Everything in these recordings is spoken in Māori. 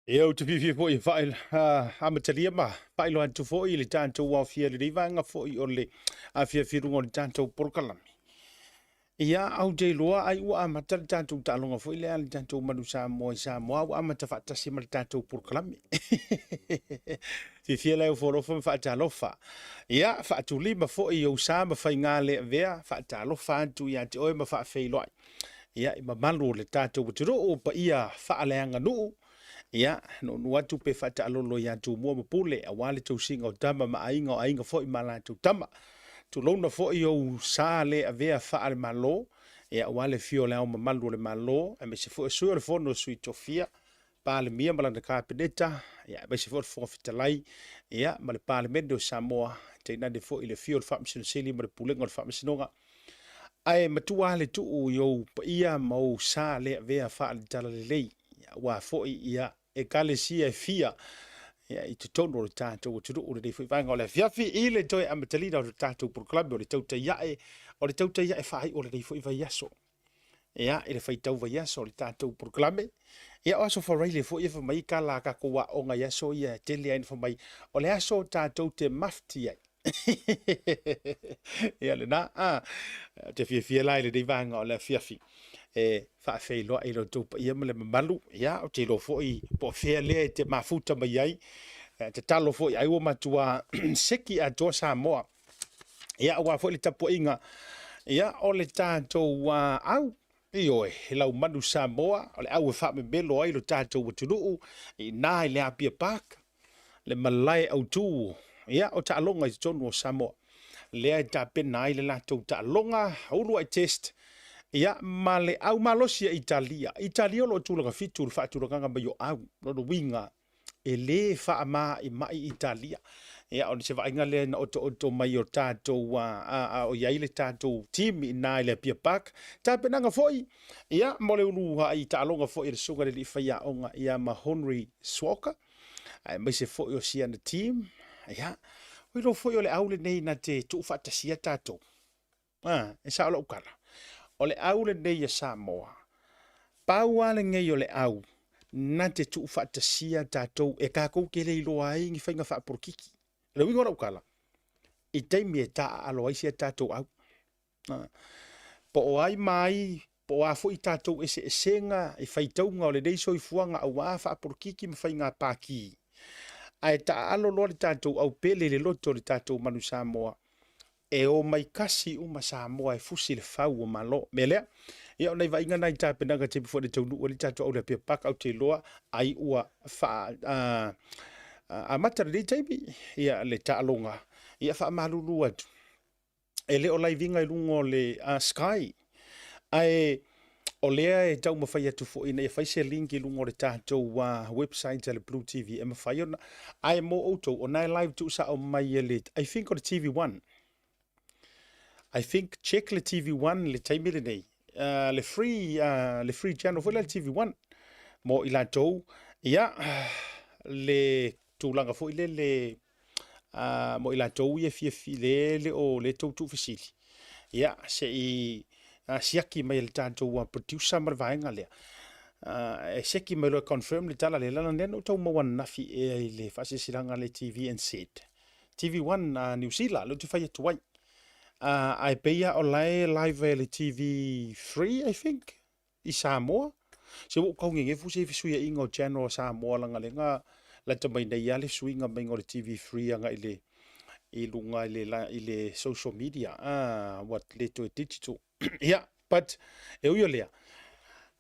Eu te pipi po i whae amatalia ma, whae lohan tu fo i le tātou wau fia le reivanga fo i o le a fia firungo le tātou porkalami. Ia au te loa ai ua amata le tātou tālonga fo i le ale tātou manu sa moa i sa moa ua amata whaatasi ma le tātou porkalami. Fifia leo fo rofa ma whaatalofa. Ia whaatulima fo i au sa ma whai ngā lea vea whaatalofa antu ia te oe ma whaafeiloai. Ia i mamalu le tātou waturo o pa ia whaaleanga nuu. Ia, no watu pe fata alolo ya tu mua mapule a wale tau singa o tama ma ainga fo i mala tu tama. Tu lona fo i o sa le a vea faale malo, ia wale fio le au mamalu le malo, e me se fo e sua le fono sui tofia, pa le mia malanda kapineta, ia me se fo le fonga fitalai, ia ma le pa le mende o Samoa, te inade fo i le fio le whaamisino sili ma le pulenga le whaamisinonga. Ai matua le tu u yo pa ia mau sa le a vea faale tala le lei, wa fo i ia e kalesia e fia ia i te tono o le tātou o turu o le rei whainga o le fiafi i le toi amatalina o le tātou proklami o le tauta iae whai o le rei vai aso ia i le whaitau vai aso o le tātou proklami ia o aso wharai le fo i whamai ka la ka kua o ngai aso ia tele aina whamai o le aso tātou te mafti ai ia le na te fia lai le rei vanga o le fiafi e whaafeiloa i lo tūpa ia ma le mamalu, ia o te lo foi po fea lea te mafuta mai ai, te talo foi ai o matua seki a toa Samoa, ia o foi le tapo inga, ia o le tātou au, i oe, he lau manu Samoa, o le au e wha me melo ai lo tātou watunuu, i nā i le apia pāk, le malai au tū, ia o ta alonga i te tonu o Samoa, lea i tā pena ai le lātou ta alonga, ulu ai test, ia male au malosia Italia lo tulaga fitu le faatulagaga mai o au lona uiga e lē faama i mai Italia ia o le se vaaiga lea na oto mai o tatou o iai le tatou timi inā i le apia pak tapenaga foʻi ia mo le ulu ai taaloga foʻi le suga le lii faiaʻoga ia ma Henry Swoka ae maise foʻi o siana team ia oi lo foʻi o le au lenei na te tuu faatasia tatou e sa o loʻu kala o le au le nei a Samoa. Pau ale ngai o le au, na te tuu whaatasia tātou e kākou ke lei loa ai ngi whainga whaaporokiki. Le wingo rau kala, i teimi e tā alo aisia tātou au. Po o ai mai, po a fo i tātou e se esenga, e whaitaunga o le nei soi fuanga au a whaaporokiki ma whainga pāki. Ai tā alo loa le tātou au pele le loto le tātou manu Samoa. E o mai kasi uma Samoa e fusi le fau o malo. Melea, ia o nei vainga nai tāpenaga te bifo le taunu o li tātou au le pia paka au te loa, ai ua a matara li teibi, ia le tālonga, ia wha malulu atu. E le o lai vinga i lungo le Sky, ai o lea e tau mawhai atu fo ina, e whaise link i lungo le tātou website le Blue TV, e mawhai ona, ai mo auto, o nai live tu sa o mai le, I think o le TV1, I think check le TV1 le taimile nei. Le free channel foi le TV1 mo i latou ia le tulaga foi le mo i latou ia fiafi le o le toutou fesili ia seʻi siaki mai le tatou producer ma le vaega lea e seki mai lo confirm le tala le lana lea no tau mauanafi e ai le faasesilaga le TVNZ TV1 New Zealand lo te fai atu ai I beia o lai live le TV3, I think, i Samoa. Se wo kau nge fu se fisu ia inga o channel Samoa langa lenga la tamai nei ale suinga mai ngore TV3 anga ile i lunga ile social media. What le to digital. Yeah, but e uio lea.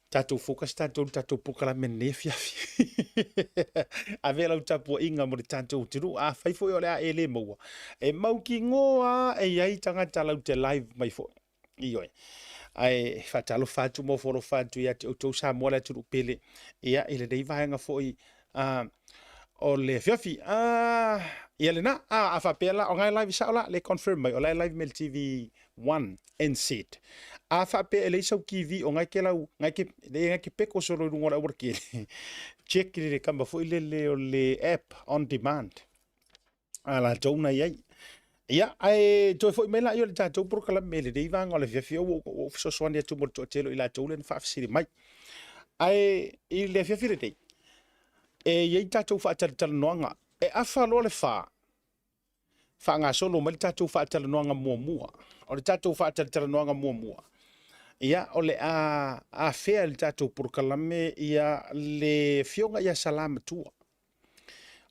Tatou focus tatou pokala mene fiafi. A vela utapu inga mo tatou turu a fai foi o lea ele maua. E mau ki ngoa e iai tangata lau te live mai fo. Ioi. Ai fatalo fatu mo foro fatu ia te outou Samoa le turu pele. Ia ele dei vaenga foi o le fiafi. Ia le na a fapela o ngai live saola le confirm mai o le live mail TV 1 NZ. A fape ele sau ki vi o ngai ke lau ngai ke peko solo rungo la worki. Check le kamba foi le app on demand. Ala tona iai. Ia ai toi foi mela yo le tatou por kala mele dei vanga o le fiafi o so soani atu mo telo ila tole na fa fisiri mai. Ai i le fiafi le dei. iei tātou whaatalanoanga, awha loa le wha. Wha solo mai tātou whaatalanoanga mua. O le tātou whaatalanoanga mua. Ia, o le a whea le tātou purukalame ia le fionga ia salama tua.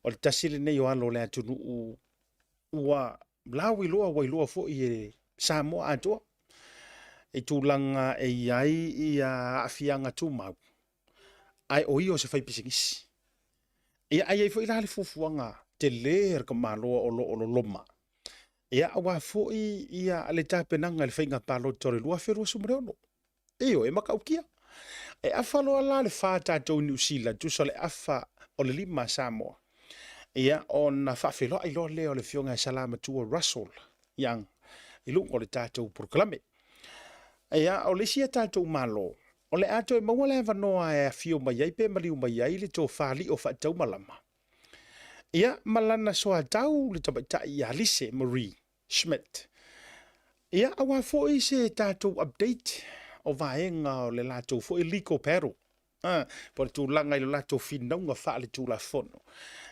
O le tasile nei o alo le atunu ua lau iloa fo i e Samoa atua. E tūlanga e iai ia awhianga tu mau. Ai o io se whai pisingisi. Ia ai fo i la le fufuanga te leer ka maloa o lo loma. Ia awa fo i ia le tāpenanga le whainga palo tore lua wherua sumreono. Io e makaukia. E awhaloa la le wha tātou New Zealand tu so le awha o le lima Samoa. Ia o na whawhiloa i loa leo le fionga salama tua Russell. Yang ilungo le tātou Purukalame. Ia o le sia tātou malo. O le ato e maua le wanoa e fio mai ai pe maliu mai ai le tō whali o whaatau malama. Ia malana soa tau le tabaitai i Alice Marie Schmidt. Ia awa fo i se tātou update o vaenga o le lātou fo i liko pero. Por tu langa i lo lātou whinaunga wha le tū la fono.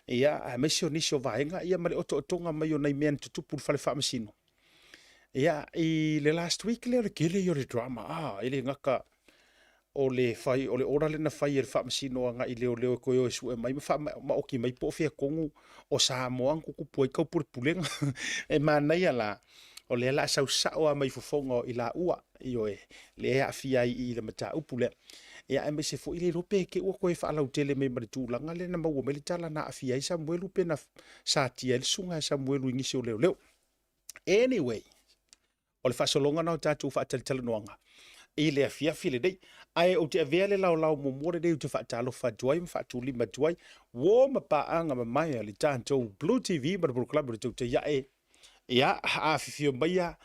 Ia mesio nisio vaenga ia male oto otonga mai o nei mean tutupu le whale whamasino. Ia i le last week le kele i o le drama. Ile ngaka o le fai o le ora le na fai e whamasino anga i leo koe o su e mai ma oki mai po fia kongu o Samoa ku puai kau pulenga e manai ala o le la sau sao a mai fofonga i la ua i o e le a fia i le mata upule ia e se fo i le rope ke o koe whaalau tele me maritu langa le na mau me le tala na a fia i Samuelu pe na sa tia il sunga Samuelu ingisi o leo anyway o le whasolonga na o tātou whaatalitala noanga i le afia file dei ai o te avea le lau mo more dei o te whaatalo whatuai whaatuli matuai wo mapaanga mamaya le tātou Blue TV Maraburu Club o te iae ia a fifio maia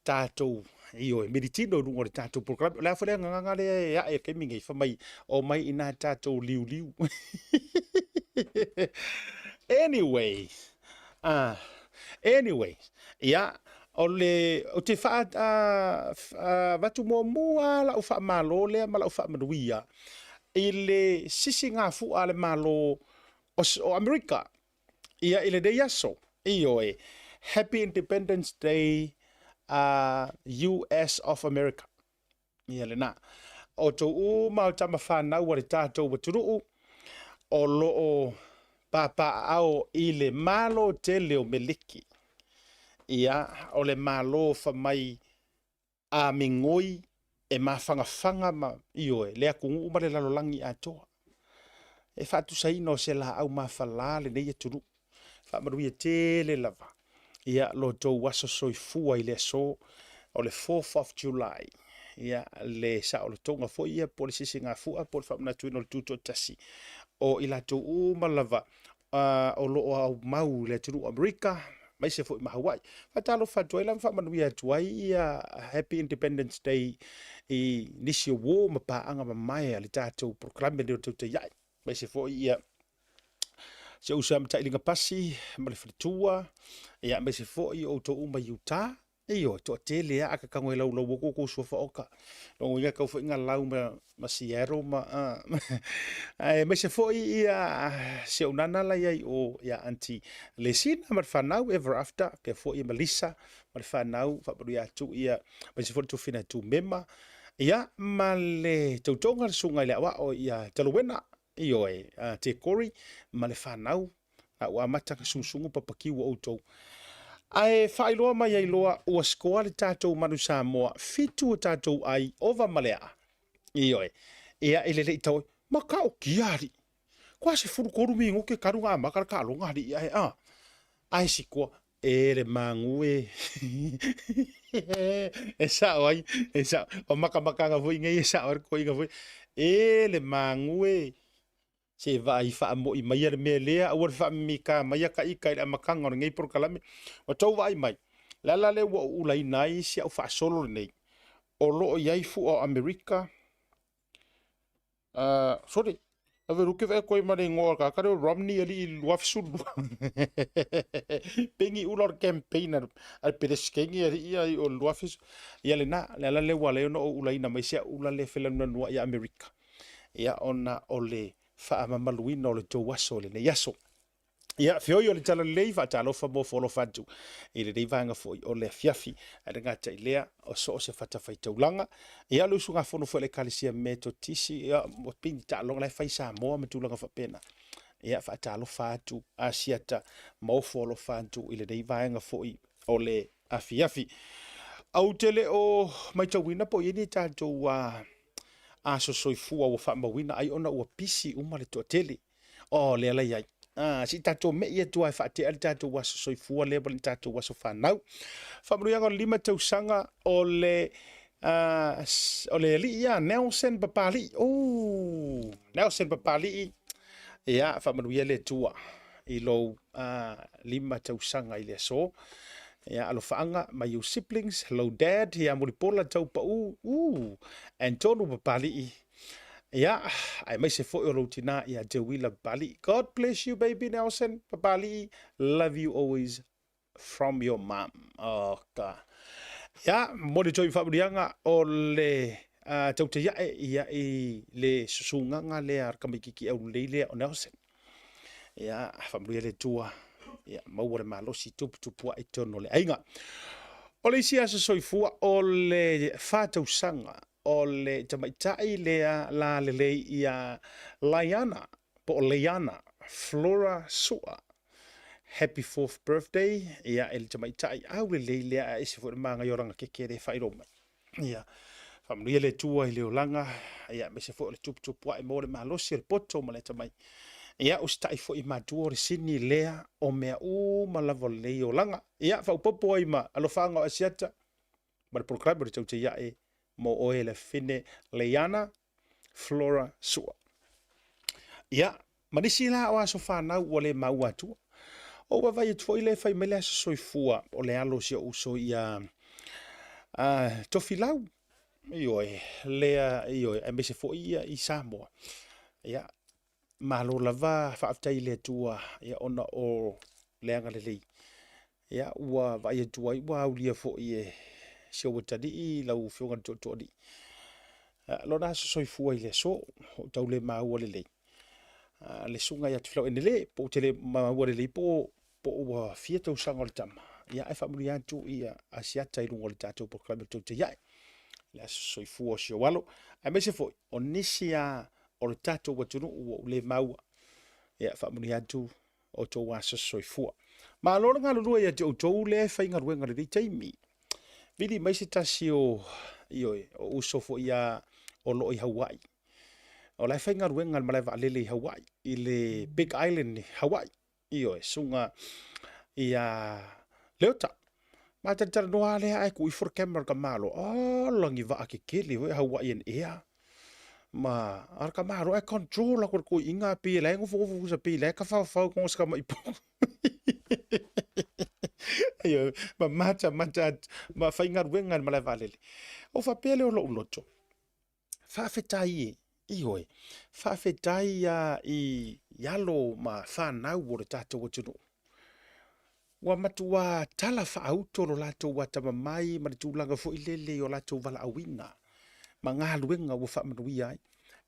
tātou io e meritino rungo le tātou program la fole nganga le ia e ke mingi fa mai o mai ina tātou liu anyway ia o te wha watu mua la ufa malo le ma la ufa manuia i le sisi ngā fua le malo o Amerika ia i le dei aso io e Happy Independence Day US of America. Ia le na. O tō mau tama whanau wale tātou waturuu o loo papa au i le malo te leo meliki. Ia o le malo whamai a mingoi e mawhangawhanga ma ioe. Lea kungu umare lalolangi atoa. E whatu saino se la au mawhala le nei aturu. Whamaruia te le lava. Ia lo tō waso soifua i le so o le 4th of July. Ia le sa o le tonga fo ia po le sisi ngā fua po le whamnatu ino le tūto tasi. O ila tō umalava o lo au mau le tunu Amerika. Mai se fo i Mahawai. Fatalo fatuai lam whamanuia tuai ia Happy Independence Day i nisi o wō mapaanga mamai ali tātou proklame leo tau te iai. Mai se fo ia se usa mta ilinga pasi, male fritua, ia me se fo i o to uma Utah, iyo to tele ya aka kango lau lau woko ko sofa oka. Longo ia kau fo inga lau ma Sierra ma me se fo i se unana la ia o ia anti Lesina mar fanau ever after pe fo i Melissa mar fanau fa pru ia tu ia me se fo tu fina tu mema ia male tautonga sunga le wa o ia taluena iyo te kori ma le whanau a ua mataka sunsungu papakiu o tau. Ai whailoa mai ai loa ua skoa le tātou manu Samoa fitu o tātou ai ova malea. Iyo ia ele le itau maka o kiari. Kwa se furu koru mi ngoke karunga makara ka longa di ia ai sikoa ele mangue esa oi esa o maka nga voi ngai esa or ko nga voi ele mangue se vai fa mo i mai me lea o fa mi ka mai ka i ka makanga ngai por kalame o tau vai mai la le wo ulai nai se o fa solo nei o lo iai fu o America sorry ave ruke ve ko mai ngor ka kare Romney ali luafsul pengi ulor campaigner al pedeskengi ali o luafis ia le na le wale no ulai na mai se ulale felana no ia America ia ona ole whaamamaluina o le tō aso le nei aso. Ia, whioi o le tala lei whaatalofa mo wholo whantu. I le rei vanga fwoi o le fiafi. A le ngata i lea o so o se whatawhai taulanga. Ia lusu ngā whono fwoi le kalisia me to tisi. Ia, mo pini tālonga lai whai sa moa me tūlanga whapena. Ia, whaatalofa atu a siata mo wholo whantu i le rei vanga fwoi o le afiafi. Au tele o mai tauina po ini tātou a so soifua o whaamawina ai ona ua pisi uma le toa tele. O le ala iai. Si tātou me ia tua e whaatea le tātou waso soifua le bali tātou waso whanau. Whamruianga 5 tausanga o le li ia Nelson Papali. Nelson Papali. Ia, whamruia le tua. I lo 5 tausanga i le so. Ia, alo whaanga, my you siblings, hello dad, ia muripola tau pa Antonio Papali. Yeah, I may say for your tina, yeah, Jawila Bali. God bless you, baby Nelson. Bali, love you always from your mom. Oh, God. Yeah, mo de joy fabrianga o le tauta ya i le susunganga le arkamikiki au leile o Nelson. Yeah, fabria le tua. Yeah, mawore malosi tupu ai tono le ainga. O le isia sa soifua o le whātausanga. O le tamaitai lea la lele ia Laiana, po Laiana, Flora Sua. Happy 4th birthday, ia el tamaitai au lele lea isi fo manga yoranga kekere whairoma. Ia, whamria le tua i leolanga, ia me se fo le tupu ai mo le malosi le poto ma le tamai. Ia ustai fo i matua le sini lea o mea malavo le leolanga. Ia, whaupopo ai ma alofanga o asiata, ma le programa le taute ia mo oe le fine Leiana Flora Sua. Ia, manisi la o aso whanau o le mau atua. O wawai e tuoi le whai mele aso soifua o le alo si o uso ia tofilau. Ioi, lea, ioi, e mese fo ia i Samoa. Ia, malo lava whaaftai le tua, ia ona o leanga le lei. Ia, ua vai e tuai, ua aulia fo ie si o tadi i lau whionga tōtōri. Lona aso soifua i le so, o tau le maua le lei. Le sunga ia tuwhilau ene le, po te le maua le lei, po ua fia tau sanga o le tama. Ia e whamuri atu ia asiata i rungo le tātou po klame tau te iai. Le aso soifua si o walo. A mese foi, o nisi a o le tātou watunu ua le maua. Ia whamuri atu o tau aso soifua. Ma lora ngā lurua ia te o tau le whainga ruenga le teimi. Vili mai se tasi o usofo ia o lo i Hawaii. O lai whainga ruenga malai wa alele i Hawaii. I le Big Island i Hawaii. Sunga ia leota. Ma tara noa lea ai ku i for camera ka malo. Langi wa ake kele hoi Hawaii en ea. Ma ar ka malo ai control ako ko inga pi lai ngofu sa pi lai ka fau kong ska mai po. Ayo, ma whainga ruenga malai walele. O whapele o lo uloto. Whawhetai ioi. Whawhetai i yalo ma whanau o le tātou atunu. Wa matua tala whaauto lo lato wa tamamai ma le tūlanga fo ilele o lato wala awinga. Ma ngā luenga wa whamanui ai.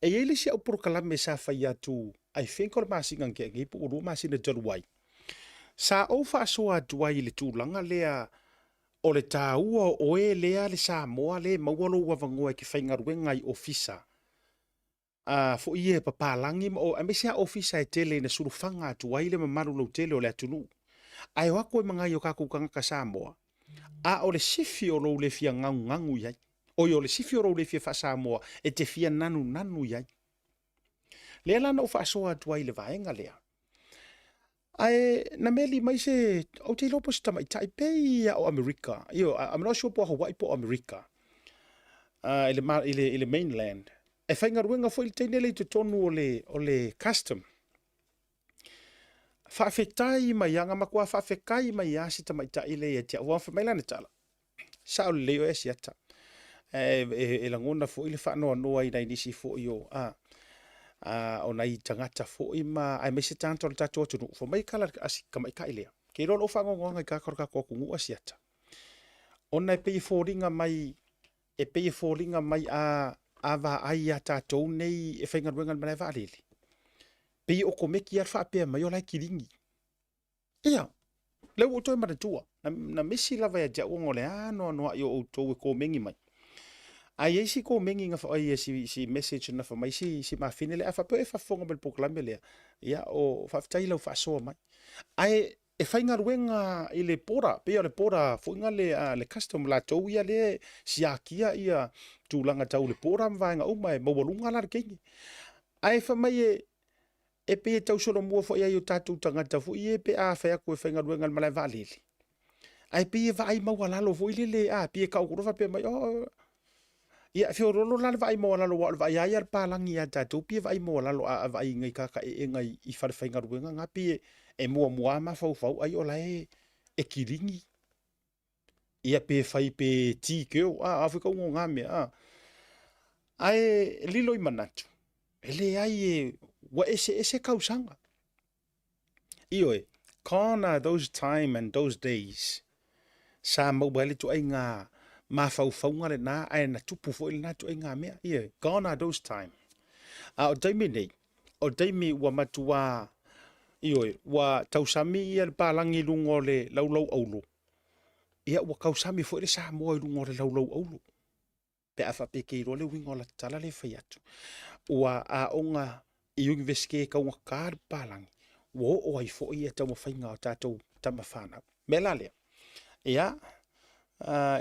E ele si au porokalame sa whai atu. I think o le masinga nge ngipu o rua masina jaruai. Sa o whaasoa duai le tūlanga lea o le tāua o e lea le Samoa le maualo wavangoa ki whainga ruenga i ofisa. Fo ie papalangi o amesia ofisa e tele na surufanga duai le mamaru lau tele o le atunu. Ai wako e mga i o kakukanga ka Samoa. A o le sifi o lau le fia ngangu iai. O le sifi o lau le fia wha Samoa e te fia nanu iai. Lea lana o whaasoa duai le vaenga lea. Ai na meli mai se o te lopo se tamai Taipei o Amerika. I'm not sure po Hawaii po Amerika. Ile mainland. E whainga ruenga fo il teine le te tonu o le custom. Whawhetai mai anga makua whawhekai mai asi tamai taile e tia. Wan whamailana tala. Sao le leo e siata. E langona fo ile whanoa noa i nai nisi fo i o. O nai tangata fo i ma ai mese tanto le tatu atunu fo mai kala asi kamai kai lea ke ro lo fango ngonga ka korka ko kungu asiata ona e pei foringa mai a va ai ata to nei e fainga ruenga mai va lele pe o ko meki ar fa pe mai o lai kiringi ia le o toi maratua na misi lava ya ja ngole no no yo o to ko mengi mai ai esi ko mengi nga fa ai si message na fa mai si ma fine le fa pe fa fonga bel proclame le ia o fa tai lo fa so mai ai e whainga ruenga i le pora, pea le pora, fuinga le custom la tau ia le siakia ia tūlanga tau le pora mwaenga uma e mawalunga la kengi. Ai whamai e pe tau solo mua fo ia i o tātou tangata fu i e pe a whai ako e whainga ruenga malai valele. Ai pe e vai mawalalo fo i le a pe e kau kurofa pe mai, ia fio rolo la vai mawalalo wa vai ai ar palangi a tātou pe vai mawalalo a vai ngai kaka e ngai i whainga ruenga ngā pe e mua ma fau ai ola e kiringi ia pe fai pe ti keo a fika ungo ngame ai lilo i manatu ele ai wa ese kausanga io kona those time and those days sa mobile tu ai nga ma fau ngale na ai na tupu fo ile na tu ai nga me io kona those time o taimi nei o taimi wa matua ioi wa tausami ia palangi lungo le laulau aulo ia wa kausami fo le sa mo lungo le laulau aulo pe afa pe ke ro le wingo la tala le faiatu wa a onga i universike ka wa kar palangi wo o ai fo ia tamo fainga o tatou tama fana melale ia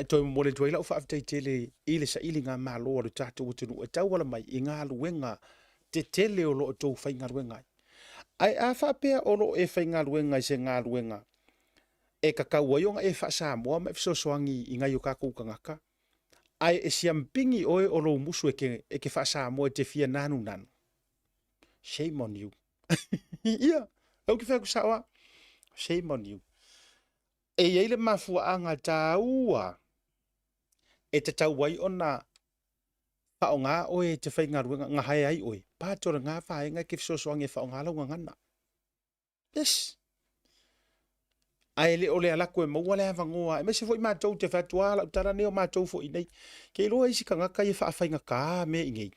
e toi mo le toila o fa tele ile sa ilinga malo o tatou tunu e tau wala mai inga luenga te tele o lo to fainga luenga ai a fa pe olo e whainga luenga i se ngā luenga. E ka kauaionga e wha sa moa me fiso soangi i ngai o ka kukangaka. Ai e siampingi oe olo musu e ke wha sa moa te fia nanu. Shame on you. Ia, au ki whaku sawa. Shame on you. E eile mafua anga taua. E te tauai ona o ngā oe te whainga ruenga ngā hae ai oe. Pātora ngā whaenga ke fiso soangi wha o ngā lau ngana. Yes. Ai le ole ala koe maua le avangoa. E mese fo i mātou te whatua la utara neo mātou fo i nei. Ke iloa isi ka ngaka i whaawhainga kā me ingei.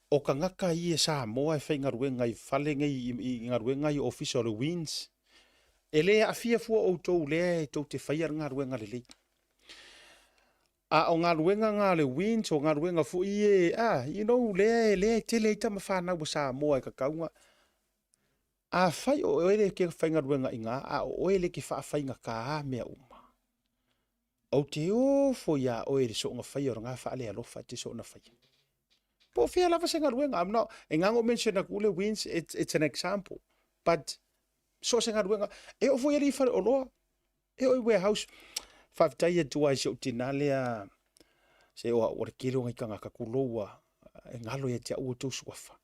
O ka ngaka i e sā moa e whainga ruenga i whale ngai i ngā ruenga i official wins. E le a fia fua o tau lea e tau te whaiar ngā ruenga le lei. A o ngā ruenga ngā le wins o ngā ruenga fu i e, you know, le tele i tama whanau o sā moa e ka kaunga. A whai o ele ke whainga ruenga i ngā, a o ele ke whaawhainga ka mea uma. O te o fo ia o ele so ngā whai o ngā whaale alofa te so ngā whai. Po whia lava se ngā ruenga, I'm not, e ngango mention na kule wins, it's an example. But, so se ngā ruenga, e o fo ele i whare o loa, e o i warehouse, whaftai e tua se o tina lea, se o ore kero ngai ka ngaka kuloa, e ngalo e te au o tau suafa.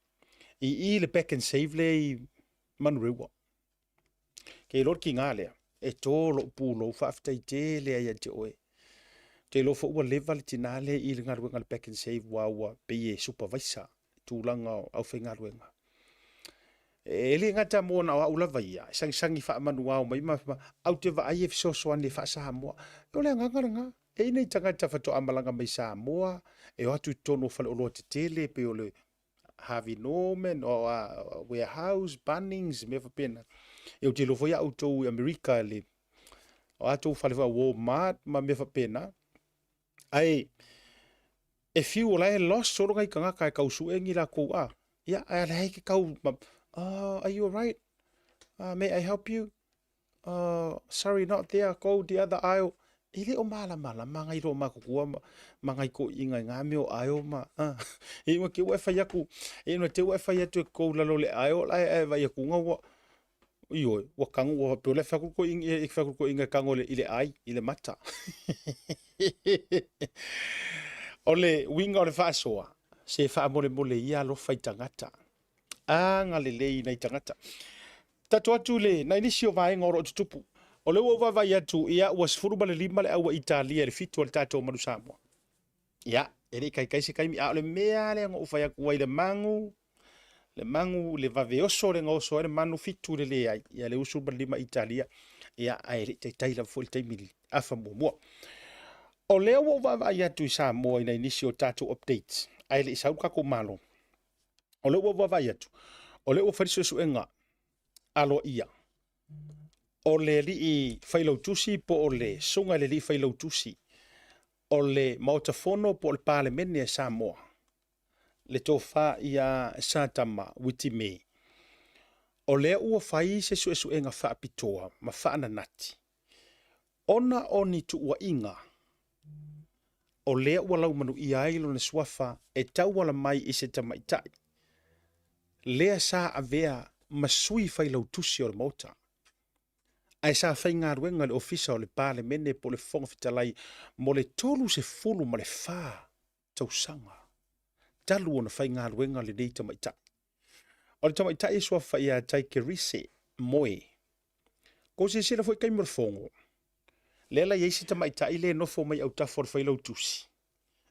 I le back and save le i manurewa. Ke lor ki ngā lea, e tō lo pūlo, whaftai te lea ia te oe. Te lo fo ua level tina le i le ngā ruenga le back and save wawa pe e supervisor, tūlanga au whai ngā ruenga. E le ngata mo na au lava ia, sangi wha manu au mai au te wa ai e fiso soan le wha sa moa. E le ngangaranga, e nei tangata whato amalanga mai sa moa, e o atu tono whale olo te tele, pe o le Harvey Norman, o Warehouse, Bunnings, me wha pena. E o te lofo ia autou i Amerika le, o atu whale wha Walmart, ma me wha pena. Ai, e fiu o lai lost, soro ngai ka ngaka e kausu e ngi la kou a. Ia, ai ala hei ke kau, are you all right? May I help you? Sorry, not there. Go the other aisle. Ile o mala mga iro makukua mga iko inga nga meo ayo ma. E mo ke wifi yaku. E no te wifi yatu ko lalo le ayo ai vai yaku nga iyo wa kangu wa pe le faku ko inga e faku ko inga kango le ile ai ile mata. Ole winga le fasoa. Se fa mole ia lo faitangata. Nga lelei nei tangata. Tatu atu le, na inisi o vai ngoro tutupu. O leo o vai atu, ia ua sifuru le lima le aua Italia le fitu al tato manu Samoa. Ia, ere kai se kaimi, a le mea le ngo ufai aku wai le mangu le vaveoso le ngoso, le manu fitu le ai, ia le usu le lima Italia, ia aere te taila fo le taimili, afa mua. O leo o vai atu i Samoa ina inisi o tato updates, ai le isau kako malo. O leo o vai atu. O le ua faisuesuʻega alo ia. O le alii failautusi po o le suga i le alii failautusi o le maotafono po o le palemene e Samoa. Le tofā ia Satama Witime. O lea ua fai se suesuʻega faapitoa ma faananati. Ona o ni tuuaʻiga o lea ua laumanuʻia ai lona suafa e tauala mai i se tamaitaʻi. Lea sa avea ma sui failautusi o le mota. Ae sa faigaluega le ofisa o le palemene po le fofoga fetalai mo le 3 ma le 4 tausaga. Talu ona faigaluega lenei tamaitaʻi. O le tamaitaʻi e suafa ia Taikerise Moe. Ko sesila foʻi kai mo le fogo. Le la ia se tamaitaʻi le nofo mai autafo o le failautusi.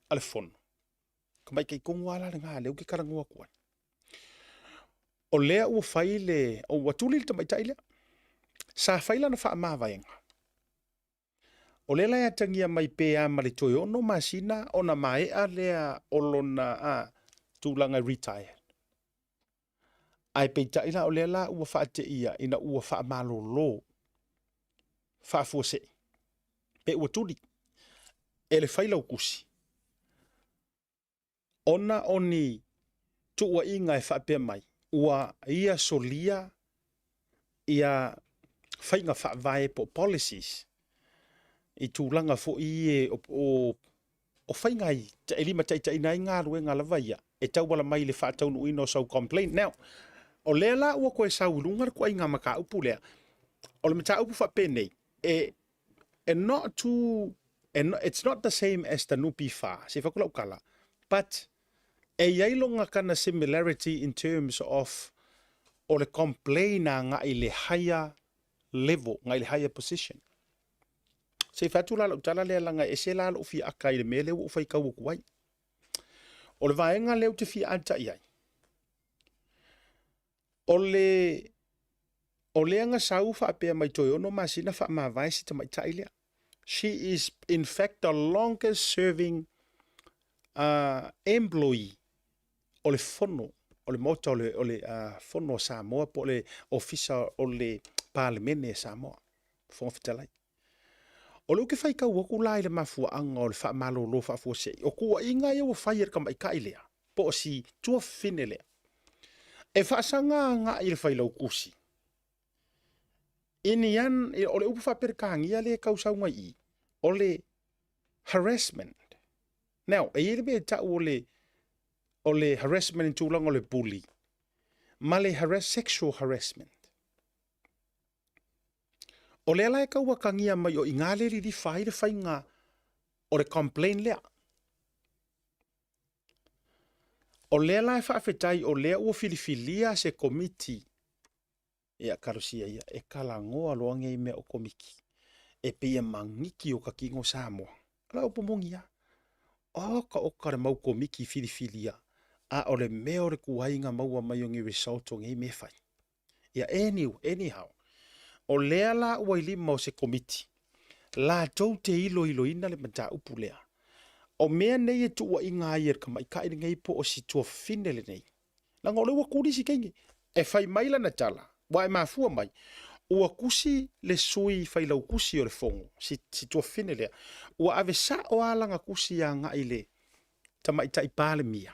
A le fono. Ka mai kai kongo ala le ngā leu ke karangoa kuai. O lea ua fai le, o ua tuli le tamaitaʻi lea. Sa faila na faamāvaega. O le la ia tangia mai pea ma le toyono masina ona maeʻa lea o lona tulaga retired. Ai peitaʻi la o lea la ua faateʻia ina ua faamālōlō faafuaseʻi. Pe ua tuli. E le failaukusi. Ona oni tuuaʻiga e faapea mai. Ua ia solia ia faiga faavae po policies. I tulaga foʻi e o faiga ai e lima taʻitaʻina ai galuega lava ia e tauala mai le faataunuuina o sau complaint. Now, o lea la ua koe sauiluga le kuaiga makaupu lea. O le mataupu faapea nei it's not the same as Tanupi Fa, se whakula ukala. But e iai longa kana similarity in terms of o le complaina nga i le higher level, nga i le higher position. Se whatula la utala lea langa e se la lo fi aka i le mele u fai kau kuai. O le vaenga leo te fi anta iai. O le anga sau fa apea mai toi ono masina fa ma vai si tamai tailea. She is in fact the longest serving employee o le fono, o le mota o le fono Samoa po le ofisa o le palemene Samoa. Fonga fitalai. O le uke fai kau waku lai le mafua anga o le wha malolo wha fua sei. O kua inga ia wa fai er kama ika ilea. Po o si tua fine lea. E wha sanga nga i le fai lau kusi. Ini an, o le upu wha perkangia le kau saunga i. O le harassment. Now, e ere me ta o le harassment in tūlanga o le bully. Ma le sexual harassment. O le ala e kau wakangia mai o ingale li di whai le whai ngā o le complain lea. O le ala e whaafetai o lea ua filifilia se komiti. Ea karosia ia, e kala ngoa loange i mea o komiki. E pia mangiki o kakingo Samoa. Ala upo mongia. Oka re mau komiki filifilia. A o le mea o le kuainga maua mai o ngi result o ngi me whai. Ia anyhow. O lea la ua ilima o se komiti. La tau te ilo ina le mata upu lea. O mea nei e tua inga aier ka mai kai ngai po o si tua finele nei. Langa o le ua kuri si kengi. E whai maila na tala. Wa e mafua mai. Ua kusi le sui whai lau kusi o le fongo. Si tua finele. Ua ave sa o alanga kusi a ngai le. Tamaitai pale mia.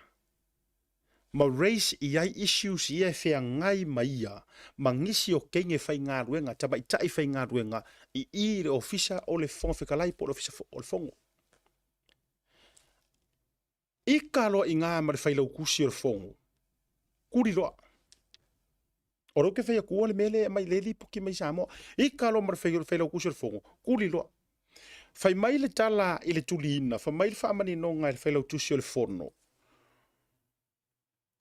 Ma raise iai issues ia e whea ngai maia, ma ngisi o kenge whai ngā ruenga, taba i tai whai ngā ruenga, i le ofisa o le fonga whikalai po le ofisa o le fongo. I ka loa i ngā ma le whai lau kusi o le fongo. Kuri loa. O roke whai a kua le mele mai le li puki mai Samoa. I ka loa ma le whai lau kusi o le fongo. Kuri loa. Whai mai le tala i le tuli ina, whai mai le whaamani nonga i le whai lau tusi o le fono.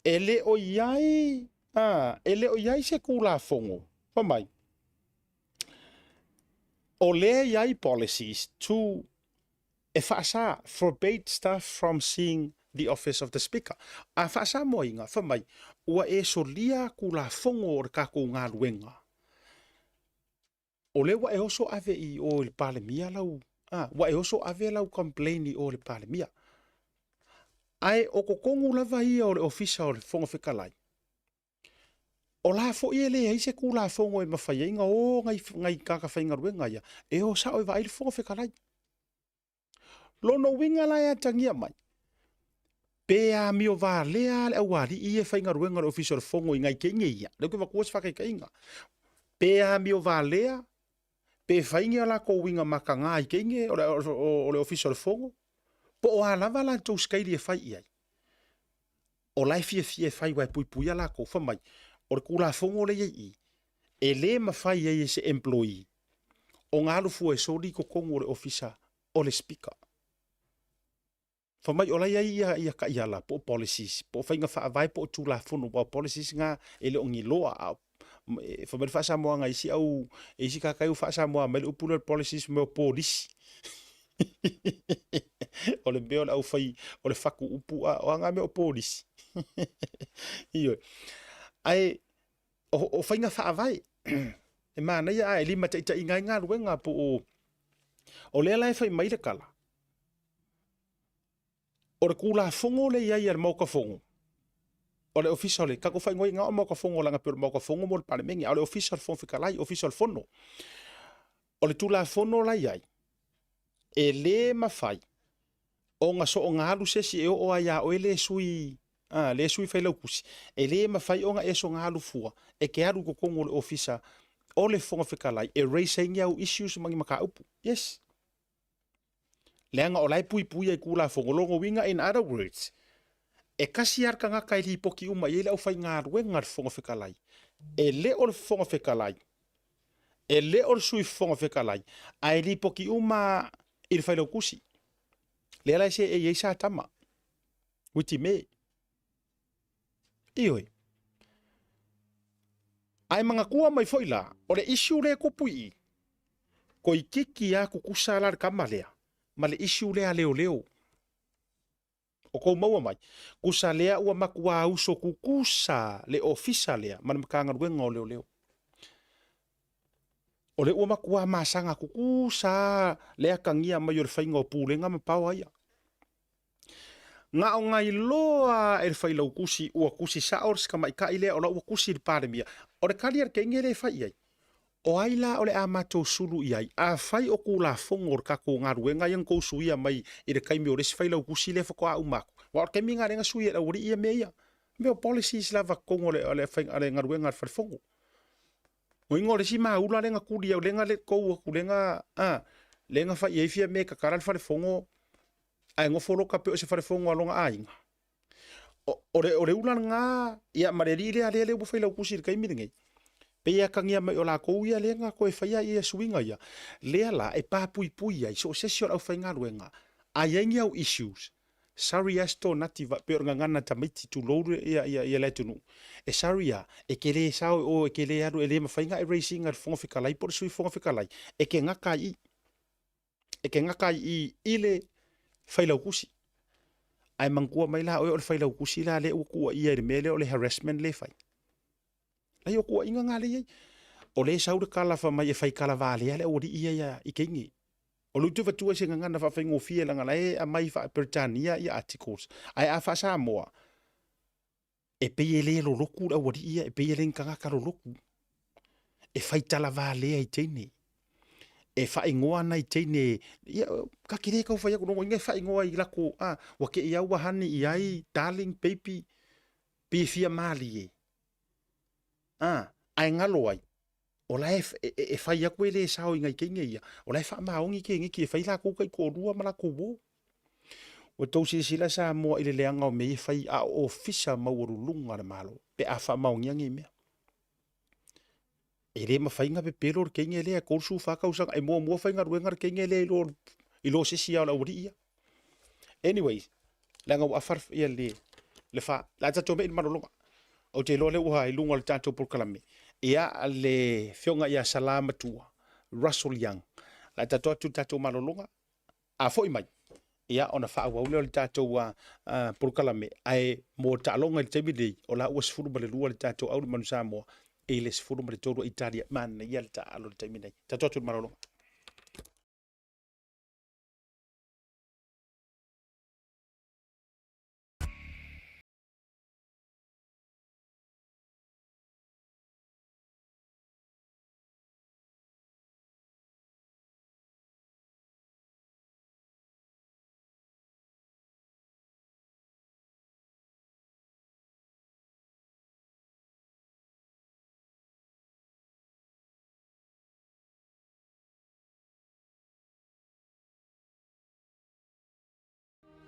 Ele o iai se kula fongo. Pa mai. O le iai policies to e whaasa forbade staff from seeing the office of the speaker. A whaasa mo inga, pa mai. Ua e solia kula fongo o kako ngā luenga. O le wa e oso ave i o le palemia lau. Wa e oso ave lau complain i o le palemia. Ai o kokongu lava ia o le ofisa o le fonga whikalai. O la fo i le ai se ku la fo ngoi mawhai inga o ngai kaka whainga ruenga ia. E o sa oi vai fo whekalai. Lono winga lai a tangia mai. Pe a mi o va lea le awari i e whainga ruenga le official fongo i ngai ke ia. Leo ke wakuas whakai ka inga. Pe a mi o va lea. Pe whaingi ala ko winga makanga i ke inge o le official fongo. Po o alava la tau skairi e whai iai. O lai fie whai wai pui pui ala ko whamai. O le kula fongo le i. E le mawhai e se employee. O ngā lufu e sori ko kongo le officer o le speaker. Whamai o lai ia ka ia la po policies. Po whainga wha vai po tu la fono po policies ngā e le ongi loa au. Whamai wha sa moa ngai si au e si kakai u wha sa moa mai le upuna policies me o polisi. O le beo le au whai o le whaku upu a o ngā me o polisi. Ioi. Ai o whainga wha vai. E mana ia e lima taita i ngai ngā ruenga po o lea lai whai mai le kala. O le kula fongo le iai al mauka fongo. O le official le kako whai ngoi ngā o mauka fongo langa pero mauka fongo mo le palemengi. O le official fon whikalai, official fono. O le tula fono la iai. E le mawhai. O ngā so o ngā alu sesi e o aia o e le sui. Le sui whai lau kusi. E le mawhai o ngā e so ngā alu fua. E ke aru ko kongo le official. O le fonga whikalai. E raising au issues mangi maka upu. Yes. Leanga o lai pui pui ai kula whongolongo winga, in other words. E kasi arka ngā kai li poki uma i le au whai ngā ruenga le whonga whikalai. E le o le whonga whikalai. E le o le sui whonga whikalai. Ai li poki uma i le whailau kusi. Le alai se e iei sa tama. Witi me. Ioi. Ai mga kua mai whoila. O le issue le ko pui. Ko i kiki a kukusa la kama lea. Ma le issue lea leo leo. O kou maua mai. Kusa lea ua makua uso kukusa le ofisa lea. Mana makanga ruenga o leo leo. O le ua makua masanga kukusa lea kangia mai o le whainga o pūlenga ma pāua ia. Ngā o ngai loa e le whailau kusi ua kusi sa ors ka mai ka i lea o la ua kusi li pāremia. O le kari ar kenge le whai iai. O aila o le amato sulu iai. A whai o kula fongo o kako ngā ruenga yang kou suia mai i le kaimi o resi whailau kusi le whako a umaku. Wa o kemi ngā renga suia la uri ia mea ia. Mea policies lava kongo le ngā ruenga al wharifongo. O ingo le si maa ula lenga kuri au lenga le kou aku lenga lenga whai eifia me kakara le wharifongo ai ngoforo ka peo se wharifongo alonga ainga. O le ula ngā ia mareri le ale le ua whailau kusi le kaimi ringei. Pea kangia mai o la kou ia lenga ko e whaia ia suinga ia. Lea la e pā pui pui ai. So sesio au whai ngā ruenga. Ai aingi au issues. Sari asto nati va pe ngana tamiti tu loure ia le tunu. E saria e kele sao o e kele aru e le mawhainga e racing ar fonga whikalai por sui fonga whikalai. E ke ngaka i. E ke ngaka i ile whailau kusi. Ai mangkua mai la o le whailau kusi la le ukua ia re mele o le harassment le whai. Lai o kua inga ngā le iei. O le saure kala wha mai e whai kala vāle ale o ri ia i keingi. O lutu vatua se ngana fa whaingo fia langa lai a mai wha Britannia i articles. Ai a wha sa moa. E peye le lo roku la wari ia, e peye le nkanga ka lo roku. E whai tala vāle ai teine. E wha ingoa nei teine. Ia, ka kire kau whai ako nongo, ingai wha ingoa i lako, wake i au wahani i ai, darling, baby, peye fia mali e. Ai ngalo ai. O la e whai aku e le sao ingai keinga ia. O la e wha maongi ke ngiki e whai la koukai ko rua mala ko wo. O tau sila sa moa ile leanga o mei whai a ofisa mauru lunga le malo. Pe a wha maongi angi mea. E le ma whai nga pe pero keinga e lea korsu whakausanga. E mua whai nga ruenga keinga e lea i lo sesi au la uri ia. Anyways, leanga o afar ia le wha. La tato me in marolonga. O te lo le uha i lunga le tato por kalame. Ia le whionga ia salama tua. Russell Young. La tato marolonga. A foi mai. Ia ona wha au le tato por kalame. Ai mo talonga i te midei. O la ua sifuru ma le lua le tato au le manu Samoa. E le sifuru ma le toro Italia. Mana ia le taalo le te midei. Tato marolonga.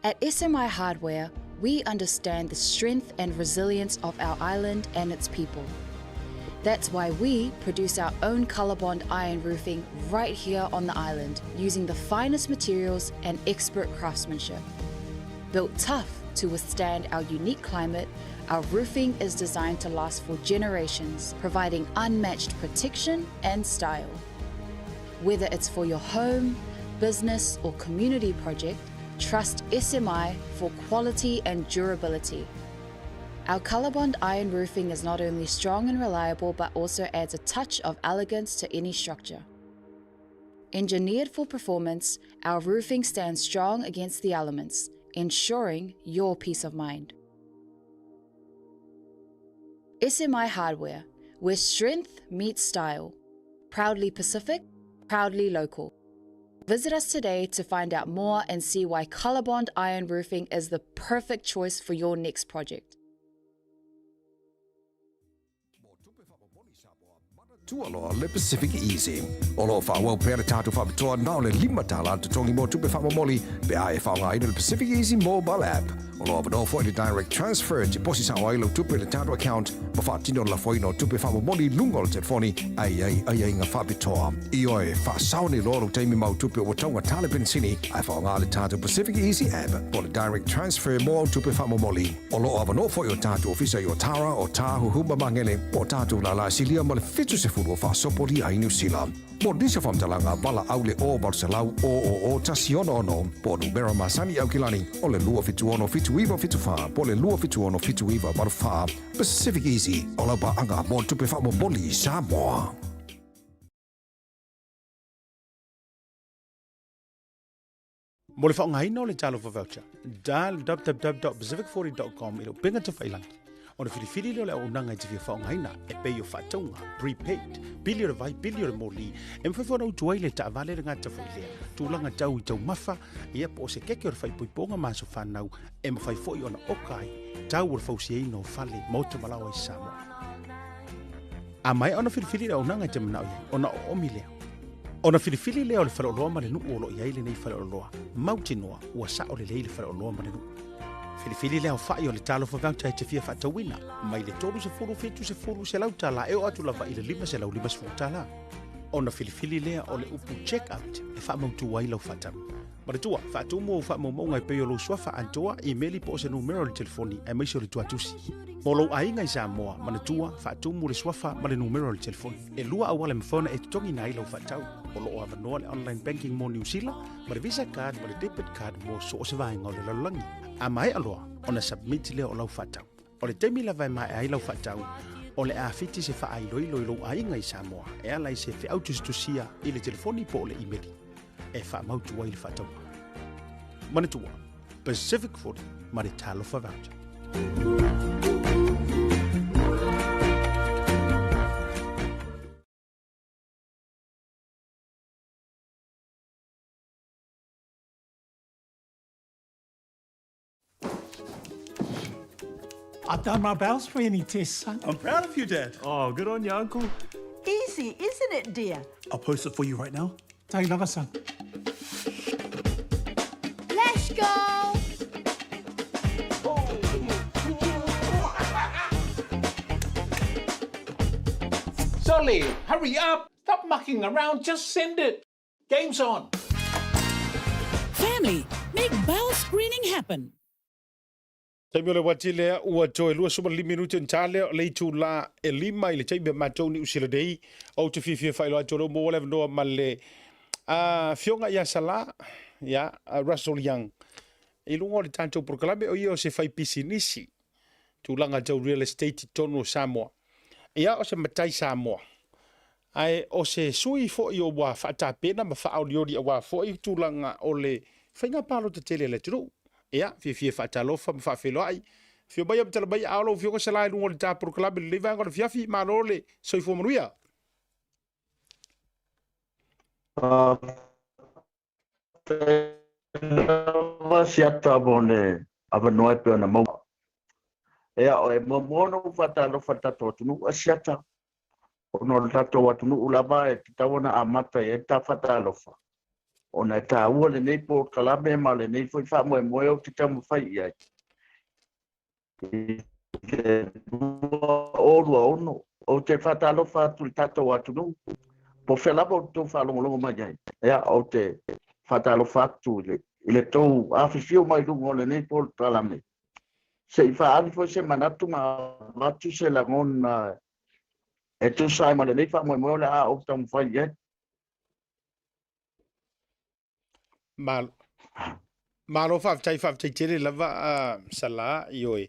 At SMI Hardware, we understand the strength and resilience of our island and its people. That's why we produce our own ColourBond iron roofing right here on the island, using the finest materials and expert craftsmanship. Built tough to withstand our unique climate, our roofing is designed to last for generations, providing unmatched protection and style. Whether it's for your home, business, or community project, trust SMI for quality and durability. Our ColourBond iron roofing is not only strong and reliable, but also adds a touch of elegance to any structure. Engineered for performance, our roofing stands strong against the elements, ensuring your peace of mind. SMI Hardware, where strength meets style. Proudly Pacific, proudly local. Visit us today to find out more and see why ColourBond iron roofing is the perfect choice for your next project. Tualoa le Pacific Easy. Olo whawau pere tātu whapitoa nao le 5 tala te tongi mō tupe whamamoli pe ae whaunga ina le Pacific Easy mobile app. Olo avano fo i direct transfer te posi sa wailo tupe le tātu account ma whaatino la fo ino tupe whamamoli lungo le telefoni ai ngā whapitoa. I oe whaasaone loro teimi mau tupe o taunga tale pensini ai whaunga le tātu Pacific Easy app po le direct transfer mō tupe whamamoli. Olo avano fo i o tātu ofisa i o Tara o Tāhu Huma Mangele po tātu la silia ma le fitu se furu fa sopori ai New Zealand. Mo disa famtalanga bala aule o Barcelau o tasiono no po numero masani au kilani o le lua fitu ono fitu iwa fitu fa po le lua fitu ono fitu iwa barfa Pacific Easy o la ba anga mo tupe fa mo boli Samoa. Mo le whaonga hino le talo for voucher. Dial www.pacific40.com ilo pinga te whailangi. O na whiriwhiri leo le au nanga i te whia whaonga hina e pei o whātaunga, prepaid, bili o vai, bili o mōli, e mwhaiwhana utuai le ta avale ngā ta whailea, tūlanga tau i tau mawha, ia po se keke o le whaipoiponga māso whanau, e mwhaiwhoi o na okai, tau o le whausia ino whale, mauta malawa i Samoa. A mai o na whiriwhiri le au nanga i te manau ia, o na o omi lea. O na whiriwhiri leo le whaleoloa ma le nuu o lo iai le nei whaleoloa, mautinoa ua sa o le lei le whaleoloa ma le nuu. Filifili leo whai o le talo whakauta e te whia whatawina, mai le tolu se furu fitu se furu se lautala e o atu lava i le 5 se lau 5 se futala. O na filifili lea o le upu check-out e whamautu wai lau whatamu. Maratua, whatu mo whamau ngai peo lo swafa antoa i meli po se numero le telefoni e maisi o le tuatusi. Mo lo ainga i Samoa, manatua, whatu mo le swafa ma le numero le telefoni. E lua awale mfona e tutongi na ilo whatau. O lo avanoa le online banking mo New Zealand, ma le visa card, ma le debit card mo so o se vainga o le lalangi. A mai aloa, o na submit leo o lau whatau. O le teimi la vai mai ai lau whatau, o le awhiti se wha ai loilo ilo ainga i Samoa, e alai se whi autustusia i le telefoni po o le imeli. E wha mautu wai le whatau. Manatua, Pacific 40, ma le talo whavauta. I've done my bowel screening test, son. I'm proud of you, Dad. Oh, good on you, Uncle. Easy, isn't it, dear? I'll post it for you right now. Take another, son. Let's go! Solly, hurry up! Stop mucking around, just send it. Game's on. Family, make bowel screening happen. Taimi o le wati lea ua toe lua suma 5 minuti en tale le tu la e 5 i le taimi matou ni usila dei o te fifia whailo atoro mo le vanoa ma le fionga ia sala ia Russell Young i lungo le tantou proklame o ia o se whai pisinisi tūlanga tau real estate tono Samoa ia o se matai Samoa ai o se sui fo i o wa whaatapena ma whaoliori a wa fo i tūlanga o le whainga palo te tele le turu ia fia whaatalofa ma whaafeloai fia bai abtala bai aolo fia ko salai lungo le tā proklame le lewa ngona fiafi ma lole soifo manuia Siata bone ava noe pe ona mau. Ea o e momono fatalo fatato tunu asiata. Ono tato watunu ulava e tawona amata e ta fatalo fa. ona ta ua le nei po kalame ma le nei foi fa mo o te tamu fai ai o lua ono o te fatalo fatu tato atu no po fela po to fa longo mai ai ya o te fatalo fatu le to afisio mai lungo le nei po kalame se fa ali foi se manatu ma matu se la ngona e tu sai ma le nei fa mo le a o tamu fai ai Malo fa tele lava sala yoi.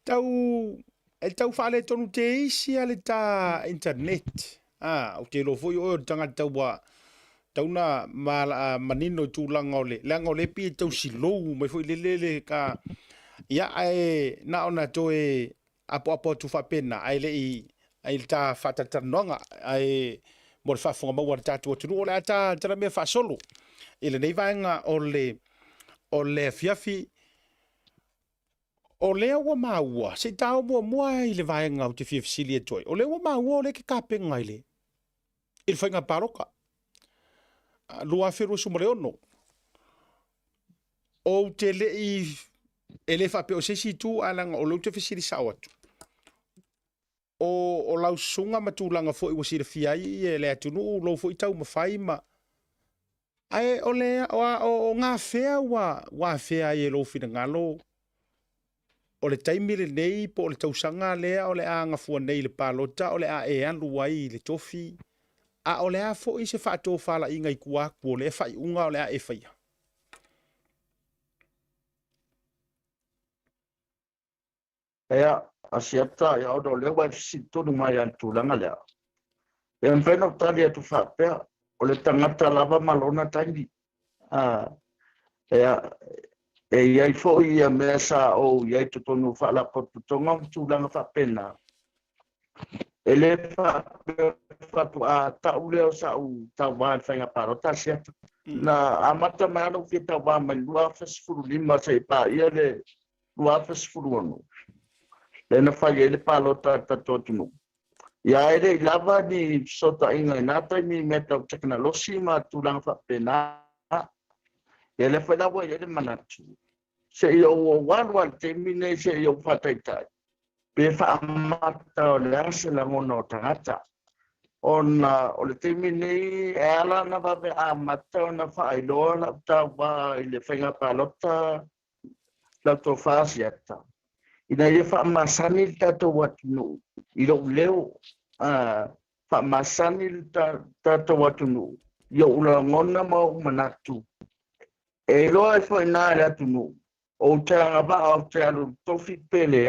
Tau fa le tonu te isi ale ta internet. O te lo foi o tanga tauna manino tu langa ole pi tau silo mai foi le ka ia ai na ona to e apo tu fa pena ai le ai ta fata tanonga ai mo fa fonga mo ta tu ola ta me fa solo ele nei vaenga o le fiafi o le ua maua se tau mua i le vaenga o te fiafisili e toi o le ua maua o le ke kapenga i le il whainga paroka lua whiru sumare ono o te le i ele whape o sesi tu alanga o lau te fisili sao atu o lau sunga matulanga fo i wasira fiai e le atunu lau fo i tau mawhai ma ai o le o ngā whea wa whea i e lo whina ngalo o le taimile nei po o le tausanga lea o le a ngafua nei le palota o le a e alu wai le tofi a o le a fo i se whaato whala i ngai kuaku o le whai unga o le a e whaia ea asiata ia o le wa sitonu mai antulanga lea e mwheno tali atu whapea o le tangata lava malona taimi e iai fo ia mea sa o iai tutonu whala potutonga tulanga whapena e le whatu a tau leo sa u tau waan whainga parota siata na amata mai anu ki tau waan mai lua fesfuru lima se pa ia le lua fesfuru anu le na whai e le palota tatotunu ia ere lava ni sota inga inata ni meta teknologi ma tulang whapena e le whai lawa e le manatu se i o wan te mine se i o whataitai pe whaamata o le ase la ngona o tangata ona o le te mine e ala na wawe a mata o na whaailoa la tawa i le whainga palota la to whaasiata ina i whaamasani tato watunu i lo leo whaamasani tato watunu i o ula ngona mau manatu e loa e whaina e atunu o te angaba o te alu tofi pele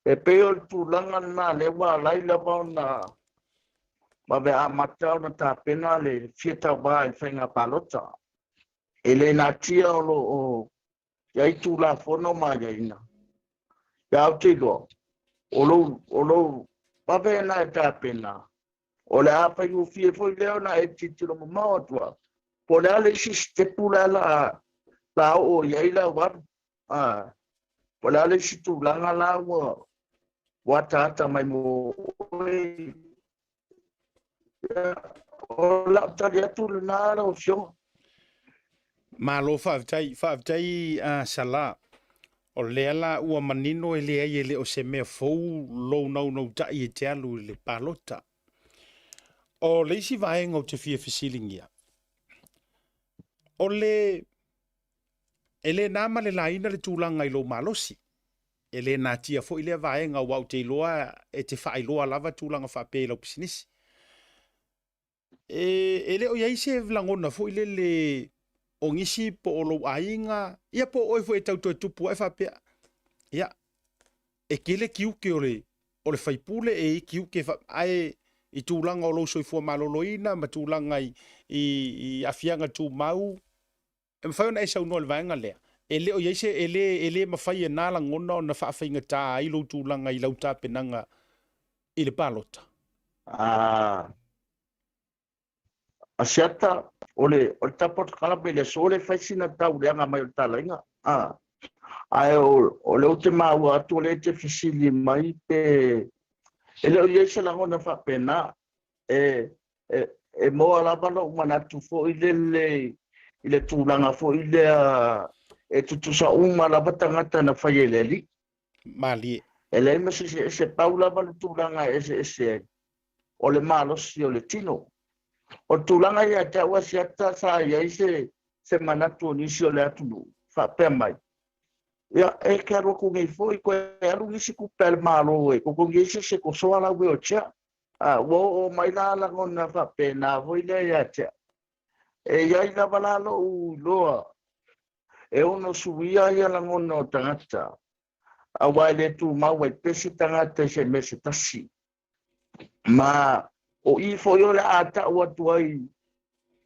e peo tūlanga nā le wā laila wau nā mawe a matau na tā pena le fieta wā i whainga palota e le nā tia o iai tūla whono mai aina iau te loa o lo mawe nā e tā pena o le a whaingu fie fwoi leo nā e titiro mamaotua po le ale si stepu la o iai la waru po le ale si tūlanga la wa tata mai mo o la tari atu le nara o fio malo whaavtai sala o lea la ua manino e lea i e le o se mea fou lou nau tai e te alu le palota o leisi vaenga o te fia fisilingia o le ele nama le laina le tūlanga i lo malosi ele na tia fo ile vaenga wa te loa e te whaailoa lava tūlanga whape lau pisinisi ele o iai se vlangona fo ile le o ngisi po o lo ainga ia po oi fo e tauto e tupu e whapea ia e kele kiuke o le whaipule e kiuke ai i tūlanga o lo soifua maloloina ma tūlanga i afianga tū mau e mwhaiona e saunoa le vaenga lea ele o yaise ele mafai e nala ngona o na whaafainga tā ai lo tūlanga i lau tā penanga i le palota asiata o le tapot kalape le sole faisina tau leanga mai o talainga ai o le te mau atu le te fisili mai pe ele o yaise la ngona whapena e moa lava lo manatu fo i le I le tūlanga fo i lea e tutusa uma lava tangata na whai e leli. Mali. E lei ma se paula ma le tūlanga ese o le malosi o le tino. O tūlanga ia te awa si ata sa ia i se manatu o nisi o le atunu. Whapea mai. Ia e ke aro ko ngei fo i koe aru nisi kupe le malo e. Ko ngei se ko soa la ue o tia. Wo o mai la la ngona whapea na vo i lea ia tia. E iai la balalo u loa. E ono suia ia la ngona o tangata. A wai le tu mau e pesi tangata se me se tasi. Ma o i fo yo le ata o atu ai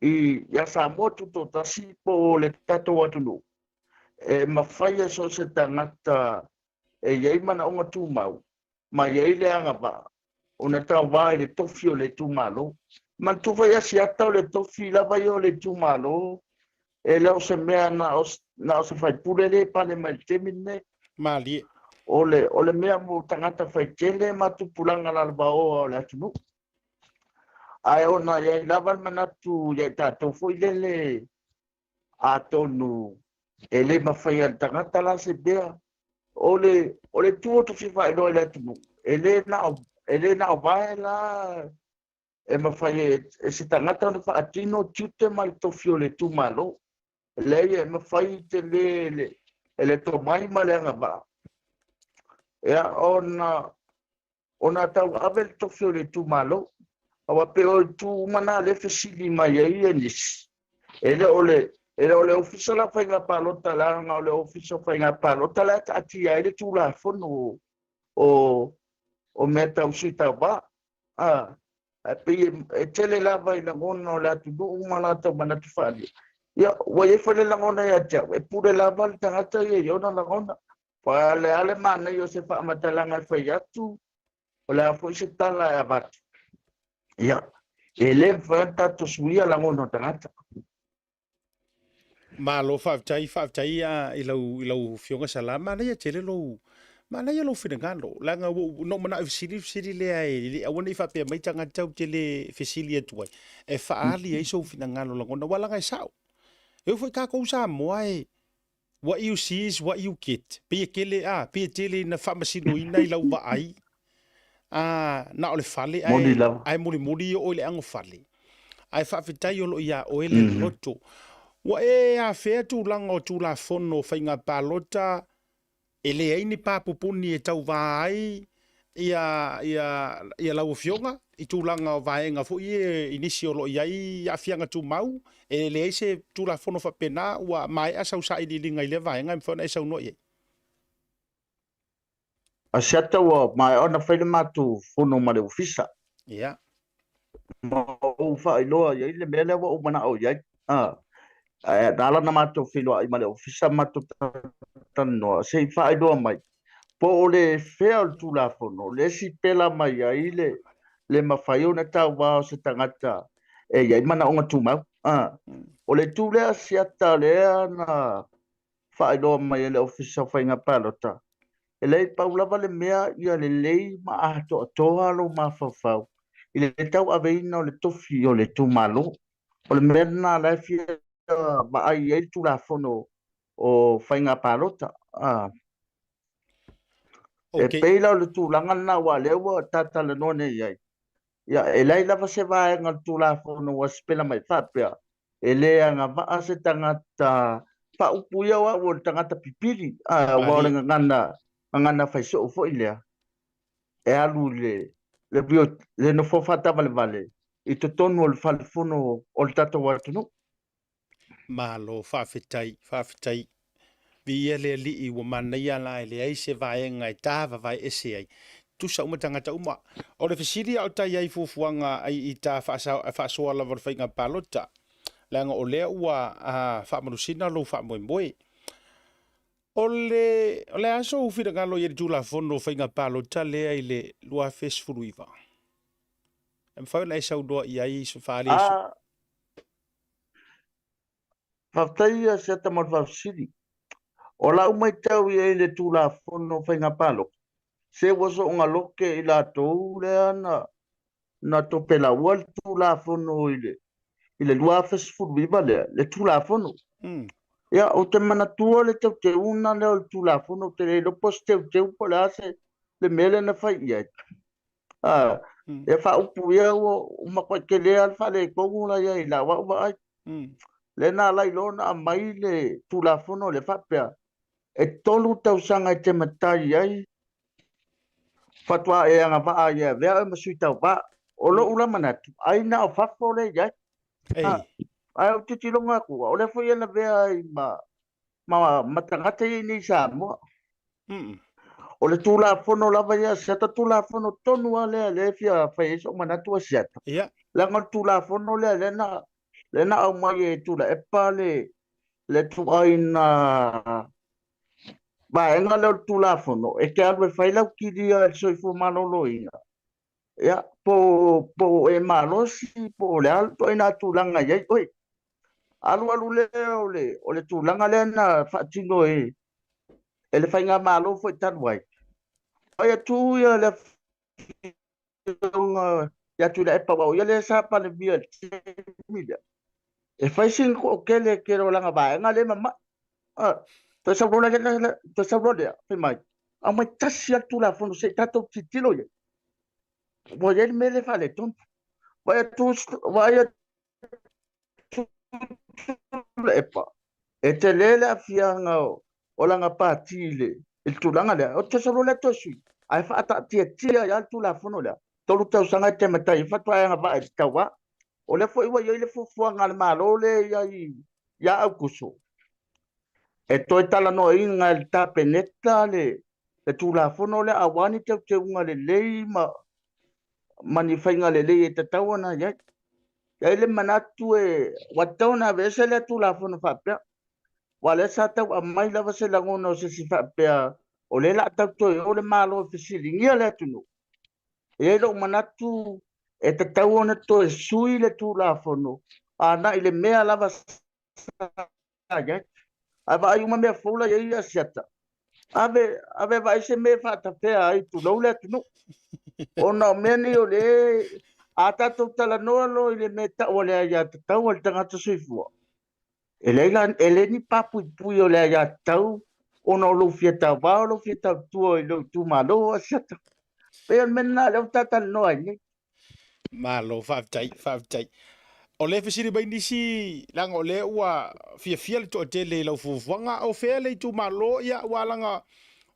i ya sa motu to tasi po le tato atu no. E ma fai so se tangata e iai mana onga tu mau. Ma iai le anga ba. Ona tau wai le tofi o le tu malo. Man tu vai asi ata o le tofi la vai o le tu malo. E leo se mea na o se fai pule le pale mai temine. Mali. Ole mea mo tangata fai tele ma tu pulanga la bao o le atunu. Ai ona ia lava manatu ia tatou foi lele a tonu e le mawhai al tangata la se bea. Ole tuo tu fifa e loe le atunu. E le na o vai la e mawhai e se tangata o le whaatino tiute mai tofi o le tu malo. Le e mawhai te le e le to mai ma le anga ba. Ea ona tau avel tofi o le tu malo. Awa pe o tu mana le fesili mai ai e nisi. Ele ole ofisa la whainga palota la nga ole ofisa whainga palota la ati ai le tu la fono o meta usita ba. Pe e tele la vai na ngona la tu do umana ta mana tu fali. Ya wa e fale la ngona ya ja e pure la val tangata ye yo na la ngona. Pa le ale mana yo se fa matalanga fa yatu. Ola fo se tala ya bat. Ya, ele vanta to suia la ngono tangata. Malo whaftai i lau fionga salama na ia tele lo. Mana ia lo whinangalo. Langa no mana fisili lea e awana i whapea mai tanga tau tele fisili atuai. E whaali e so whinangalo la ngona walanga e sao. E ufoi kako sa moa e what you see is what you get. Pia kele pia tele na whamasino ina i lau wa ai. Na ole fale ai muli o le ango fale ai fa fitai o lo ia o ele loto wa a fe tu langa o tu la fono fainga palota ele ai ni papupuni e tau vai ia lau fionga i tu langa o vaenga fo i inisi o lo ia fianga tu mau ele ai se tu la fono fa pena wa mai asa usa i linga i le vaenga mfona esa uno ye Asiata wa mai ona whaile matu fono ma le ofisa. Ia. Ma o whailoa iai le mele wa o mana o iai. Nala na matu whiloa i ma le ofisa matu tanoa. Se whailoa mai. Po o le whea o tu la fono. Le si pela mai iai le mawhaio na tau wao se tangata. E iai mana o ngatu mau. O le tu lea siata lea na whailoa mai le ofisa whainga palota. E lei paulava le mea ia le lei ma ato atoa lo ma fafau. I le tau aveina o le tofi o le tumalo. O le mea na lai fia ma ai ei tu la fono o whainga palota. E peila o le tūlanga na wa lewa tata le none iai. Ia e lei lava se vaenga tu la fono wa spela mai whapea. E lea ngā vaa se tangata whaupuia wa o tangata pipiri. Wa le ngana fai so fo ilea e alu le bio le no fo fata vale i to tonu o fal fono o tato watu no malo fa vi ele li i wo mana ia la ele ai se vai ngai tava vai ese ai tu sa uma tanga ta uma o le fisiri o tai ai fuanga ai i ta fa so la vor fainga palota langa o le ua fa manusina lo fa moe Ole aso ufira ngalo ye tula fono fainga palo tale ile lua fes furuiva. Fa na isa do ia so fali so. Faftai se ta mo fafsiri. Ola umai tau ye le tula fono fainga palo. Se woso nga loke ila to le na to pela wal tula fono ile. I le lua fesfulu iwa le tulafono. Ia o te manatua le tau te una le o le tulafono te le lopo se teu po le ase le mele na fai ia. E fa upu ia o makoi ke lea alfa le kongu la ia i la wa ai. Le na lai lona a mai le tulafono le fapea. E tolu tau sanga i te matai ai. Fatua e anga va ia vea e masui tau va. O lo ula manatu. Ai na o fafo le ia. Ai o te tilonga kua. O le foi ana vea i ma tangata i ni sa mo. O le tulafono lava ia seta tulafono tonu a le fia fai eso manatu a seta. Langa tulafono le na au mai e tula e pale le tu ai na ba enga le tulafono e ke alwe fai lau ki dia e soifu manolo inga. Ia po e malosi po le alto ina tulanga ia oi. Alu le o le tulanga le na fatino e le fai nga malo foi tanwai. Ai tu ia le ya tu le pa wa ia le sa pa le bia media. E fai sin ko kele ke ro langa ba nga le mama. To sa rona le to sa rona pe mai. A mai tasi tu la fono se tato titilo ye. Mo ye me le fale ton. Vai tu le pa. E te lele a fianga o langa patile. Il tulanga le o te sa rona to sui. Ai fa ata tia ya tu la fono le. Tolu tau sanga te matai fa tua nga ba e tawa. O le foi wa ye le fofua nga le malo le ya au kuso. E toi tala no inga el tapeneta le tulafono le awani te unga le lei mani whainga le lei e te tawana ia. Ia le manatu e watauna vese le tulafono whapea. Wale sa tau a mai lava se langona o se si whapea o le la tau toi o le malo fesiringia le tunu. E lo manatu e te tawana toi sui le tulafono. Ana ile mea lava sa ia. Ava ai uma mea fula ia siata. Ave vai se me fata pea ai tu lo le tu. Ona meni o le ata tu tala no lo ile meta o le ia tau o tanga tu suifua. Ele ni papu pui o le ia tau ona lo fieta va lo fieta tu o lo tu malo siata. Pe menna le tata no ai. Malo faftai. O le fesiri bai nisi langa o le ua fia le to tele lau fufuanga o fea le tu malo ia ua langa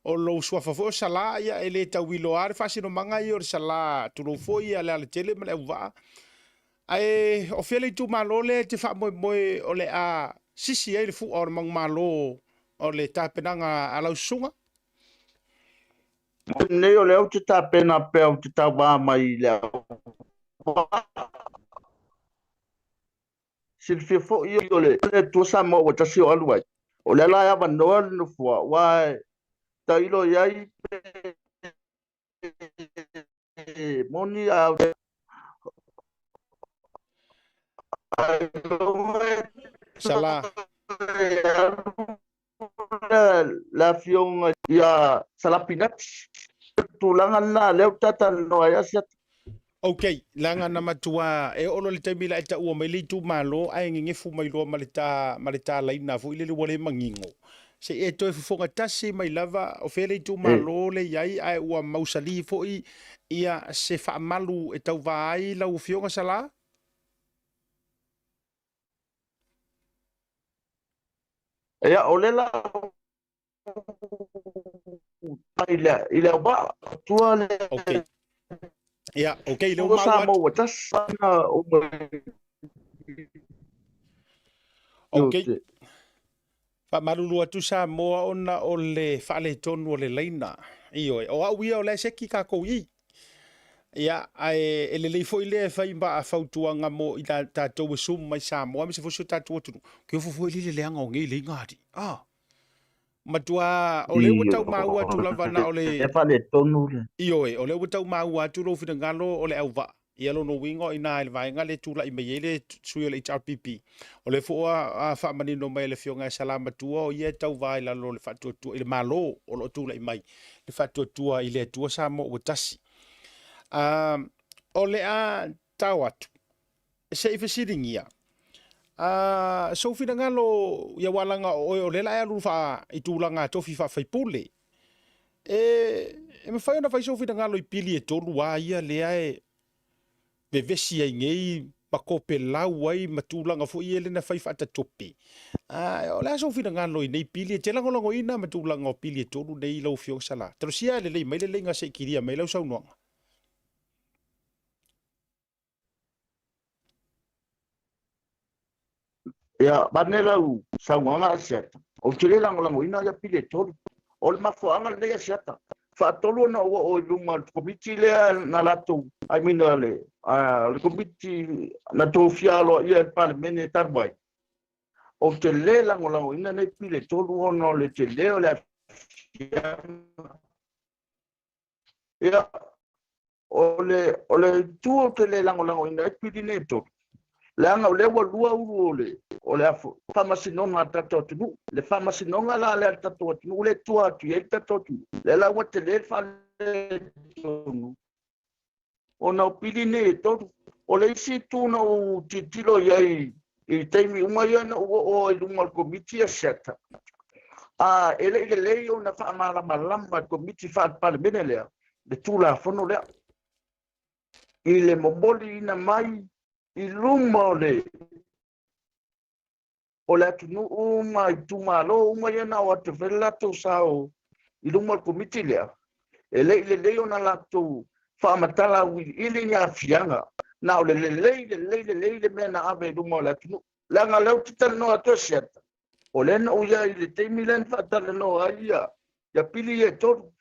o lo suafafo sala ia ele tawilo ar fasino manga i o sala tu lo fo ia le tele ma le uva ai o fea le tu malo le te fa moi o le a sisi ai le fu o mang malo o le tapenanga a lau sunga Nei o le au te tapena pe au te tawa mai le Silfia fo io le tu sa mo wa tasi o alwai. O le la ya ba no no fo wa ta ilo yai moni a sala la fiong ya salapinat tulanga na le tata no ya sia. Okay, langa na matua e olo le taimi la eta ua mai le tu malo ai nge fu mai lo malita la ina fu ile le wale mangingo. Se e toi fonga tasi mai lava o fele tu malo le yai ai ua mausali fo ia se fa malu e tau vai la u fionga sala. Ya olela ile ba tua le. Okay. Ya, okay, le okay. Fa marulu atu sa moa ona o le fale tonu o le leina. Io o awia o le seki ka ko i. Ya, ai ele le foi le fa imba a fautuanga mo i ta to sum mai sa moa mi se fo ta to tu. Ke fo le le anga ngi le ngati. Matua o le utau mau atu lava na o le e fale tonu le. Io o le utau mau atu lo fina ngalo o le auva. Ia lo no wingo ina le vai ngale tula i mai ele sui le HRPP. O le foa a fa mani no mai le fionga salama tua o ia tau vai la lo le fatu tua i le malo o lo tula i mai. Le fatu tua i le tua sa mo o tasi. O le a tau atu. Se i fasiringia. So fina ngalo ya walanga o le la lu fa I tulanga tofi fa fai pule. E me fai na fai so fina ngalo I pili e tolu wa ia le ai ve vesi ai ngei makope lau ai matulanga fo I ele na fai fa topi. O le so fina ngalo I nei pili e tela ngolo ina matulanga o pili e tolu nei lau fio sala. Tro sia le mai le nga se kiria mai lau saunoanga. Ya banela u sangona siata. O tele lango ina ya pile tolu. O le mafoanga le ya siata. Fa tolu na o luma komiti le na lato. I mean le komiti na to fialo ia parlemene tarbai. O tele lango ina ne pile tolu ono le tele o le ya ole tu tele lango ina pile ne tolu. Langa le wa lua ule ole afo famasi nonga tato tu le famasi nonga la le tato tu le tua tu e tato tu le la wa te le fa ona piline to ole si tu no titilo yai I taimi uma ia na o lunga komiti a seta ele le ona fa mala malamba komiti fa parlemene le tu la fono le ile moboli na mai I luma o le atunu uma I tumalo uma yana o te vela to sao I luma komiti lea ele ona lato whaamatala ui ili nia fianga na o le me na ave luma o le atunu langa leo titale no ato siata o le na uia I le teimi len whaatale no aia ya pili e toru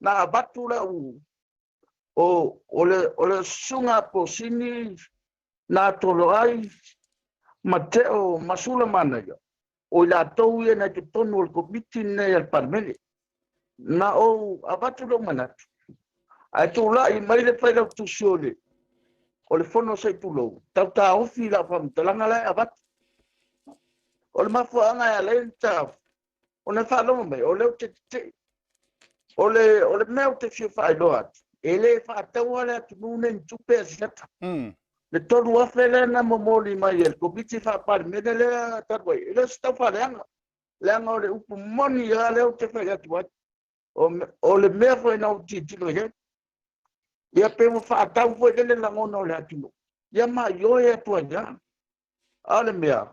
na abatu la u o le sunga po sini na tolo ai Mateo masula mana ya o la tau ia na te tonu o komiti nei al parmele na o abatu lo mana ai tu la I mai le pai la tu sole o le fono sai tu lo ta ofi la fam talanga la abatu o le mafo anga ya lenta o na fa lo me o le te o le meu te fi fa loat ele fa tau ala tu nunen tu pe seta le tolu afele na momoli mai el komiti fa par medele tarwai ele sta fa langa o le upu moni ya le te fa ya tu o le me foi na uti tilo ye ya pe mo fa tau foi le la ngono le atu ya ma yo ya tu ya ale mea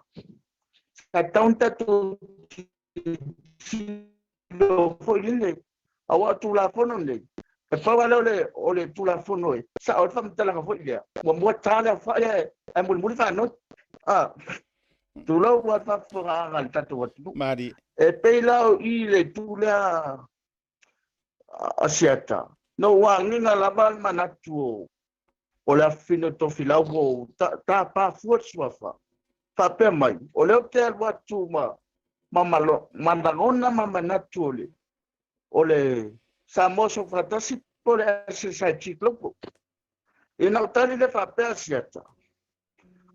ka taunta tu lo foi le awa tu la fono le e pa wale ole tu la fono e sa o fam tala ka foi le mo tala fa e mo fa no tu lo wa fa fa al tatu Mari e pe la I le tu la asiata no wa nginga la bal manatu o la fino to filau ta pa fu swafa fa pe mai o le te wa tu mamalo mandangona mamanatu ole samoso fratasi por ese ciclo e na tali le fa pe asiata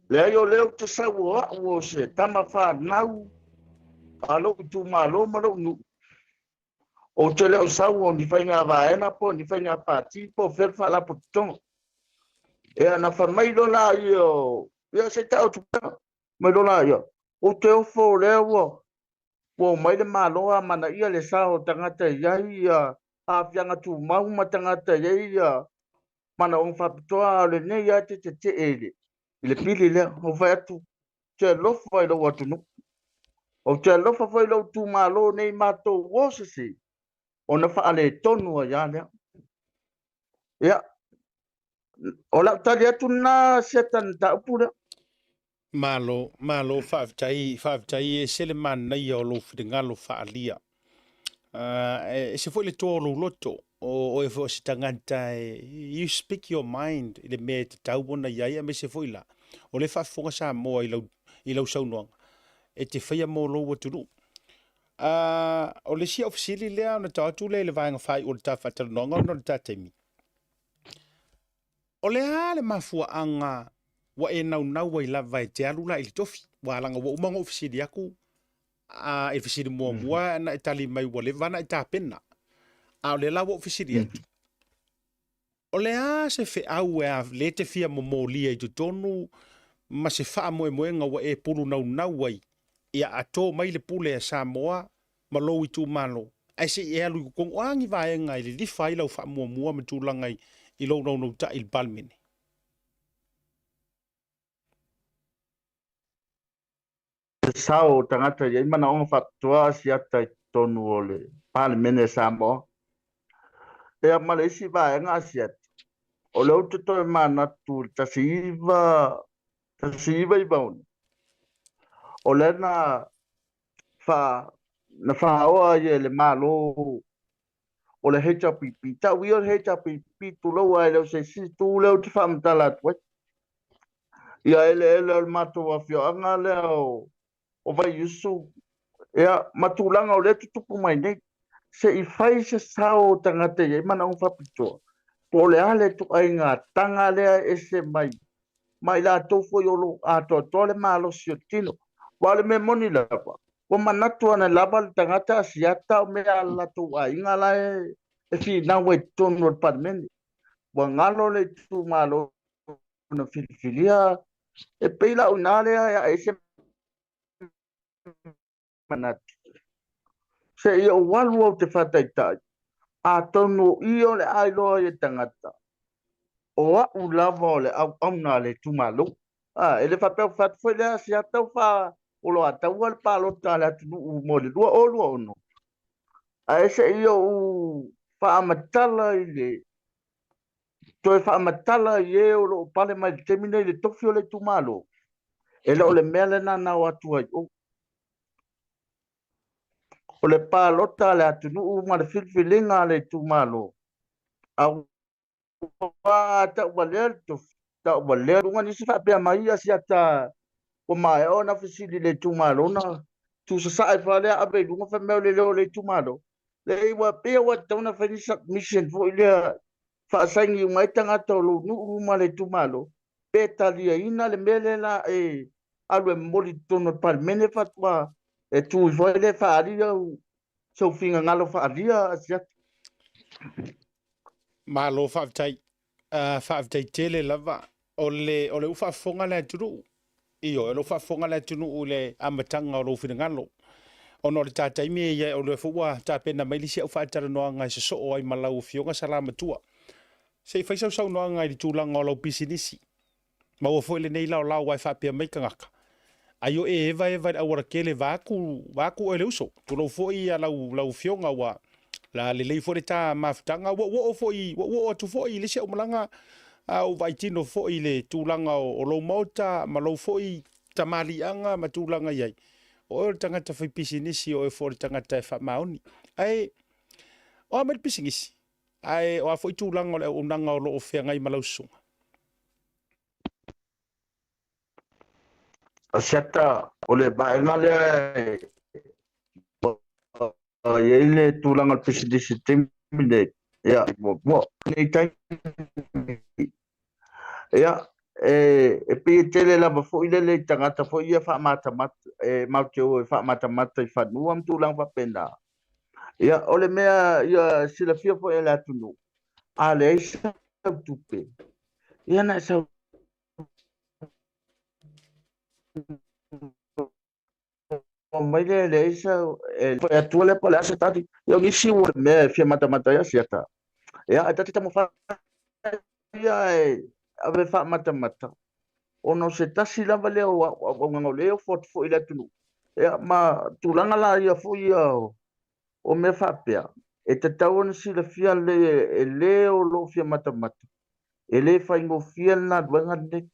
le yo le te sa wo se tama fa nau alo tu malo malo nu o te le sa wo ni fa nga va ena po ni fa nga pati po fer fa la puton e na fa mai do la yo se ta o tu mai do la yo o te o fo le wo mai le malo a mana ia le sa o tangata ia a fianga tu mau matangata ia mana on fa pitoa le ne ia te ele ile pili le o vai tu te lo foi lo watu no o te lo foi lo tu malo nei mato wo se ona fa ale tonu ya le ya ola tali atu na setan ta pura malo fa'afetai e sele mana ia o lou finagalo fa'alia e se foi le tōlou loto o e foi se tagata you speak your mind i le mea te tau ona iai a me se foi la o le fa'afofoga sa moa i lau saunoaga e te faia mo lou atunuu o le sia ofisili lea ona tau atu le vaega fai o le tafa'atalonoga ona le tataimi o le a le mafuaaga wa e naunau ai lava e te alu la i le tofi ua alaga ua umaga ofisili aku e ofisili muamua na e tali mai ua le vana e tapena a o le la ua ofisili atu o le a se feʻau e a le te fia momolia i totonu ma se whaamoemoenga wa e pulu nau ai, ia ato mai le pule a Samoa, ma lou I tu malo. Ai se e alu kong oangi vaenga I le lifa I lau whaamuamua ma tūlanga I lou nau ta il palmene. Sao tangata ia mana o fatua si ata tonu ole palmene Samoa. E Malaysia va nga siat. O le utu to mana tu tasiva I baun. O le na fa o ye le malo o le hecha pipi ta wi o hecha pipi tu lo wa le se si tu le utu fa mtala tu. Ia ele mato wa fio anga le o vai yusu. Ia matulanga o le tutupu mai nei. Se I fai se sao tangata ia mana un fapitoa. Po le ale tu ai ngā tanga lea ese mai. Mai la tofo yolo ato tole malo siotino. Wale me moni lapa. Wa manatu ana lapa le tangata asiata o mea la tu ai ngā la e fi nawe tonu o padmeni. Wa ngalo le tu malo na filifilia e peila unalea ya ese manatu. Se ia walu au te whataitai. A tonu I o le ailoa e tangata. O a ulava o le au auna le tumalo. Ele whapeu whatwhai lea si atau wha olo atau al palota le atunu u mo le lua o lua ono. A ese I o whaamatala I le. Toi whaamatala I e o lo pale mai le temine I le tofi o le tumalo. Ele o le mele na nau atu ai o. O le palota le atunu ma le filfilinga le tumalo. Au ta walel to ta walel nga ni sifa pe mai asiata o mai ona fisili le tumalo na tu sa fa le abe lunga fa me le tumalo le wa pe wa tona fa ni submission fo ile fa sangi mai tanga to lu nu ma le tumalo petalia ina le mele la e alwe moli tono par mene fatwa e tu fo le fa aria so finga ngalo fa aria asiata Malo whaavitai tele lava o le uwhaafonga le atunu. Iyo, e lo whaafonga le atunu o le amatanga o lo whingalo. O no le tātai me ia o le fua tāpena mai lisi au whaatara noa ngai se so o ai malau fionga salama tua. Se I whaisau noa ngai li tūlanga o lau pisinisi. Ma ua fo ele nei lau wai whaapea mai kangaka. Ayo e eva awara kele vaku o le uso. Tulo fo I a lau fionga wa la le fo le ta mafutanga wo fo I tu fo I le se o malanga au vai tino fo I le tūlanga o lo mota ma lo fo I tamalianga ma tūlanga iai o le tangata fai pisinisi o e fo le tangata e whamaoni ai o amel pisingisi ai o a fo I tūlanga o le unanga o lo o whiangai malausunga Asiata o le baenga le ele tulanga pisidisi temine ya mo nei tai ya e pe tele la fo ile le tangata fo ia fa mata mat e mautio fa mata mata fa nuam tulang fa penda ya ole mea ya sila fia fo ele atunu ale sa tupe ya na sa mai le isa foi a tua le pole asa tati eu mi si o me fia mata mata ya siata ya tati tamo fa ya ave fa mata mata o no se tasi lava le o ngoleo fort fo ila tunu ya ma tulanga la ya fo ya o me fa pea e te tau na si le fia le o lo fia mata mata ele fa ingo fia na duanga de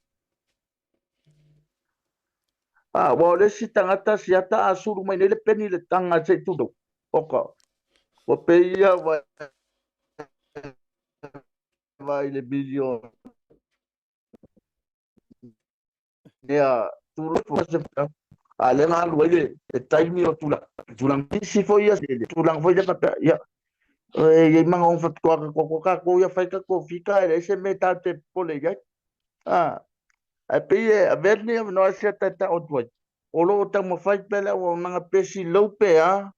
wa le si tangata siata asuru mai le peni le tanga se tudo oka o peia vai le billion ya tu lo fo ale na lo le taimi o tulang si fo ya tulang fo ya pa ya e manga on fa ko ya fa ko fika ese meta te pole ya a peie a verni no se tata o tuai o lo ta mo fai pela o nanga pesi lope a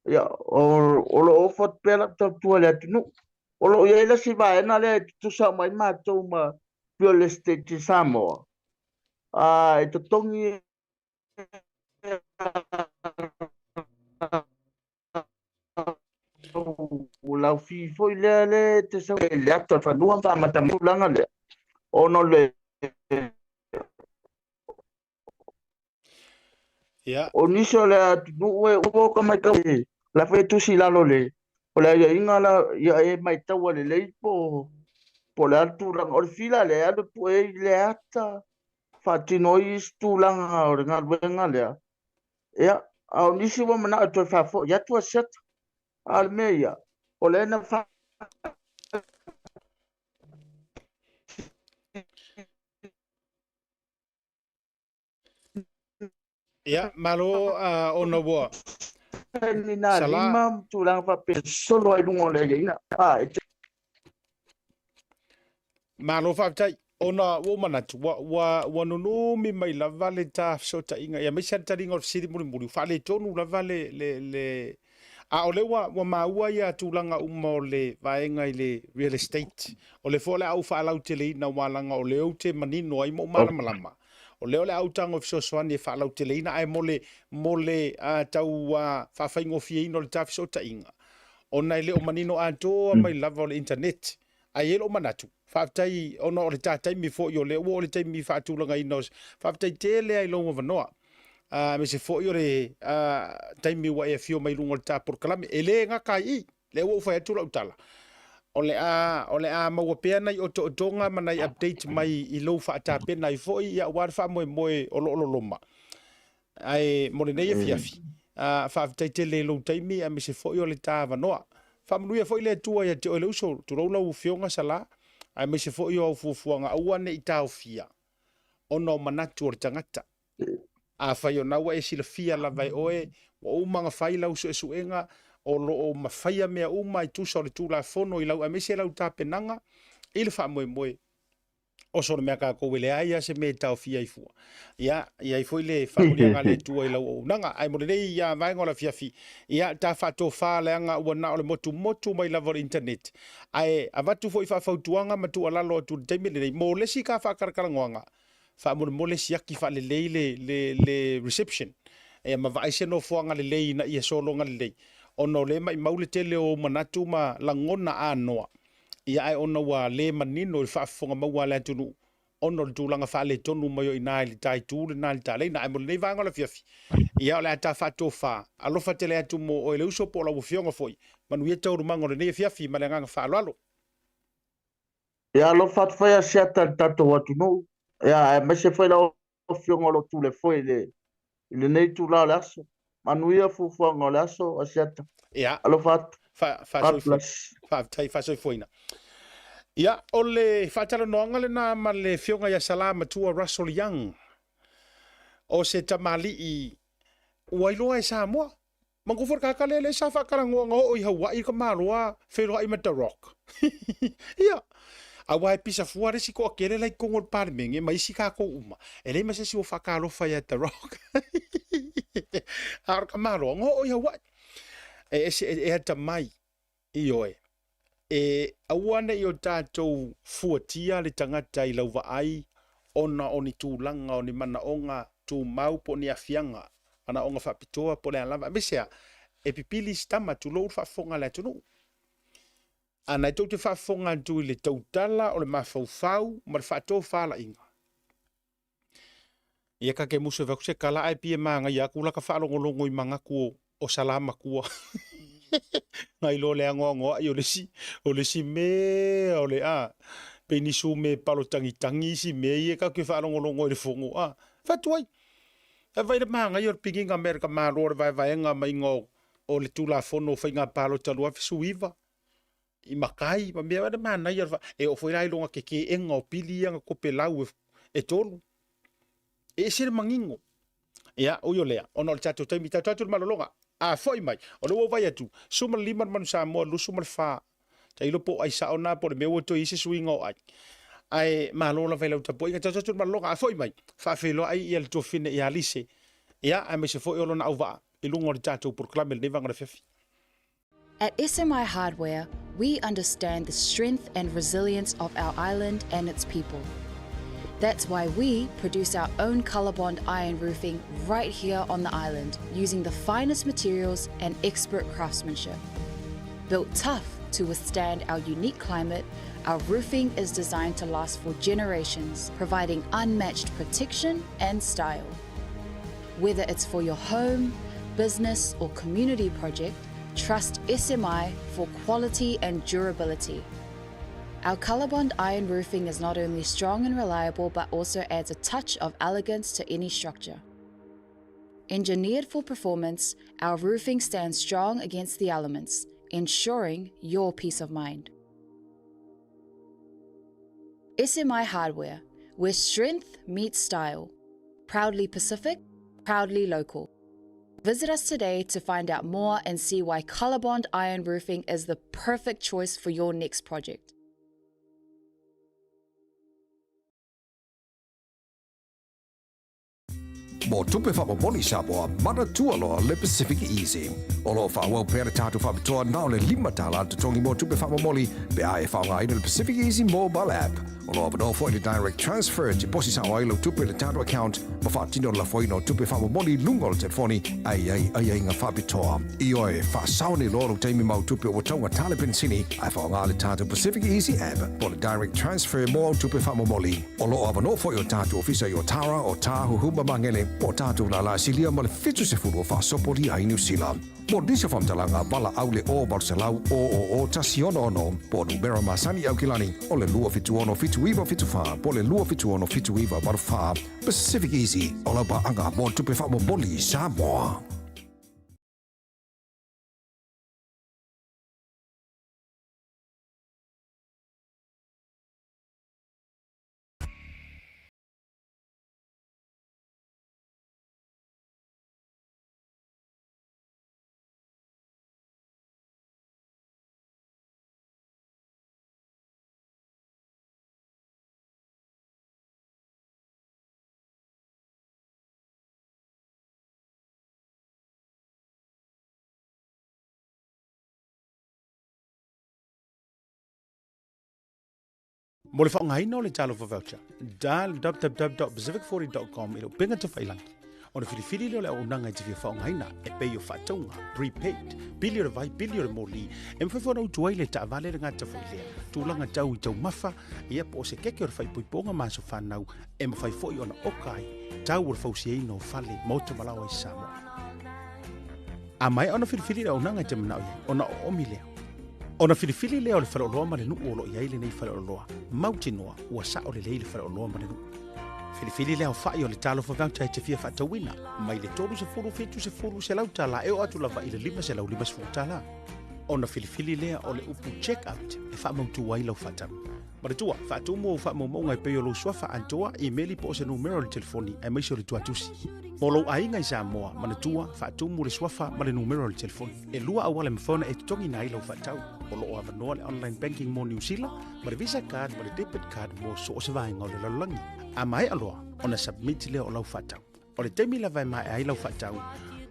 ya o lo fot pela to tuale tunu o lo ia la si vai na le tu sa mai ma to ma pio le ste ti samo e to tongi o lau fi foi le te sa le ato fa nuam fa mata mulanga le ono le Ya. o niso le nu e o ka mai ka la fe tu si la lo le o la inga la ya e mai ta wa le po le atu rang o fila le atu pu e le ata fa tino i stulanga o nga wenga le ya au nisi wa mana to fa fo ya tu set al meia o le na fa Ya, malo ona wa. ni na Sala. lima tu lang fa pe solo ai lungo le ina Malo fa tai. Ona wo manatu wa nunu mi mai la vale ta so ta inga ya me sa ta ringo siri muri fa le tonu la vale le a ole wa maua ya tulanga uma le vaenga i le real estate o le fola au fa lau te le na walanga o le o te manino ai mo malama o le ole au tango fiso soani e fa lau te le na ai mole a tau fa faingo fie ino le tafi so ta inga ona ile o manino a to mai lava o le internet ai ele o manatu faafetai ona o le tatai mi foʻi o le ua o le taimi faatulaga faafetai tele ai logo vanoa me se foʻi o le taimi ua e afio mai luga o le tapolokalame e lē gaka ai le ua ufai atu lau tala o le a maua pea nai otoʻotoga ma nai update mai i lou faatapena ai foʻi ia ua le faamoemoe o loʻololoma ae mo lenei afiafi faafetai tele lou taimi a me se foʻi o le tavanoa faamanuia foʻi le atua ia te o le uso tulou lau fioga salā ai me se foʻi o aufuafuaga aua neʻi taofia ona o manatu o le tagata afai ona ua e silafia lava e oe ua uma agafai lau suʻesuʻega o loo mafaia mea uma i tusa o le tulafono i lau ai mese lau tapenaga i le faamoemoe o sona mea kakou e leā ia se me taofia ai fua ia ai foi le faamuliaga le tua i lau ounaga ai mo lenei ia vaega o le afiafi ia tafaatofā leaga ua na o le motumotu mai lava o le internet ae avatu foʻi faafautuaga ma tuʻalalo atu le taimi lenei mo lesi ka faakalakalagaoaga faamolemole siaki faalelei le reception e ma vaaise nofoaga lelei na ia sologa lelei ona o lē maʻimau le tele o manatu ma lagona anoa ia ai ona ua lē manino i le faafofoga maua le atunuu ona o le tulaga faaletonu mai o inā i le taitū lenā le taleina ae mo lenei vaega o le afiafi ia o le a tafaatofā alofa tele atu mo o le uso po o lauafioga foʻi manuia taurumaga o lenei afiafi ma le agaga faaloalo ia alofa atu fai asiata le tatou atunuu ia e mese fai lau fioga o lo tule foi le i lenei tulao le aso manuia fuafuaga o le aso asiata ia alofa atu faafetai faasoifoina ia o le faatalanoaga lenā ma le fioga ia salā matua Russell Young o se tamalii ua iloa e Samoa magofa le kakalele sa faakalagoaga oo i hauaʻi i ka maloa feloaʻi ma The Rock ia aua e pisafua lesi ko akele lai kongo le palemege ma isi kakou uma e lei masesi ua faakalofa ia The Rock a o le ka maloaga oo i hauaʻi e atamai i oe e aua nei o tatou fuatia le tagata i lau vaai ona o ni tulaga o ni manaʻoga tumau po ni afiaga manaʻoga faapitoa po le alava me sea e pipili stama tulou le faafofoga le atunuu ana e tou te faafofoga atu i le tautala o le mafaufau ma le faatofalaʻiga ia kake musu e vakuse kalaa e pie magai aku laka faalogologo i magaku o salamakua ngai lo le angoa i o le si me o le penisu me palo tangi si me e ka ke whaalongolongo i le fongo whatuai e vai le maanga i o le pinginga Amerika maro le vai nga mai ngō o le tula fono whainga palo talua fisuiva i makai ma mea wale mana i e o whairai longa ke enga o pili anga ko pelau e tolu e sere mangingo ia o yo lea ono le tatou taimi tatou malolonga foi mai o lo vai atu suma lima man sa mo lu suma fa tai lo po ai sa ona po me o to ise swingo ai malo la vela ta po i tatou malolonga foi mai fa felo ai el to fine ia lise ia a me se foi o lona uva i lungo le tatou proclame le vanga fefi. At SMI Hardware, we understand the strength and resilience of our island and its people. That's why we produce our own ColourBond iron roofing right here on the island using the finest materials and expert craftsmanship. Built tough to withstand our unique climate, our roofing is designed to last for generations, providing unmatched protection and style. Whether it's for your home, business, or community project, trust SMI for quality and durability. Our ColourBond iron roofing is not only strong and reliable, but also adds a touch of elegance to any structure. Engineered for performance, our roofing stands strong against the elements, ensuring your peace of mind. SMI Hardware, where strength meets style. Proudly Pacific, proudly local. Visit us today to find out more and see why ColourBond iron roofing is the perfect choice for your next project. Mo tupe whamamoli Samoa, mana tualoa le Pacific Easy. Olo whawau pere tātu whamatoa nao le 5 tala te tongi mo tupe whamamoli pe ae whaunga ina le Pacific Easy mobile app. Olo avano fo i direct transfer te posi sa wailo tupe le tātu account ma whaatino la foino tupe whamamoli lungo le telefoni ai ngā whapitoa. I oe whaasaone loro teimi mau tupe o taunga tale pensini ai whaunga le tātu Pacific Easy app po le direct transfer mo tupe whamamoli. Olo avano fo i o tātu ofisa i o Tara o Tahu Huma Mangele po tātou la la silia ma le fitu se furu o whaasopori ai New Zealand. Mo disa whamtalanga wala aule o Barcelau o Tasiono ono po numera masani au kilani o le lua fitu ono fitu iwa fitu wha po le lua fitu ono fitu iwa baru wha Pacific Easy o la ba anga mo tupe wha mo boli Samoa. Mo le whaongaina o le talo for voucher. Dal www.pacific40.com ilo pinga to whailangi. O na whiriwhiri leo le au nanga i te whia whaongaina e pei o whataunga, prepaid, bili o le vai, bili o le moli, e mwhaiwhana utuai le ta avale le ngata whailea. Tūlanga tau i tau mafa, ia po se keke o le whaipoiponga maso whanau, e mwhaifoi o na okai, tau o le whausiei no whale, mauta malawa i Samoa. A mai o na whiriwhiri le au nanga i te manau i, o na omi leo. Ona filifili leo le whalaoloa ma le nuu o lo iai le nei whalaoloa. Mautinoa ua sa o le lei le whalaoloa ma le nuu. Filifili leo whai o le talo whakauta e te fia whatawina. Mai le tolu se furu fitu se furu se lautala e o atu lava i le 5 se lau 5 se futala. Ona filifili leo o le upu check out e whamautu wai lau whatamu. Maratua, whaatumu o whamaumaunga e peo lo swafa antoa i meli po se numero le telefoni e maisi o le tuatusi. Molo ainga i Samoa, manatua, whaatumu le swafa ma le numero le telefoni. E lua awale mfona e tutongi na ilo whatau. Molo o avanoa le online banking mo New Zealand, ma le visa card, ma le debit card mo so o se vaenga o le lalangi. A mai aloa, ona submit leo o lau whatau. O le teimi la vai mai ai lau whatau,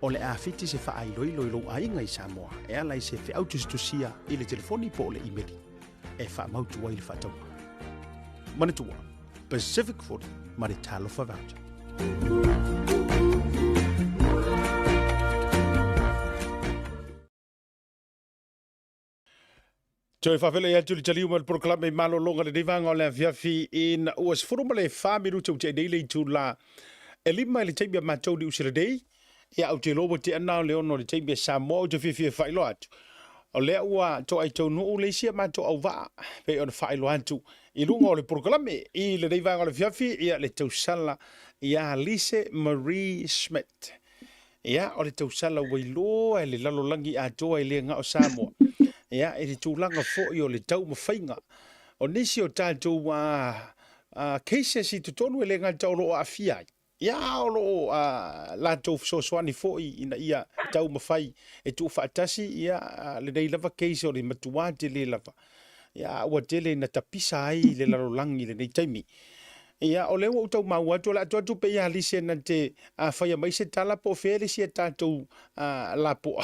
o le afiti se wha ai loilo ilo ainga i Samoa, e alai se whi autustusia i le telefoni po o le imeli. E wha mautu wai le whatau. Manatua, Pacific 40, ma le talo whavauta. Toi whawhele atu li taliu mal proklame malo longa le divanga o le afiafi in uas furuma le whamiru tau te neile tu la e lima le teimia mātou ni usira dei e au te lobo te anao le ono le teimia Samoa o te whiwhia whailo atu. O lea ua to ai tau nuu le sia mātou au vaa pe ona whailo atu i lunga o le proklame i le divanga o le afiafi ia le tausala ia Lise Marie Schmidt. Ia o le tausala wailoa e le lalolangi atoa e le nga o Samoa. Ia, e te tūlanga fōi o le tau mawhainga. O nisi o tātou keisia si tutonu e le ngā tau loa a fiai. Ia, o lo lātou soani fōi ina ia tau mawhai e tū whaatasi, ia, le nei lava keisia o le matuā te le lava. Ia, ua tele na tapisa ai le lalolangi le nei taimi. Ia o le o tau mau atu la atu pe ia lise na te a whaia mai se tala po fere si tātou la po.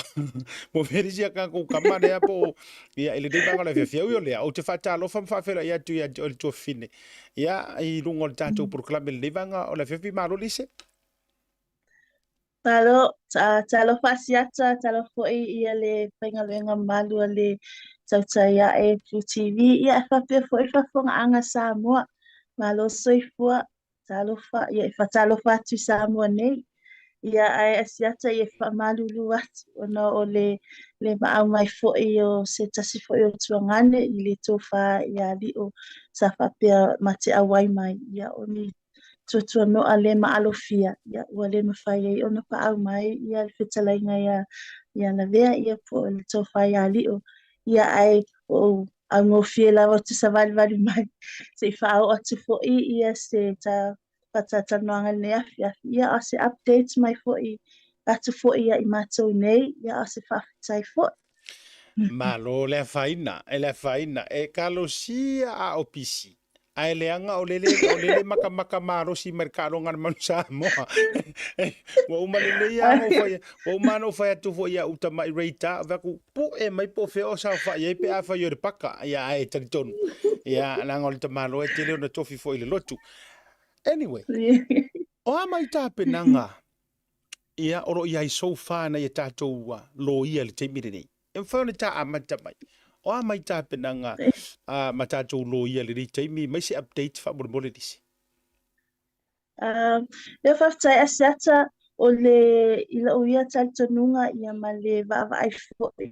Mo fere si a ka kou kamare a po ia ele dei banga la fia o lea o te whata lo fam whawhera ia tu ia o le tua fine. Ia i rungo le tātou proklame le banga o la fia maro lise. Talo fasiata, talo foi ia le pengalenga malu le tautaya e TV ia whapea foi whafonga anga Samoa. Malo soifua talo fa ia talo fatu Samoa nei. Ia ai asiata ia whamalulu atu ona o le maau mai foi o se tasi foi o tuangane i le tofa ia li o sa whapea mate awai mai ia o ni tuatua no ale maalofia ia ua le mawhai ai ona paau mai ia le whetalainga ia na vea ia po le tofa ia li o ia ai o a ngofie lawa tu sa vali mai se whao atu foi ia se ta patata noanga ne afia ia a se updates mai foi atu foi ia i mātou nei ia a se whawhitai foi. Malo le faina e kalosia a opisi. Ai leanga o lele maka maro si merkado ngan manusa mo. Wa umalele ya o mano fa tu fo ya utama reita va ku pu e mai po fe o sa fa ye pe afa yo paka ya ai triton. Ya langol te malo e tele no tofi fo ile lotu. Anyway. O mai ta penanga. Ia oro ia i so fa na ye tatou lo ia le te mirene. En fa ta amata mai. O mai ta penanga matatou lo ia le taimi mai se update fa mo disi. Le whaftai asiata o le ila o ia taltonunga ia ma le vava ai fo i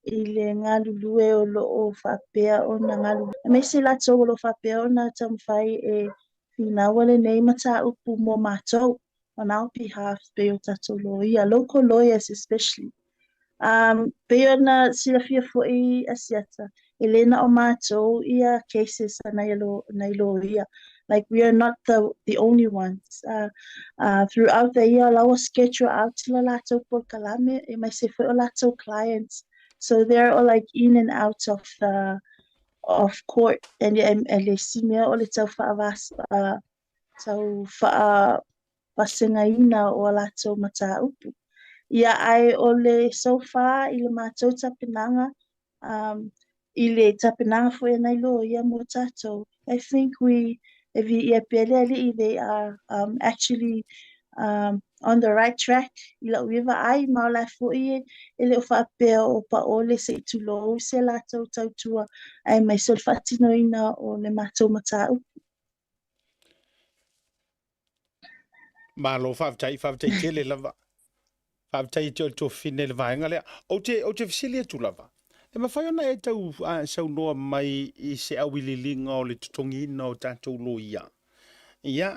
le ngalulue o lo o whapea o na ngalu. Me se la tō lo whapea o na tamwhai e whina wale nei mata upu mo mātou. On our behalf, pe o tatou lo ia, local lawyers especially. Peona sila fia foi asiata. Elena o mātou ia cases na ilo ia. Like we are not the only ones. Throughout the year, lawa schedule out la lato por kalame e mai se foi o lato clients. So they're all like in and out of court and le simia o le tau faavas tau fa pasengaina o lato mata upu. Ia ai o le so far i le mātou tapenanga, i le tapenanga fo e nai lo ia mo tatou. I think they are actually on the right track. I la uiva ai maula fo i e le o whapea o pa o le se itu lo se latou tautua ai mai sol fatinoina o le mātou mata upu. Malo whaftai tele lava. Whaftai to fine le vaenga lea. O te fisilia tu lava. E mawhai ona e tau sau noa mai i se awililinga o le tutongina o tātou lo ia. Ia,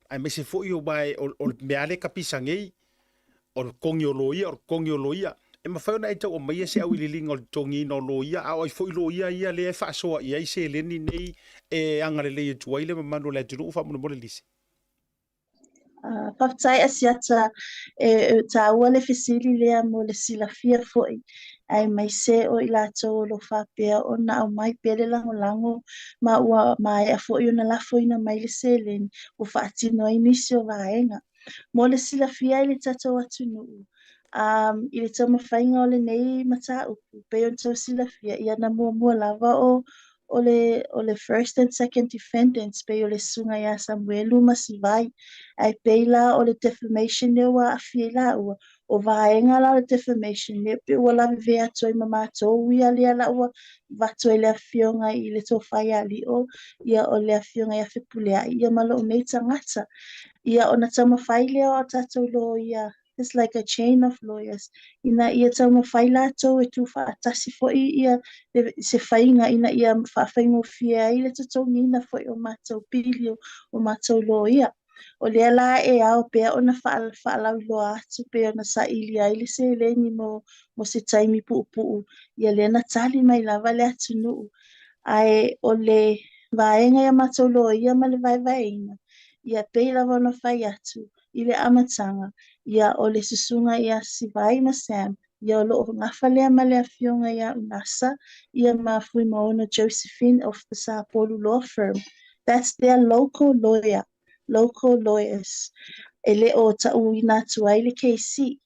ai me se fo i o bai o meale kapisangei, o kongi o lo ia, E mawhai ona e tau o mai se awililinga o le tutongina o lo ia, a oi fo i lo ia le e whaasoa ia i se leni nei e angarele i tuaile ma manu le tunu ufa muna mole lise. Whaftai asiata e tāua le fesili lea mo le silafia foi. Ai mai se o i lātou lo whapea o na au mai pele lango ma ua mai a foi o na lafoina mai le selen o whaatino ai nisi o vaenga. Mo le silafia i le tatou atu nuu. I le tau mawhainga o le nei mata upu. Pe o tau silafia i ana mua lava o le first and second defendants pe o le sunga ia Samuelu Masivai ai pe la o le defamation ne wa afia la o vaenga la le defamation ne pe wala vea toi mamato ia le la o vato le afionga i le tofai ali o ia o le afionga ia fepulea ia malo nei tangata ia ona tama faile o tatou lo ia. It's like a chain of lawyers. Ina ia tau mawhaila tau e tu whaatasi fo ia se whainga ina ia whawhaingo fia i le tatongi ina fo o mātou pilio o mātou lo ia. O lea la e ao pea ona whaalau loa atu pea ona sa ilia i le se leni mo se taimi puu. Ia lea na tali mai lava le atu nuu. Ai o le vaenga ia mātou lo ia ma le vaevaina. Ia pei lava ona whai atu. I le amatanga, ia o le susunga ia Sivai ma Sam, Ia lo ngafalea malea fionga ia unasa, ia mafui maona Josephine of the Sapolu Law Firm. That's their local lawyers. Ele o ta'uina tuaile KC.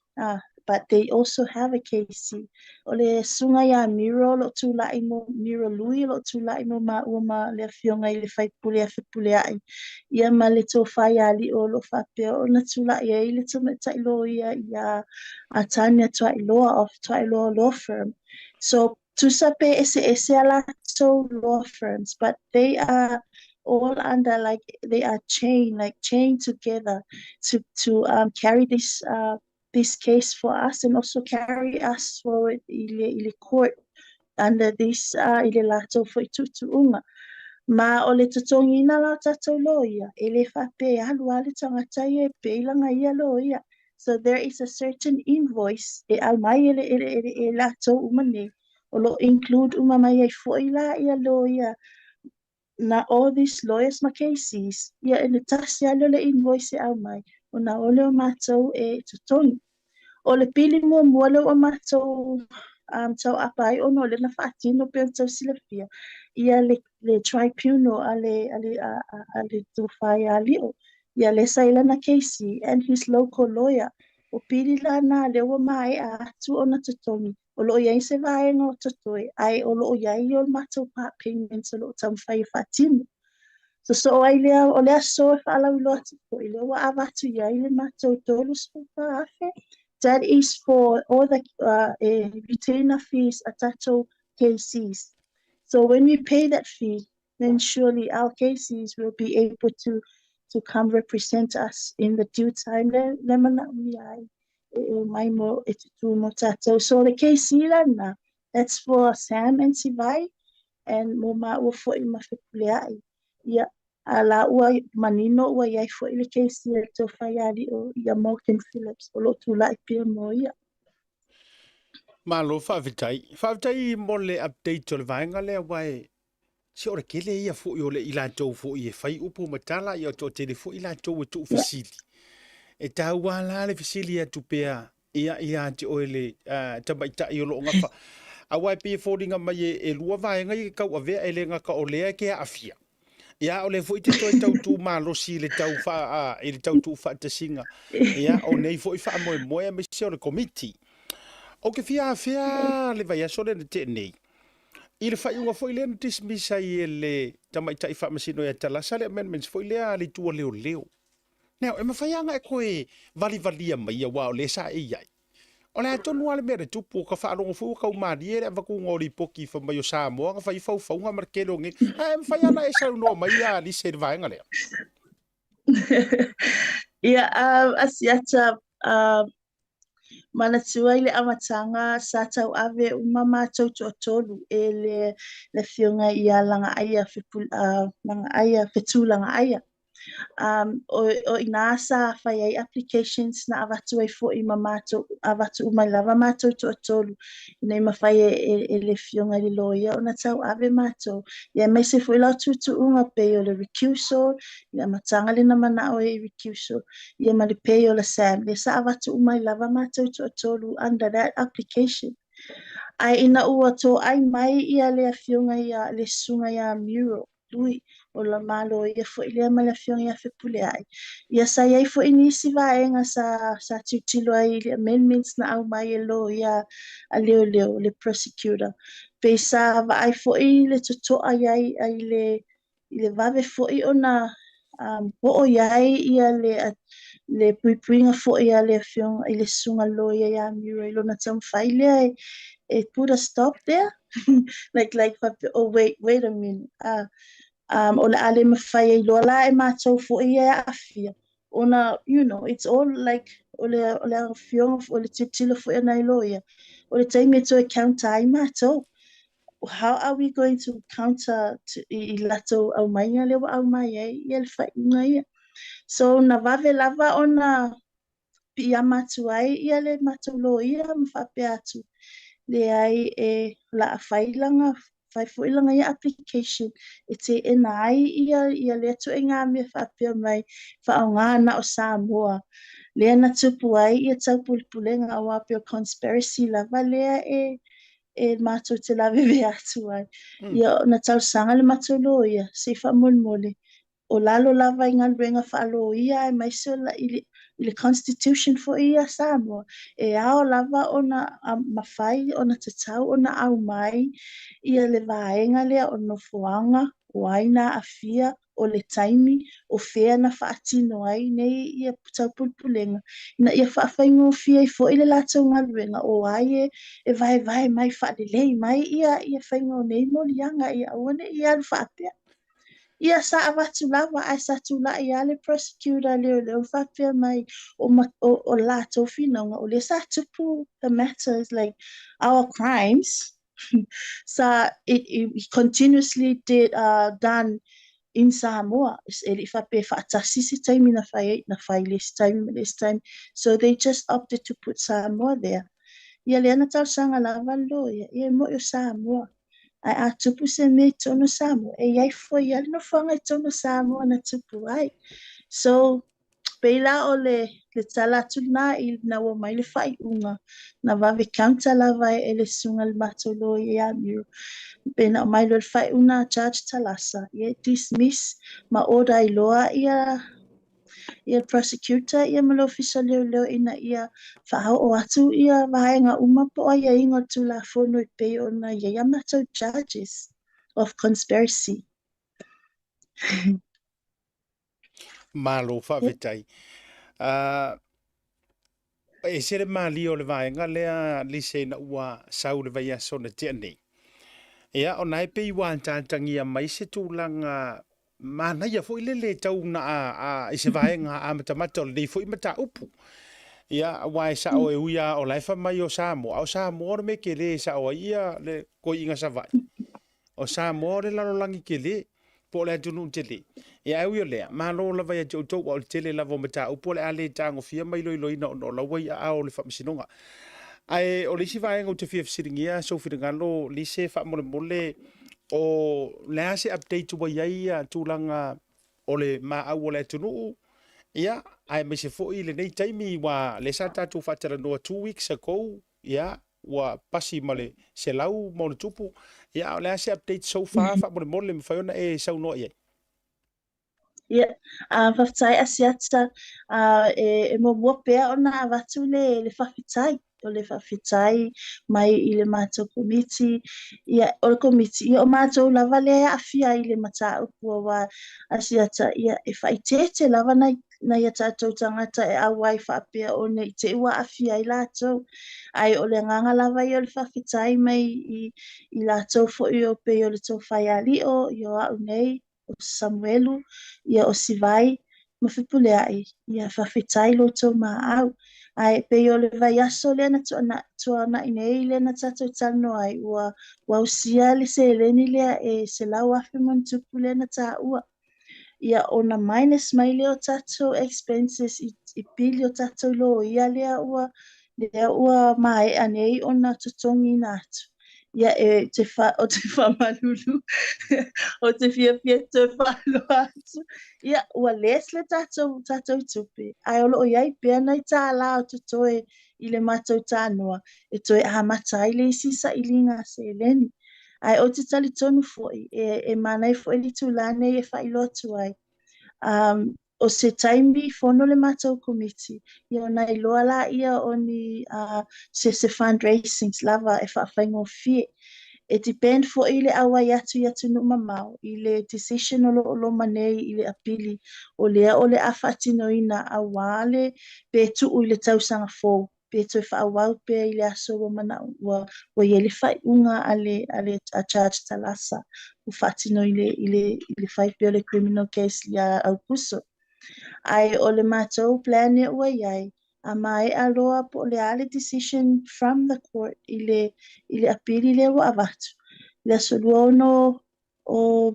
But they also have a KC. Ole sunga ya miro lo tula imo miro lui lo tula imo ma uma le fionga ile fai pule ai. Ia ma le to fai ali o lo fape o na tula ia ile to meta ilo ia atanya tua iloa of tua iloa law firm. So to sape ese ala so law firms, but they are all under they are chained together to carry this case for us and also carry us forward ile court under this ile lato for tutuunga. Ma ole tutongina la tato loia ele fape halu ale tangata ye pe ilanga ia loia. So there is a certain invoice e almai ele lato umane olo include umamai fo ila ia loia. Na all these lawyers ma cases ia ele tasi ale le invoice e almai ona ole o matou e tutongi. O le pili mua le o matou tau apai ono le na whaatino pe tau silafia ia le tribunal ale tuwhai a lio ia le sailana Casey and his local lawyer o pili la na le o mai a atu ona tutongi o lo iai se vaenga o tutoi ai o lo iai o matou pa payments o lo tam whai whaatino. So ai lea o lea so fa ala ulo atu ko ile wa avatu iai le matou tolu spuka afe. That is for all the retainer fees attached to cases. So when we pay that fee, then surely our cases will be able to come represent us in the due time. So the case that's for Sam and Sivai and Moma will for Imafikuleai. Yeah. Ala ua manino ua iai fo ile keisi le to whaiari o ia Morgan Phillips o lo tula I pia mo ia. Malo whaavitai mo le update o le vaenga lea wai si ora kele ia fo i o le ila tau fo i e whai upo matala i o to tele fo ila tau e tu fasili. E tau wala le fasili atu pea ia te o ele tamaita i o lo ngafa. A wai pia fōringa mai e lua vaenga i kau a vea e le ngaka o lea ke a afia. Ia o le fo i te toi tau tū malosi le tau wha i le tau tū wha te singa. Ia o nei fo i wha moe me se o le komiti. O ke fia le vai aso le te nei. I le whai unga fo i le na dismisa i e le tamaita i wha masino i a talasa le amendments fo i lea le tua leo. Nau, e mawhaianga e koe vali mai a wao le sa e iai. O le atonu ale mea le tupu o ka whaalongo fu ka umari e le avaku ngori poki wha mai o Samoa ka whai whau markelo nge. E mwhaiana e sa unoa mai a li se vaenga lea. Ia, asiata mana tua ile amatanga sa tau ave umama tau tolu e le fionga ia langa aia langa aia. O inasa fai ai applications na avatu ai fo I mamato avatu umai lava mato to tolu nei mafai e le fionga li loia ona tau ave mato ia mai se foi la tutu unga pe o le recusal ia matanga le na mana o e recusal ia ma le pe o le sam le sa avatu umai lava mato to tolu under that application ai ina ua to ai mai ia le fionga ia le sunga ia mural lui o la malo ia fo ile ma la fiona ia fe pule ai ia sa ia fo inisi vaenga sa titilo ai amendments na au mai lo ia a leo le prosecutor pe sa va ai fo ile to ai le vave fo I ona po o ia le puipuinga fo ia le fiona ile sunga lo ia miro lo na tam faile it put a stop there like oh wait a minute o le ale mawhai lo la e mātou fo I e afia ona it's all like o le fionga o le titilo fo I nei loia o le taimi to counter ai mātou how are we going to counter I lato au mai le au mai ia le whainga ia so na vave lava ona pia matu ai ia le mātou lo ia mwhape atu le ai e la whailanga fai fo ilanga ia application e te enai ia le atu e ngā mea whapea mai whaongana o Samoa lea na tupu ai ia taupulepulega auā pe o conspiracy lava lea e matou te laveve atu ai ia ona tausaga le matolo ia se faamolemole o lalo lava i galuega faaloia e maise o i le constitution foʻi ia Samoa e ao lava ona mafai ona tatau ona au mai ia le vaega lea o nofoaga o ai na afia o le taimi o fea na faatino ai nei ia taupulepulega ina ia faafaiogofia ai foʻi le latou galuega o ai e vaevae mai faalelei mai ia faigo nei moliaga ia ua neʻi alu faapea ia saʻavatu lava ae sa tulaʻi a le prosecutor leoleo faapea mai o latou finauga o lea sa tupu the matter is like our crimes so it continuously did done in Samoa e li fape faatasi se taimi na fai this time so they just opted to put Samoa there ia lea na tausaga lava lo ia mo o Samoa ai a tupu se me tono Samoa e iai foi ia le nofoaga i tono Samoa na tupu ai so peila o le tala atuna i na ua mai le faiʻuga na vave counter lava e le suga le matolo ia amiu pena o mai lo le faiʻuga Judge Talasa ia dismiss ma order iloa ia le prosecutor ia ma le official leoleo ina ia faao atu ia vaega uma po ai aiga o tulafono i pei ona ia matou charges of conspiracy Malo whawhetai. E sere mali o le vaenga lea lise na ua sau le vai aso na tia nei. Ea o nai pe iwan tātangi a mai se tūlanga mana ia fo ile le tau na a i se vaenga a matamata o le dei fo i mata upu. Ia wai sa o e uia o laifa mai o Samoa. O Samoa me ke le sa o ia le ko inga sa vai. O Samoa le lalolangi ke le. Po le atunu te le. Ia au yo lea. Malo la vai atu tau o le tele la vo mata upo le ale tango fia mai loi loina o la wai a o le whamisinonga. Ai o le si vai ngau te fia fisiringia so whiringalo li se wha mole mole o lea se update wa iai a tūlanga o le ma au o le atunu. Ia, ai me se fo i le nei taimi wa le sa tatu whatara noa 2 weeks ago. Ia, wa pasi male se lau mo le tupu. Ia, o lea se update so far wha mole mole me whaiona e sau noa iai. Ia, whawhitai asiata e mo pea ona watu le whawhitai. O le whawhitai mai i le mātou komiti. Ia, o le komiti, ia o mātou lava le awhia i le mata upua wa asiata. Ia, e whaitete lava na ia tātou tangata e awai whapea o nei te ua awhia i lātou. Ai o le nganga lava i o le whawhitai mai i lātou fo i o pe o le tō whaiali o i o au nei. O Samuelu, ia o Sivai, mawhipuleai, ia whawhitai loto mā au. Ai pe o le vai aso le na tua na inei le na tatou tano ai ua usia le se eleni lea e se lau afi mon tupu le na tā ua. Ia o na minus mai le o tatou expenses i pili o tatou lo ia lea ua mai anei o na tutongi nātu. Ia e te whamalulu, o te fia te whalo atu. Ia ua les le tatou tupi. Ai olo o iai pia nei tā la o te toe i le mātou tānoa. E toe a matai le sisa i linga se eleni. Ai o te tali tonu foi, e manai foi li tūlane e whailotu ai. O se taimi fono le mātou komiti. Ia o nai loa la ia o ni se fundraisings lava e whawhaingo fie. E depend fo i le awa yatu nu mamau. I le decision o lo manei i le apili. O lea o le awhatino ina awale pe tuu i le tausanga fōu. Pe toi whaawau pe i le aso wa mana wa ye le whai unga ale a charge talasa. U whatino i le whai pe o le criminal case lia au puso. Ai o le mātou plan e ua iai, a mai aloa po le ale decision from the court i le apili le ua avatu. Le solua ono o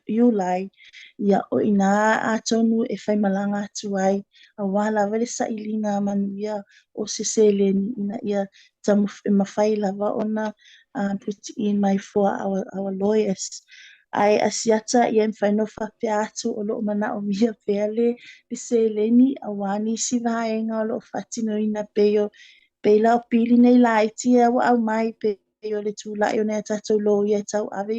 Iulai, ia o ina atonu e whai malanga atu ai, a wala vele sa ilinga manuia o se seleni ina ia tamu e mawhai lava ona put in my for our lawyers. ai asiata ia mfaino whapea atu o loo mana o mia pele le seleni awani si vaenga o loo whatino ina peo peila o pili nei la itia wa au mai peo le tula i o nea tatou lo ia tau ave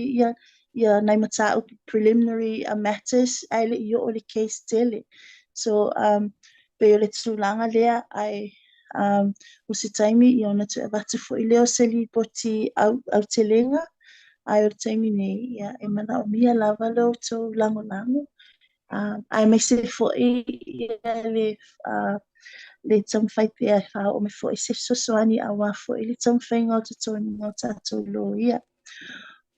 ia nai matau preliminary matters ai le io o le case tele. So peo le tulanga lea ai o se taimi i ona te avatu fo i leo se li poti au telenga ai o taimi nei ia e mana o mia lava lo to lango ai mai se fo i le tam fai pe fa o me fo i se sosoani awa fo i le tam fai ngā tutoni ngā tatou lo ia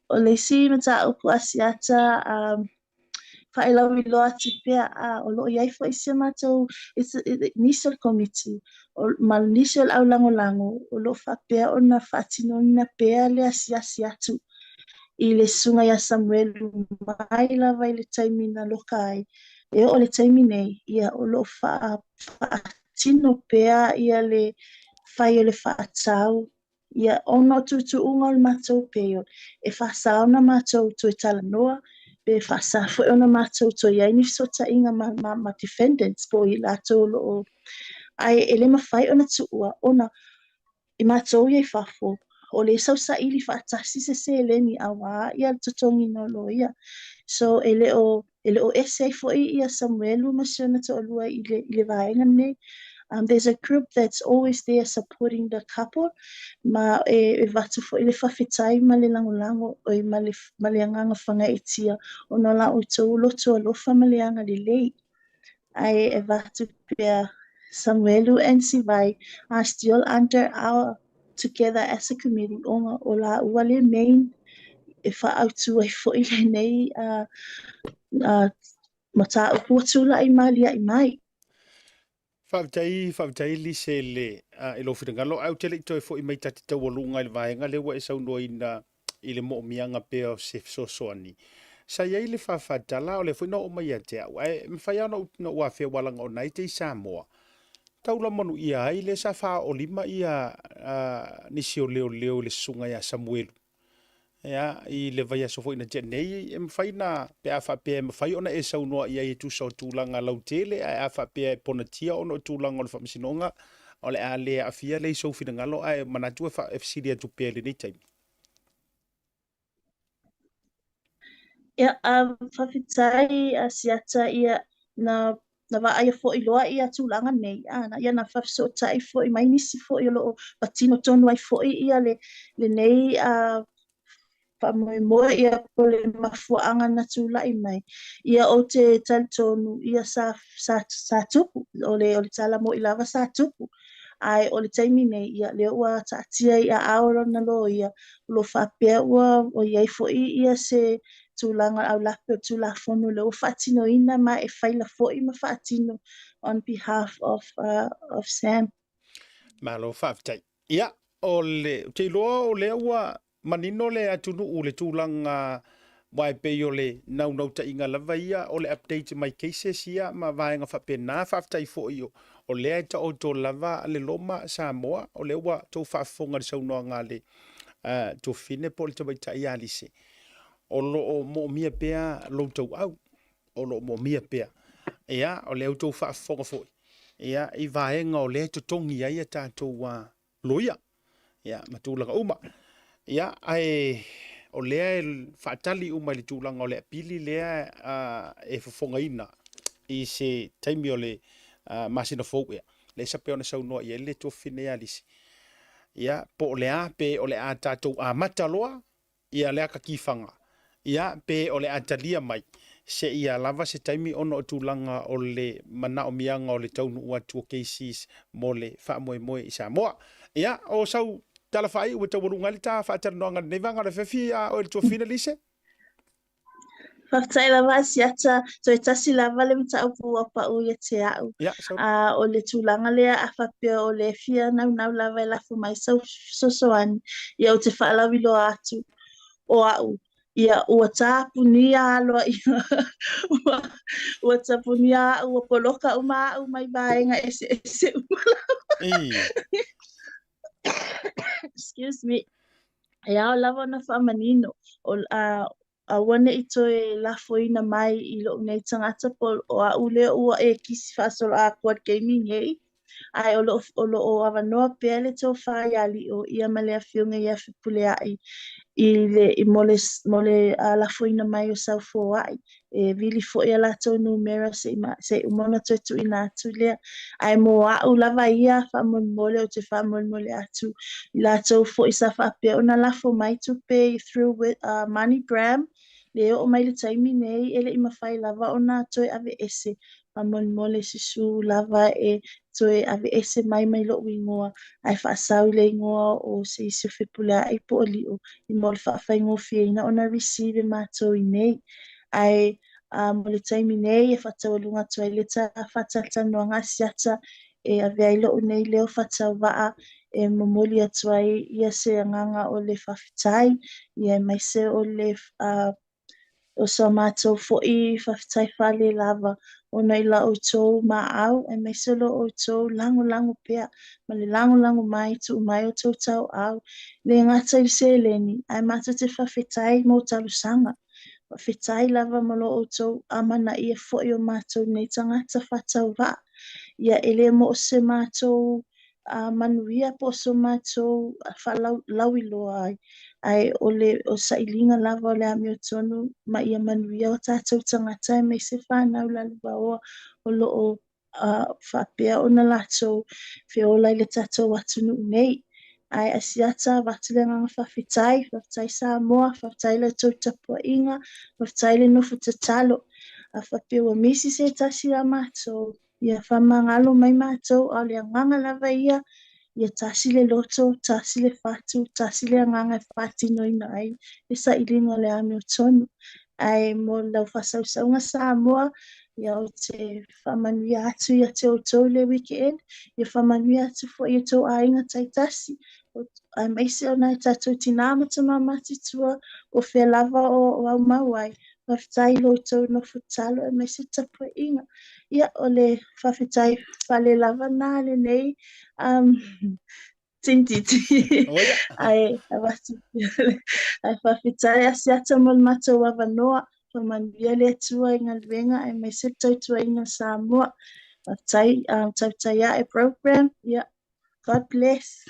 o le si mata o ku asiata fai lau i loa ti pea o lo iai fo i se matou it's initial committee o mal initial au lango o lo fa pea o na fatino na pea le asiasi atu i le sunga ya Samuel mai lava i le taimina lokai e o le taimine ia o lo fa tino pea ia le fai o le whaatau ia ono tutu unga o le matou peo e whasao na matou to i talanoa pe whasa fo ona matou to ia ni sota inga ma defendants po i lato lo ai ele mawhai ona tuua ona i matou ia i whafo o le sausa ili whaatasi se leni awa ia tutongi no lo ia so ele o essay fo ia Samuelu masiona to olua i le vaenga nei. There's a group that's always there supporting the couple. Ma e watu fo ile whawhitai ma le lango o i ma le anganga whangaitia o no la o tō loto alofa ma le anga le lei. Ai e watu pia Samuelu and Sivai are still under our together as a committee o la ua le main e whaautu ai fo ile nei mata upua tula i malia i mai. Whawtai li se le e lo whirangalo au tele i toi fo i mai tati tau alunga i le vaenga le wa e sauno i le mo mianga peo se sosoani. Sa iei le whawhatala o le fwina o mai a te au. E mwhai ana na ua whea walanga o nai te i Samoa. Taula manu ia ai le sa wha o lima ia nisi o leo le sunga ia Samuelu. Ya i le vai aso fo ina te nei e mwhai na pe a whapea e mwhai ona e saunoa ia i tusa o tūlanga lau tele a whapea e ponatia ono tūlanga o le whamisinonga o le a le a fia le i sau whina ngalo a e manatua e fisiria tu pea le nei taimi. Ia whawhitai asiata ia na wa aia fo i loa ia tūlanga nei ana ia na whawhisotai fo i mai nisi fo i lo patino tonu ai fo i ia le nei Pamoe ia po le mafuanga na tula i mai. Ia o te talitonu ia sa tupu. O le tala mo i lava sa tupu. Ai o le taimi nei ia le ua taatia ia aoro na lo ia. Lo whapea ua o iai fo ia se tulanga au lape o tula fono le o whatino ina ma e whaila fo i ma whatino on behalf of Sam. Malo whaptai. Ia o le te loa o le ua manino le atunu u le tūlanga wai peo le nau ta inga lava ia o le update mai cases ia ma vaenga whapena whaftai fo iyo o lea ta o tō lava le loma Samoa o le ua tō whafonga le saunoa ngā le tō fine po le tawai ta ia lise o lo o mo mia pea lo tau au o lo mo mia pea ia o le au tō whafonga fo ia i vaenga o le to tongi ia ta tō loia ia matūlanga uma ia ai o lea e whaatali umai le tūlanga o lea pili lea e whafongaina i se taimi o le masina fōu ia. Le sape ona saunoa ia le tō whine alisi. Ia po o lea pe o lea tātou a mataloa ia lea ka kifanga. Ia pe o lea talia mai se ia lava se taimi ono o tūlanga o le mana o mianga o le taunu ua tua cases mo le whaamoe i Samoa. Ia o sau tala fai ua tau warunga li tā whaatar noanga nei vanga le whewhi o le tō whina lise? Whaftai lava asiata, so e tasi lava le mta upu apa u ia te au. O le tūlanga lea a whapea o le fia nau lava e lafu mai sosoani. Ia o te whaalawi loa atu o au. Ia ua tāpuni a aloa ia. Ua tāpuni a ua poloka uma au mai vaenga ese umala. Excuse me. Ia o lava na whamanino. wane i toe lafoina mai i lo nei tangata po o a ule ua e kisi whaasolo a quad gaming hei. Ai o lo avanoa pele tō whai ali o ia malea whiunga ia whipule ai i mole a lafoina mai o sau fo ai. E vili fo ia lato numera se umona tuetu ina atu lea. Ai mo au lava ia wha mole o te wha mole atu. I lato fo isa wha pia o na lafo mai to pay through with MoneyGram. Leo o mai le taimi nei ele i mawhai lava o na toi ave ese. Pa mole sisu lava e toe ave ese mai lo wingoa ai whaasau le ingoa o se isu whipula ai po oli o i mole whaafai ngofia ona receive mātou i nei ai mo le taimi nei e whatau alunga toileta whatata noanga siata e ave ai lo nei leo whatau waa e momoli atu ai ia se anganga o le whawhitai ia mai se o le o sa mātou fo'i whawhitai whale lava ona i la o tō maau e mai se lo o tō lango pea ma le lango mai tu mai o tō tau au le ngata i se leni ai mātou te whawhitai mo talusanga whawhitai lava ma lo o tō amana ia fo'i o mātou nei tangata whatau wa ia ele mo o se mātou manuia po so mātou whalau i loa ai o sailinga lava o le ami o tonu ma ia manuia o tātou tangata e mai se whanau laluwa o lo o whapea o na lato whiola i le tātou atunu nei ai asiata watile nganga whawhitai Samoa, whawhitai le tau tapua inga, whawhitai le nofu tatalo a whapea wa misi se tasi a mātou ia whamangalo mai mātou o le anganga lava ia tasi le loto, tasi le fatu, tasi le anganga e whati noina ai e sa ilinga le ame o tonu ai mo lau whasausaunga Samoa ia o te whamanuia atu ia te o tau le weekend ia whamanuia atu fo ia tau ainga taitasi ai maise o nai tātou tinama ta mamati tua o whea lava o au mauai whawhitai lo tau no futalo e maise tapua inga ia o le whawhitai whale lava nā le nei tintiti ai whawhitai asiata mo le matou avanoa whamanuia le atua inga luenga ai maise tautua inga Samoa whawhitai a e program ia God bless.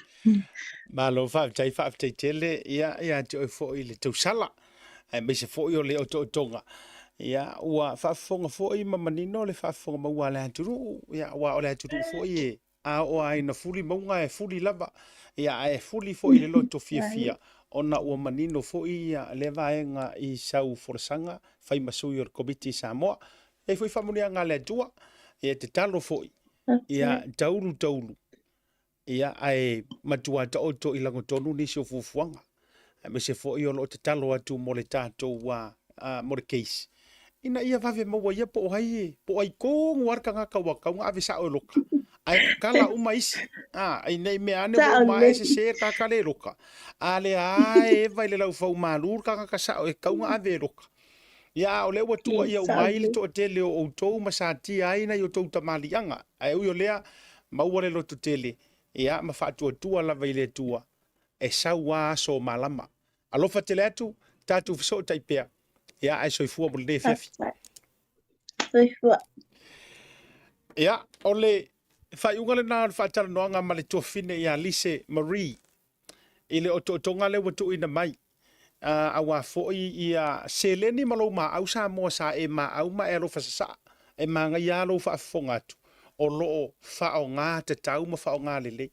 Malo whaafitai tele ia te oi fo'i le tausala ai mai se fo'i o le o tonga ia ua whaafonga fo'i mamanino le whaafonga maua le aturu ia ua o le aturu fo'i e a o ai na fuli maunga e fuli lava ia e fuli fo'i le loto fia ona ua manino fo'i ia le vaenga i sau forasanga fai masui o komiti Samoa e foi famunia nga le atua ia te talo fo'i ia taulu ia ai matua to i lango tonu ni so fufuanga me se fo i lo te talo atu mo le tatou wa mo le case ina ia vave mo ia po ai ko warka nga ka waka nga ave sa o loka ai kala uma isi ai nei me ane mo mai se ka kale loka ale ai vai le lau fau malur ka sa o ka nga ave loka ia o le watu ia o mai le to tele o to masati ai na yo to tamalianga ai o lea mau le lo to tele ia ma fa'atua lava i le tua e saua so malama alofa tele atu tatu so taipea ia ai soifua mo le fefi soifua ia ole faiunga le na fa'atala noanga ma le tuafine ia Lise Marie ile o tonga le watu ina mai awa fo'i ia seleni malo ma au sa mo sa e ma au ma elo fasasa e manga ia lo fa'afonga atu o loo whaonga te tau ma whaonga lele.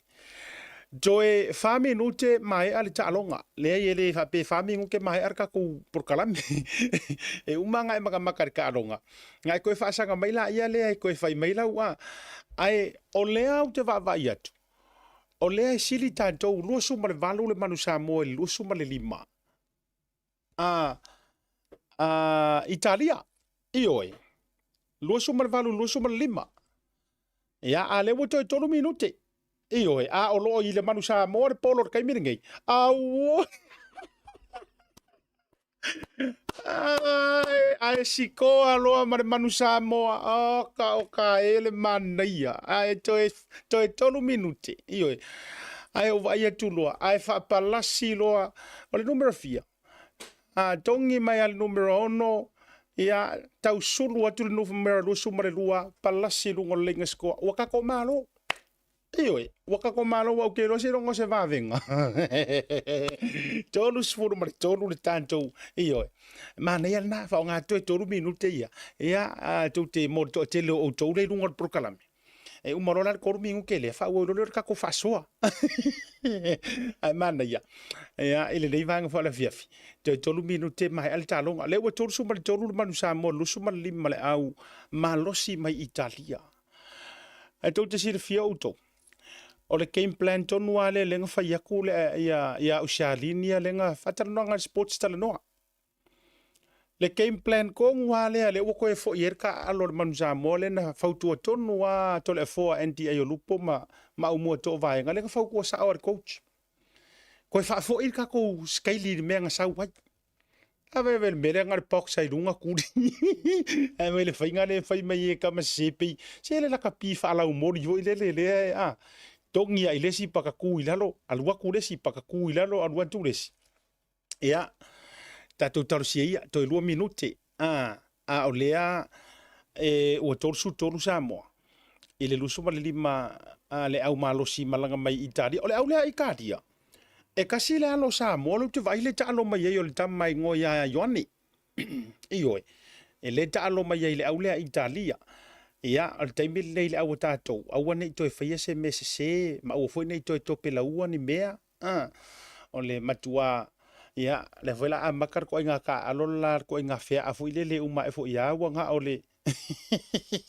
Joe whame nute mai ali ta alonga. Lea ele whape whame nguke mai arka ku porkalame. E umanga e makamaka ka alonga. Ngai koe whaasanga maila ia lea e koe whai maila ua. Ai o lea au te wawai atu. O lea e sili tātou lua suma le valu le manu Samoa e lua suma le lima. Italia. Ioi. Lua suma le valu, lua suma le lima. Ia a le woto tolu minute. Io a o lo i le manu Samoa le polo kai miringai. Au. Ai siko a lo ma le manu Samoa. O ka ele manaia. Ai to tolu minute. Io ai o vai tu lo ai fa palasi lo o le numero 4. tongi mai al numero ono, ia tau sulu atu le numero lua sumare lua, palasi lungo lenga skoa, wakako malo. Ioi, wakako malo wa ke rosi rongo se vavenga. Tolu sfuru mari tolu le tanto. Ioi. Mana ia na fa nga to tolu minute ia. Ia to te mo to te lo to le lungo prokalame. E umaro la ko mingu ke le fa wo lo ka ko fa soa. Ai mana ia. Ia ile le vanga fa la fiafi. Tolu minute mai al talonga. Le wo tolu sumari tolu manu sa mo lu sumari limale au malosi mai Italia. Ai to te sir fia auto. O le game plan tonu ale lenga fai aku le ia usialinia lenga fatanonga sports talanoa. Le game plan ko ngwale ale wako e fo yerka alo manuza mole na fautua tonu a tole fo anti ayo lupo ma umo to vai nga lenga fau ko sa our coach. Ko fa fo irka ko scaili me nga sa wai. Ave vel mere nga box ai lunga kuri. Ave le fai nga le fai mai ka ma sepi. Se le la kapi fa la umo yo le a. Tongi ai lesi pakaku ilalo, alua kulesi pakaku ilalo, alua tulesi. Ia, tatu tarusia to 2 minute. Olea ua tolu Samoa. Ile lusu ma le lima le au malosi malanga mai Italia. Ole au lea Ikalia. E kasi le alo Samoa, lo te vai le ta alo mai o le tam mai ngo ia Ioani. Ioi. E le ta alo mai le au lea Italia. Ia, al taimi le au tātou. Aua nei toi whaia se me se, ma ua fwoi nei toi tope la ua ni mea. O le matua, ia, le whaila a makar ko inga ka alolar, ko inga whea a fwoi le uma e fwoi awa nga o le.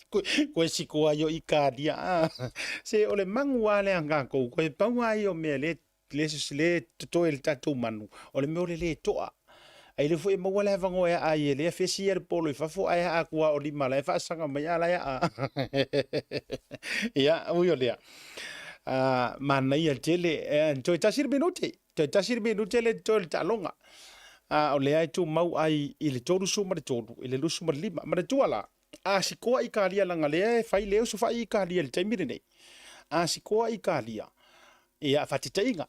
Koe si koa yo i kādia. Se o le mangua le anga kou, koe paua i o mea le toe le tātou manu. O le meo le toa. Ai le foi mo wala vango e ai le fesi er polo fa fo ai a kwa o lima la fa sanga mai ala ya. Ya, uyo le. Mana ia tele to tasir minuti. To tasir minuti le to talonga. O le ai tu mau ai ile toru suma de toru, ile lu suma lima, ma tu ala. Si ko i kalia langa le fai le so fai kalia le taimire nei. Si ko i kalia. Ia fatitainga.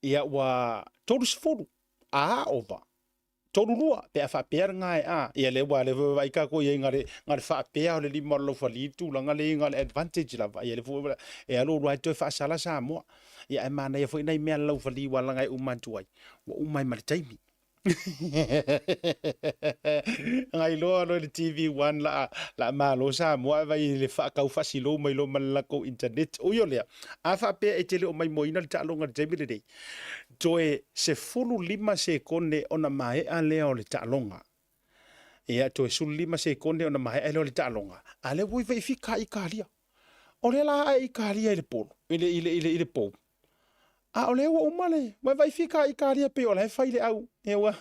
Ia wa toru sforu. Ova. Tolu lua pe a whapea ngai ia le wa le vai ka ko ia ngare whapea le lima lo falitu langa le ngale advantage la ia le fu e alo right to fa sala sa mo ia e mana ia foi nei me lo fali wa langa umantu ai wa umai mal taimi ngai lo le TV1 la malo sa mo vai le fa ka fasilo mai lo mal ko internet o yo le a whapea e tele o mai moina le talo ngar taimi le dei toe se fulu lima se kone ona mai a leo le talonga. Ia toe sulu lima se kone ona mai a leo le talonga. A le wui vai fika i kalia. O le la i kalia i le polo. Ile pou. O le ua umale. Vai fika i kalia pe o le fai le au. Ewa.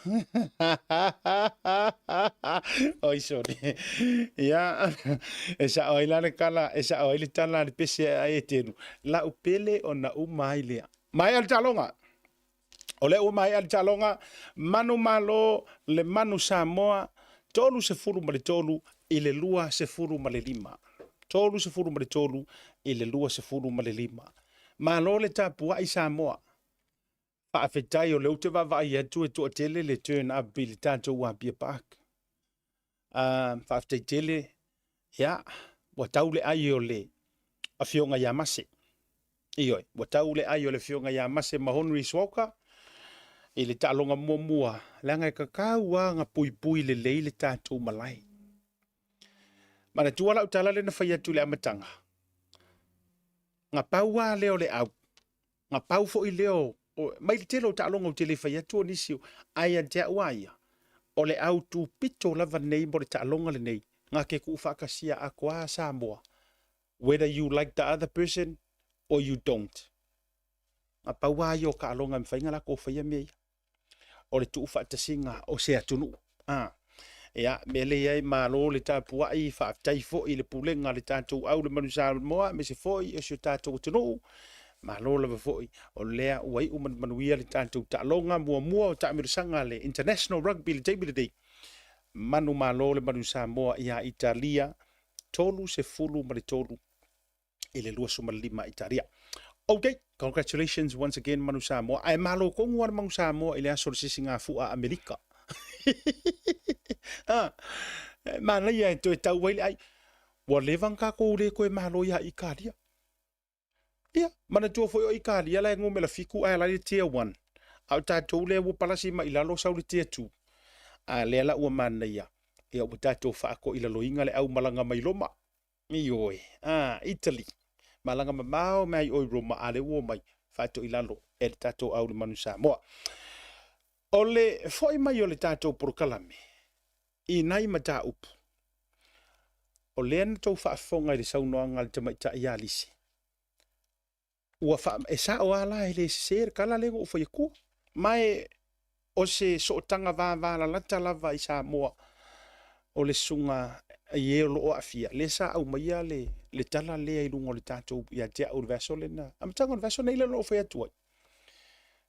Oi sorry. Ia. Esa oila le kala. Esa oile tala le pese a etenu. La upele ona umai lea. Mai al talonga. O le o mai al talonga, manu malo, le manu Samoa, tolu se furu ma le tolu, i le lua se furu ma le lima. Tolu se furu ma le tolu, i le lua se furu ma le lima. Malo le tapua i Samoa. Whaafetai o leu te wawai atu e tua tele le turn up i le tātou wapia park. Whaafetai tele, ia, watau le ai o le a fionga Yamase. Ioi, watau le ai o le fionga Yamase ma Henry Swoka, i le talonga mua langa e kakau nga pui le leile tātou malai. Mana tuala utala le na whai atu le amatanga. Nga paua leo le au. Nga pau fo i leo. Mai le telo talonga u te le whai atu o nisio. Aia te awaia. O le au tu pito lava nei mo le talonga le nei. Nga ke ku whakasia a kua Samoa. Whether you like the other person or you don't. Nga paua yo ka alonga mwhainga la ko whaia mea. O le tuu whaatasinga o se atunu. Ia, me le iai malo le tāpua i whaatai fo i le pulenga le tātou au le manusa moa, me se fo i o se tātou tunu. Malo lava fo i o lea uai uman manuia le tātou tālonga mua o tāmirisanga le International Rugby le Table Day. Manu malo le manusa moa i a Italia, tolu se fulu ma le tolu i le lua suma lima Italia. Okay, congratulations once again Manu Samoa. Ai malo ko ngua Manu Samoa ile aso sisinga fu a Amerika. Mana ia to tau wai ai. Wa levang ka ko le ko malo ia ikaria. Ia, mana tua foi o ikaria la ngome la fiku ai la tier 1. Au tatou le wo palasi ma ilalo sau le tier 2. A le la ua mana ia. Ia o tatou fa ko ilalo inga le au malanga mai loma. Mi oi. Italy. Malanga mamao mai oi Roma ale wo mai. Fa to ilalo e tatou au le manu Samoa. Ole foi mai ole tatou porkalame. I nai mata upu. O lean tau whaafonga i le saunoa ngal te mai ta ialisi. Ua wha e sa o ala e le ser kala lengo o whai kua. Mai o se sootanga vāvāla lata lava i Samoa o le sunga i e lo o afia. Le sa au maia le tala lea i lungo le tātou i a tea o le vaso le na. Amatanga o le vaso nei le lo o whai atuai.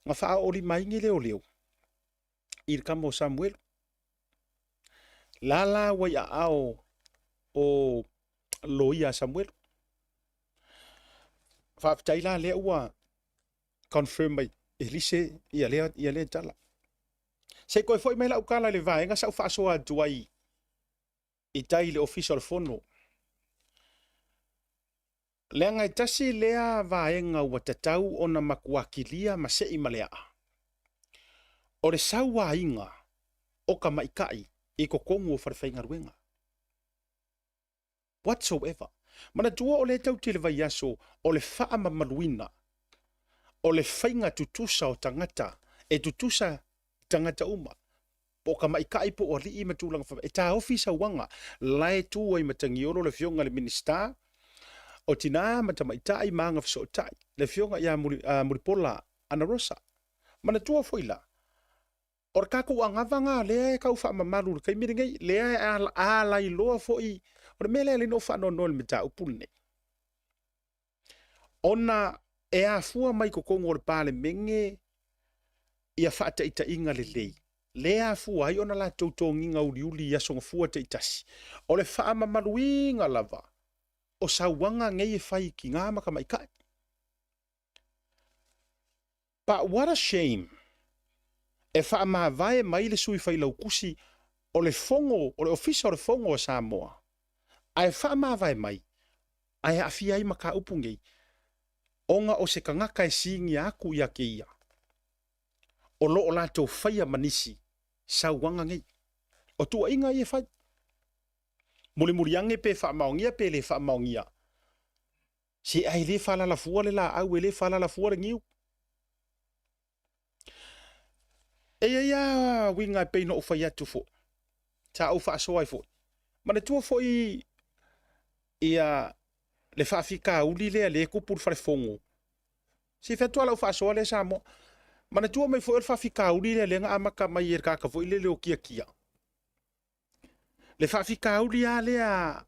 Nga wha o li maingi leo leo. I le kamo Samuel. Lala wai a ao o loia Samuel. Whaaftaila lea ua confirm mai elise ia lea tala. Se koe foi mai lau kala le vaenga sau whaasoa duai i tai le official fono. Lea ngai tasi lea vaenga ua tatau o na makuakilia ma se imalea. O le sau wa inga o ka maikai i kokongu o wharwhainga ruenga. Whatsoever. Mana tua o le tau te le vai aso o le wha mamaluina o le whainga tutusa o tangata e tutusa tangata uma. Po ka maikai po o rii matulanga wha. E ta ofisa wanga lai tua i matangiolo le fionga le minister o tina matamaitai maanga fsotai. Le fionga ia muripola Ana Rosa. Mana tua foila. Or kako angavanga lea kau wha mamalu kai miringai lea ala i loa foi. O mele le no fa no le meta upulne. Ona e a fua mai ko kongo le pale menge ia fa ta ita inga le lei. Le a fua ai ona la tautonginga uli ia songa fua ta itasi. O le fa mamaluinga lava. O sawanga ngei e fai ki ngā maka mai kai. But what a shame. E fa ma vai mai le sui fai lau kusi o le fongo, o le ofisa o le fongo o Samoa. Ai wha maa vai mai, ai awhia i maka upungei, onga o se kangaka e singi aku ia ke ia. O lo o lato whaia manisi, sau wanga ngei. O tua inga i e whai. Muri ange pe wha maongia pe le wha maongia. Se ai le wha la fua le la au e le wha la fua le ngiu. E ia winga pe no whai atu fo. Ta au wha soai fo. Mana tua fo ia le whaafika uli lea le kupur whare fongo. Si whetua lau whaasoa le Samoa. Mana tua mai fo el whaafika uli lea le nga amaka mai e kaka fo ile leo kia kia. Le whaafika uli a lea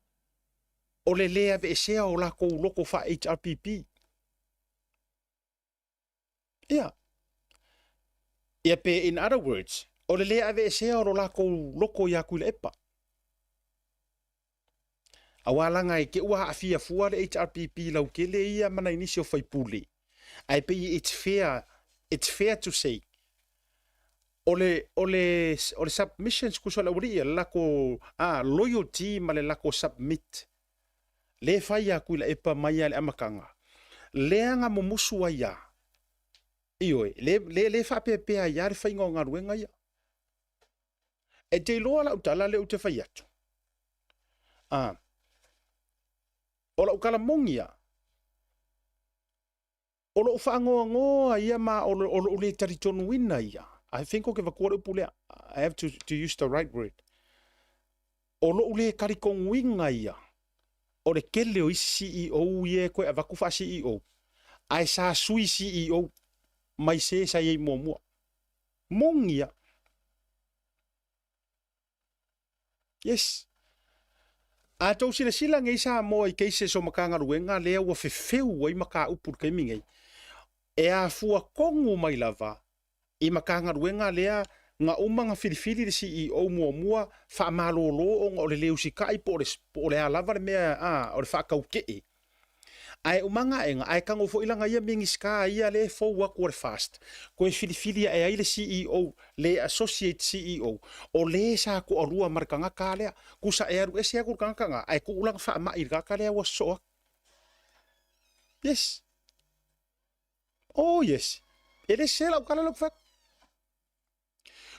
o le lea ve esea o lako loko wha HRPP. Ia. Ia pe in other words, o le lea ve esea o lako loko ia kuile epa. Awalanga e ke ua afia fua le HRPP lau ke le ia mana inisi o whaipule. Ai pe it's fair to say. Ole submissions kuso la uri lako loyalty ma le lako submit. Le fai a kuila epa mai ale amakanga. Le anga mo musu ia. Ioi, le fa pepe a ia le fai ngonga ruenga ia. E te loa la utala le ute fai atu. Ola ukala mongia. Ola ufangoa ia ma ola ule taritonu wina ia. I think okay vakore pule I have to use the right word. Ola ule karikong winga ia. Ole kele o CEO ye ko avakufa CEO. Ai sa sui CEO mai se sa ye momo. Mongia. Yes. A tau sila ngai sa mo I keise so makanga ruenga lea ua fefeu ai maka upur kai mingei. E a fua kongu mai lava I makanga ruenga lea nga umanga filifili le CEO mua fa malolo o le leu sikai po le alava le mea o le whakau kee. ai umanga enga ai kango fo ilanga ia mingiska ia le fo work or fast ko e filifili e ai le CEO le associate CEO o le sa ko orua markanga kale ku sa e aru ese ku kanga ai ku ulang fa ma irga kale wa so yes oh yes ele sela kala lo fa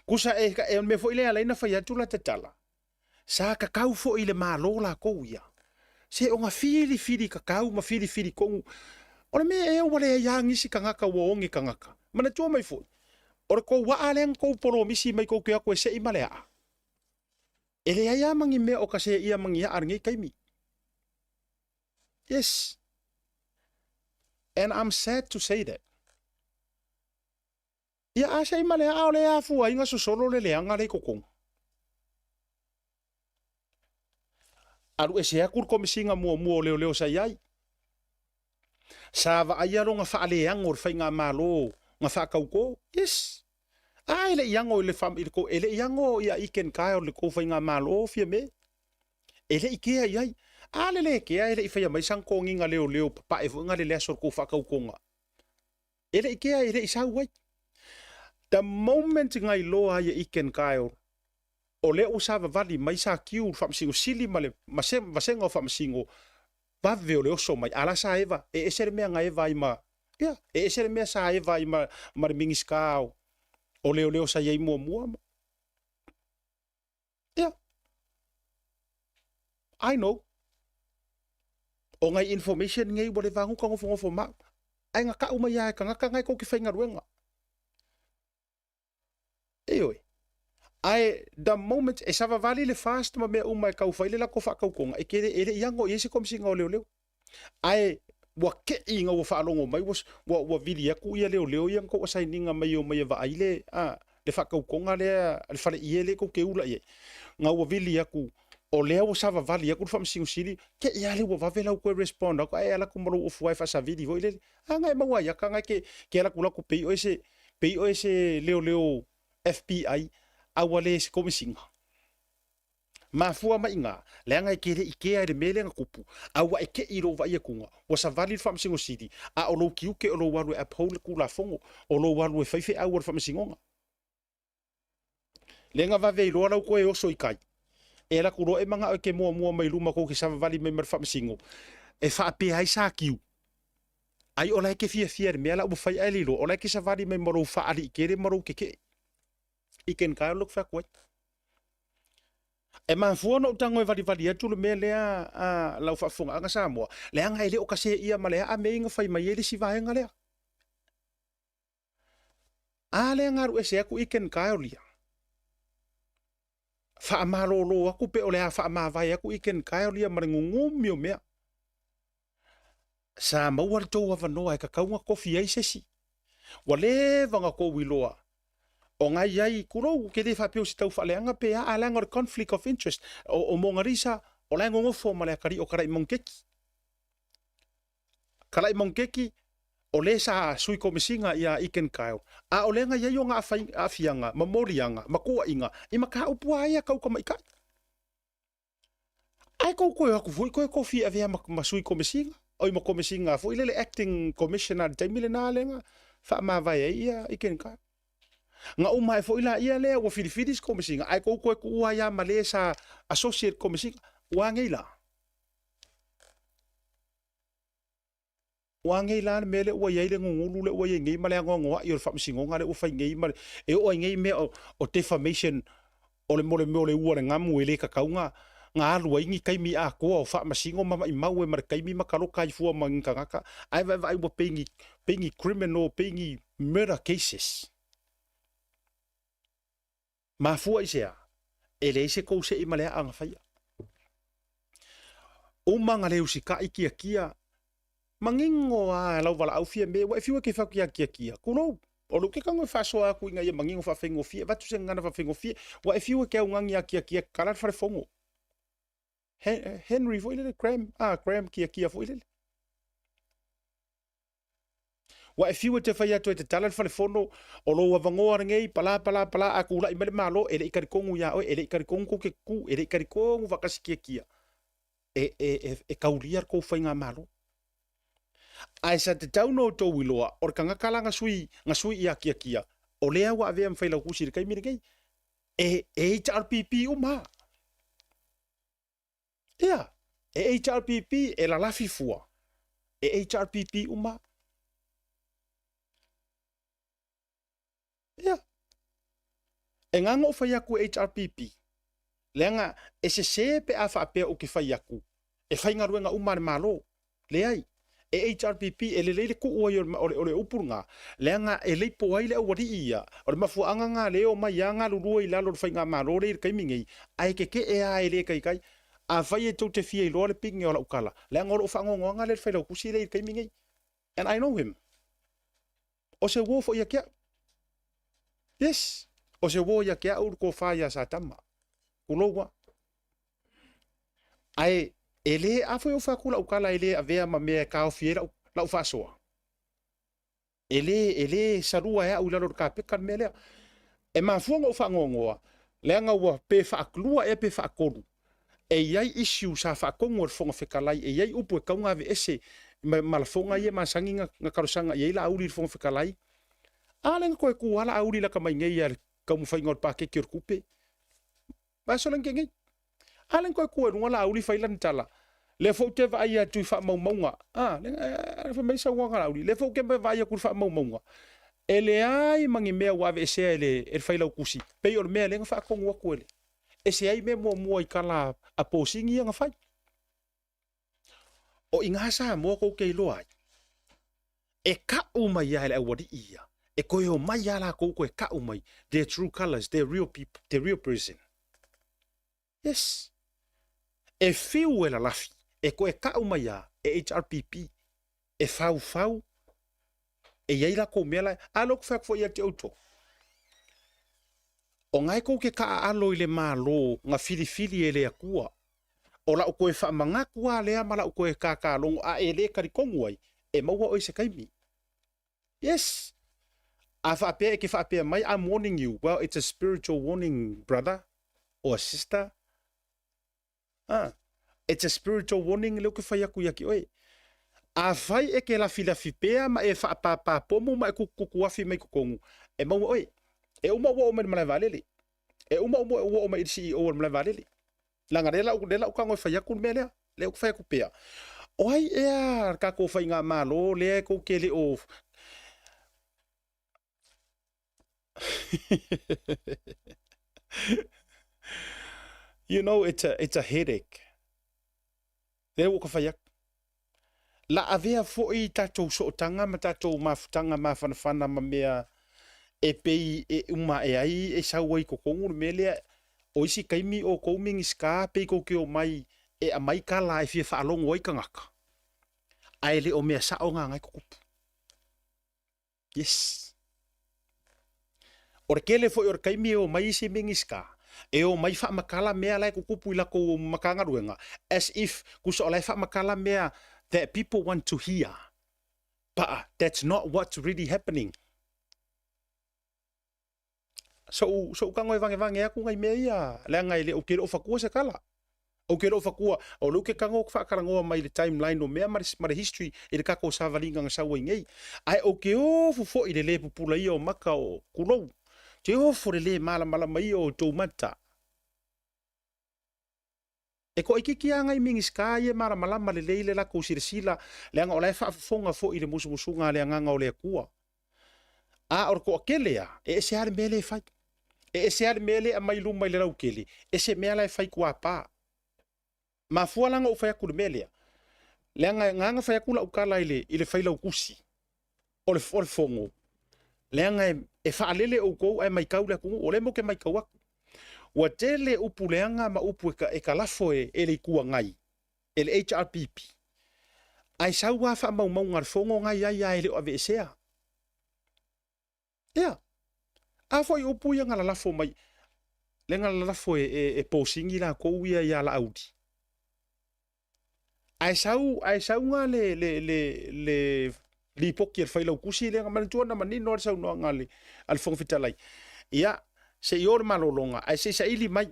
ku sa e me fo ile ala ina fa ya tula tetala sa ka kau fo ile malo la ko ia se o nga fili kakau ma fili kongu ora me e wale ya ngisi kangaka wo ongi kangaka mana to mai fo ora ko wa alen ko polo misi mai ko kya ko se imalea ele ya mangi me o ka se ia mangi ya arngi kaimi yes and I'm sad to say that ya asa imalea ole ya fu ai nga so solo le anga le kokong aru ese akur komisinga mo leo sa yai sava ayaro nga fa ale yang or fa nga malo nga fa kauko yes ai le yang o le fam ko ele yang o ya iken kai o le ko fa nga malo fie me ele ikea yai ale le ke ele fa ya mai sang ko nginga leo papa e nga le sor ko fa kauko nga ele ikea ele isa wai the moment ngai lo ya iken kai o le usava vali mai sa kiu fam singo sili male masem vasengo fam singo va veo so mai ala sa eva e esere me nga eva ima ya e esere me sa eva ima mar mingiskao o leo sa yai mo ya I know o ngai information ngai bole vangu kango fongo ma ai nga ka uma ya ka nga ngai ko ki fainga ruenga eoi ai the moment e sava vali le fast ma me uma ka ufaile la ko fa ka konga e kere ele yango yesi kom singa leo ai wa ke inga wa fa longo mai was wa vili ku ia leo yang ko sai ninga mai o mai va aile le fa ka konga le fa le ile ko ke ula ye nga wa vili ku o leo sava vali ku fa singu sili ke ia le wa vela ko respond ko ai ala ku mo of wifi sa vidi vo ile nga ma wa ya ka nga ke ala ku la ku POS leo FBI awale se komisinga mafua mainga lenga ikere ikea de melenga kupu awa ike iro va ia kunga wasa vali fam singo city a olo kiuke olo walu apol kula fongo olo walu feife awar fam singonga lenga va vei lo ko e oso ikai ela kuro e manga ke mo mai luma ko ki sa vali me mer fam singo e fa pe ai sa kiu ai ola ke fia me ala bu fai ali lo ola ke sa vali me moro fa ali ikere moro ke iken ka look fa kwat e man fu no tango vali atu le mele a la fa fonga nga samo le anga ile o ka se ia male a me nga fai mai ele si va nga le a le nga ru ese ku iken ka olia fa amalo lo aku pe ole fa ma vai aku iken ka olia marengungu mio me sa ma war to wa no ai ka kaunga kofi ai sesi wale vanga ko wiloa o ngai ai kuro ke de fa pe o sta fa lenga pe a langa conflict of interest o mongarisa o langa ngo fo male kari o karai monkeki o le sa sui komisinga ia iken kaio a o lenga ia nga afianga mamorianga makua inga i maka upua ia kau ka mai ka ai ko aku foi ko fi avia ma sui komisinga o i komisinga foi le acting commissioner Jamile na lenga fa ma vai ia iken kaio nga umai fo ila ia le o filifidis komisinga ai ko ku ya malesa associate komisinga wangela mele o ye le ngulu le o ye ngi male ngo yo fa msingo ngale o fa ngi male e o ngi me o defamation o le mole o ngamu ele ka kaunga nga lu ngi kai mi a ko fa msingo mama i mawe mar kai mi makalo kai fu manga ka ai vai o pengi criminal pengi murder cases ma fu isea ele se ko se imale anga fa o manga le usika ikia mangingo a lau wala au fia me wa fiwa ke fa kia kuno o lu ke kango fa so aku inga ye mangingo fa fengo fia va tu se ngana fa fengo fia wa fiwa ke ungangi kia kala fa fongo Henry foile Graham kia foile wa fiwa te fa ya to te tala fa fono o lo wa vango ngei pala aku la imale malo ele ikari kongu ya o ele ikari kongu ke ku ele ikari kongu va kasi kia e kauliar ko fa inga malo Ai sa te tau no tō wiloa, or ka ngakala nga sui ia kia. O lea wa avea mwhaila kusi re kai mire kei. HRPP uma. Ia. HRPP e la lafi fua. HRPP uma. Ia. E nganga o whai aku HRPP. Leanga, e se pe a whaapea o ki whai aku. E whai ngā ruenga umare malo. Leai. E HRPP e le leile ku ua o le upurunga. Leanga e lei po ai le awari ia. O le mafuanga ngā leo mai a ngā lurua i lalo whai ngā malo le kaimingei. Ai ke e a e le kai. A whai e tau te fia i loa le pingi o la ukala. Leanga o le whangonga ngā le whai lau kusi le kaimingei. And I know him. O se wo fo ia kia. Yes. O se wo ia kia ur ko whaia sa tama. Kuloua. Ai, ele a foi o whakula ukala ele a vea ma mea kao fiera la u whasoa. Ele sarua ea ulalo ka pekan mea lea. E ma fuanga o whangongoa. Leanga ua pe whaaklua e pe whaakoru. E iai issue sa whaakongo ar whonga whekalai. E iai upu e kaunga ave ese. Malafonga ia ma sangi nga karosanga. E iai la auri whonga whekalai. A lenga koe kuala auri la ka mai ngei ar kaumu whaingot pa ke kior kupe. Baso lang kengei. Alen koe koe runga la auli whailan tala. Le fau te vai a tui wha maumaunga. Le mai sa wanga la auli. Le fau ke vai a kur wha maumaunga. E le ai mangi mea wawe e sea e whailau kusi. Pei or mea lenga wha kongu aku ele. E se ai mea mua i kala a posingi anga whai. O inga sa mua kou kei loa ai. E ka umai ia ele awari ia. E koe o mai ala kou koe ka umai. Their true colors, their real people, their real person. Yes. E fiu e la lafi. E koe ka umai a. E HRPP. E fau. E iei la kou mea lai. A loko whak fo ia te auto. O ngai kou ke ka alo i le malo. Nga fili e le akua. O la koe wha mangakua lea ma la koe ka longo. A e le karikongu ai. E maua oi se kaimi. Yes. A whaapea e ke whaapea mai. I'm warning you. Well, it's a spiritual warning, brother. Or sister. It's a spiritual warning leo ke whai aku ia ki oe. A whai e ke la pea ma e whaapapa pomo ma e kukuafi mai kukongu. E maua oe. E uma ua o mai malai valele. E uma ua o mai CEO o malai valele. Langa rela ukango e whai aku mea lea. Leo ke whai aku pea. Oai ea ka ko whai ngā malo lea ko ke le o. You know, it's a headache. Lea uka whaiak. La avea fo i tātou sootanga, ma tātou mafutanga, ma whanawhana, ma mea e pei e uma e ai, e saua i kokongu, me lea o isi kaimi o koumingi ska, pei ko ke o mai, e a mai ka la e fia whaalongo ai ka ngaka. Ai le o mea sao ngā ngai kukupu. Yes. Ora kele fo i ora kaimi o mai isi mingi ska. E o mai wha makala mea lai kukupu i lako makangaruenga. As if kuso lai wha makala mea that people want to hear. But that's not what's really happening. So kango e vange aku ngai mea ia. Lea ngai le o kere o whakua se kala. O kere o whakua. O luke kango whakarangoa mai le timeline o mea mare history e le kako sa valinga nga sawa ingei. Ai o ke o fufo i le pupula ia o maka o kulou. Te ofo le mala mai o tō mata. E ko iki anga i mingi skai e malama le leile la ko sirsila le anga o lai whaafonga fo i le musumusunga le anga o le kua. A or ko akelea e se hare mele fai. E se hare mele a mai luma i le raukele. E se mea lai fai kua pā. Ma fualanga o fai aku le melea. Le anga nganga fai aku la ukala i le fai lau kusi. O le fongo. Le anga e whaalele o kou ai mai kau le kungu. O le mo ke mai kau aku. Wa tele upu leanga ma upu e ka lafo e le kua ngai. E le HRPP. Ai sau wa wha mau ngar fongo ngai ai le o ave esea. Ea. A foi upu ia ngala lafo mai. Le ngala lafo e posingi la kou ia la audi. Ai sau nga le li poki al failau kusi le ngama tuana manino al sau no ngale al fongo fitalai. Ia. Se ior malolonga ai se saili mai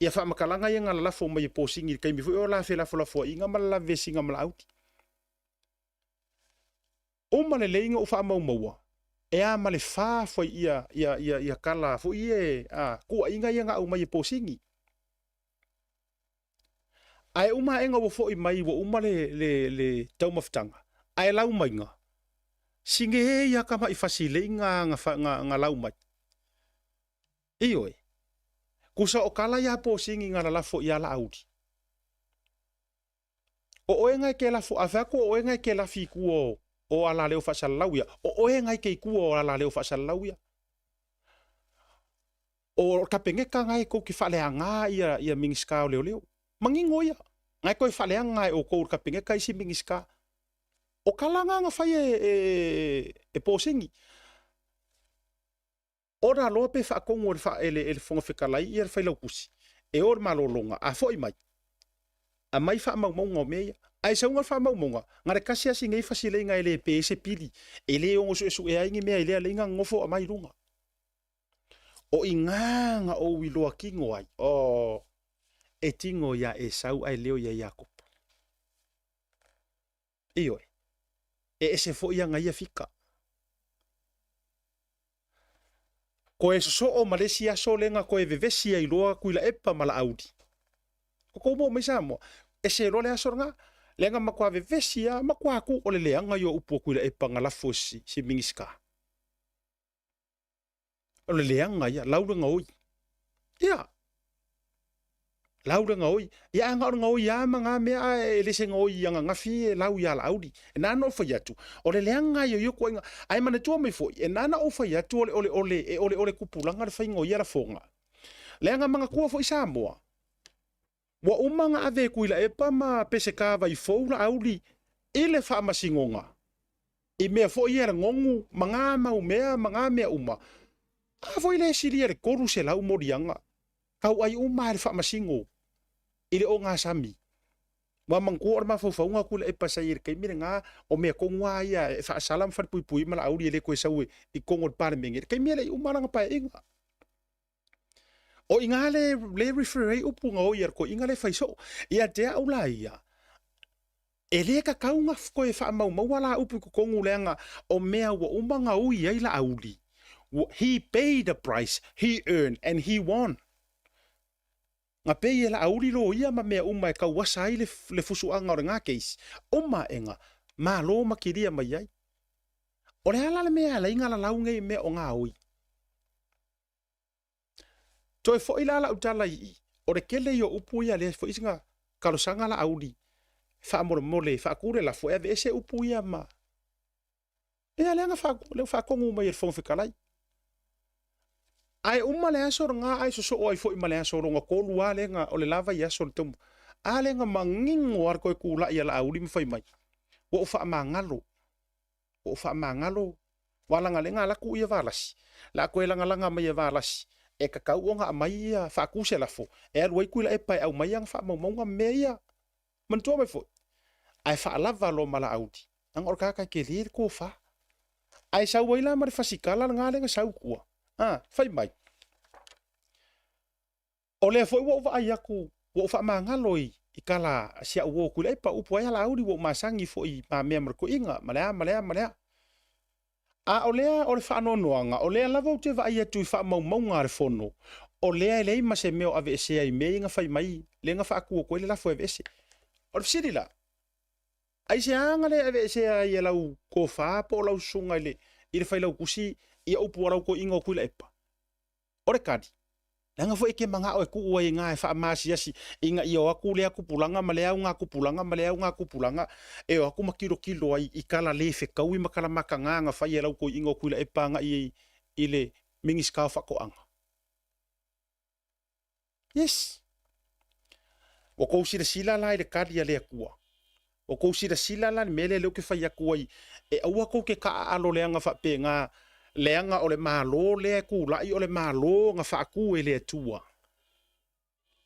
ia fa makalanga ia ngala lafo mai posingi kai mi fu o la fe la fo inga mala vesinga mala auti o ma le leinga o fa mau maua e a ma le fa foi ia kala foi e a ku inga ia nga o mai posingi ai uma enga wo foi mai wo uma le tau maftanga ai lau mai nga singe ia ka mai fasile nga lau mai ioi kusa o kala ia posingi nga la fo ia la audi o enga ke la fo avako o enga ke la fiku o ala leo fa salauia o enga ke ku o ala leo fa salauia o ka pengeka ngai ko ki fale anga ia mingiska o leo mangingo ia ngai ko fale anga o ko ka pengeka isi mingiska o kala nga fai e posingi ora lope fa kongo fa ele fonga fikalai ia fa lau kusi e or malolonga a foi mai a mai fa mau ngo meia ai sa unga fa mau monga ngare kasia singa fa sile nga ele pese pili ele ongo su e aingi mea ele nga ngofo a mai lunga o inganga o wiloa kingo ai o e tingo ya e sau ai leo ya Jakob iyo e se fo ia nga ia fika ko e so o Malaysia so lenga ko e vevesi ai loa kuila epa mala audi ko mo me samo e se lo le asornga lenga makwa vevesi ya makwa ku o le leanga yo upo kuila epa ngala fosi si mingiska o le leanga ya laura ngoi ya laura ngoi ya nga ngoi ya manga me a le se ngoi ya nga fi lau ya la audi e nana o fayatu o le leanga yo ko nga ai mana tu me fo e nana o fayatu ole kupulanga le fai ngoi ya la fonga leanga manga ku fo isamoa wa umanga ave kuila epa ma peseka vai fo la audi ile fa masingonga e me fo ia ngongu manga mea uma a foi le siria le koru se lau morianga kau ai uma le fa masingo ile o nga sami wa mangku or ma fo nga kula e pasair kai mirenga o me ko nga ia fa salam fa pui mala auri le ko sawe I kongor par mengir kai mele uma nga pa inga o ingale le referee upunga o yer ko ingale fa so ia te aula ia ele ka kaunga ko e fa mau wala upu ko kongu lenga o mea wa umanga o ia ila auli he paid the price he earned and he won nga pei la auri lo ia ma mea uma e ka wasa ile le fusu anga o nga case uma enga ma lo makiria mai ai o le ala le mea la inga la launga me o nga oi to e fo ila la utala I o le kele yo upu ia le fo isinga kalosanga la auri fa mole fa kure la fo e ese upu ia ma e ale nga fa kongu mai fo fikalai ai uma le aso nga ai so o ai fo ima le aso nga ko lua le nga o le lava ia so tum ale nga mangingo ar ko kula ia la auri me fai mai o fa mangalo wala nga le nga la ku ia valas la ko la nga mai valas e ka kau nga mai ia fa ku se la fo e al wai kula e pai au mai ang fa mo nga meia man to me fo ai fa lava lo mala audi ang or ka ke lir ko fa ai sa wai la mar fasikala nga le nga sa ku fai mai o le foi wo va iaku wo fa mangaloi I kala sia wo ku le pa upo ya la audi wo masangi foi ma member ko inga malea a o le fa no noanga o le lava te va ia tu fa mau nga re fono o le ma se meo ave se ai me nga fai mai le nga fa ku ko le la foi ese o fsiri la ai se anga le ave se ai la ko fa po la sunga le I fai la kusi ia upu ara ko ingo ku le pa ore kadi langa fo eke manga o ku o nga fa masi asi inga io aku le aku pulanga malea nga aku pulanga e o aku makilo ai I kala le fe kaui makala makanga nga fa ia la ko ingo ku le pa nga I ile mingiska fa ko anga yes o ko sila la ile kadi le ku o ko sila la mele le ke fa ia ku ai e o ko ke ka alo le nga fa pe nga leanga o le malo le ku la I o le malo nga fa ku ele tua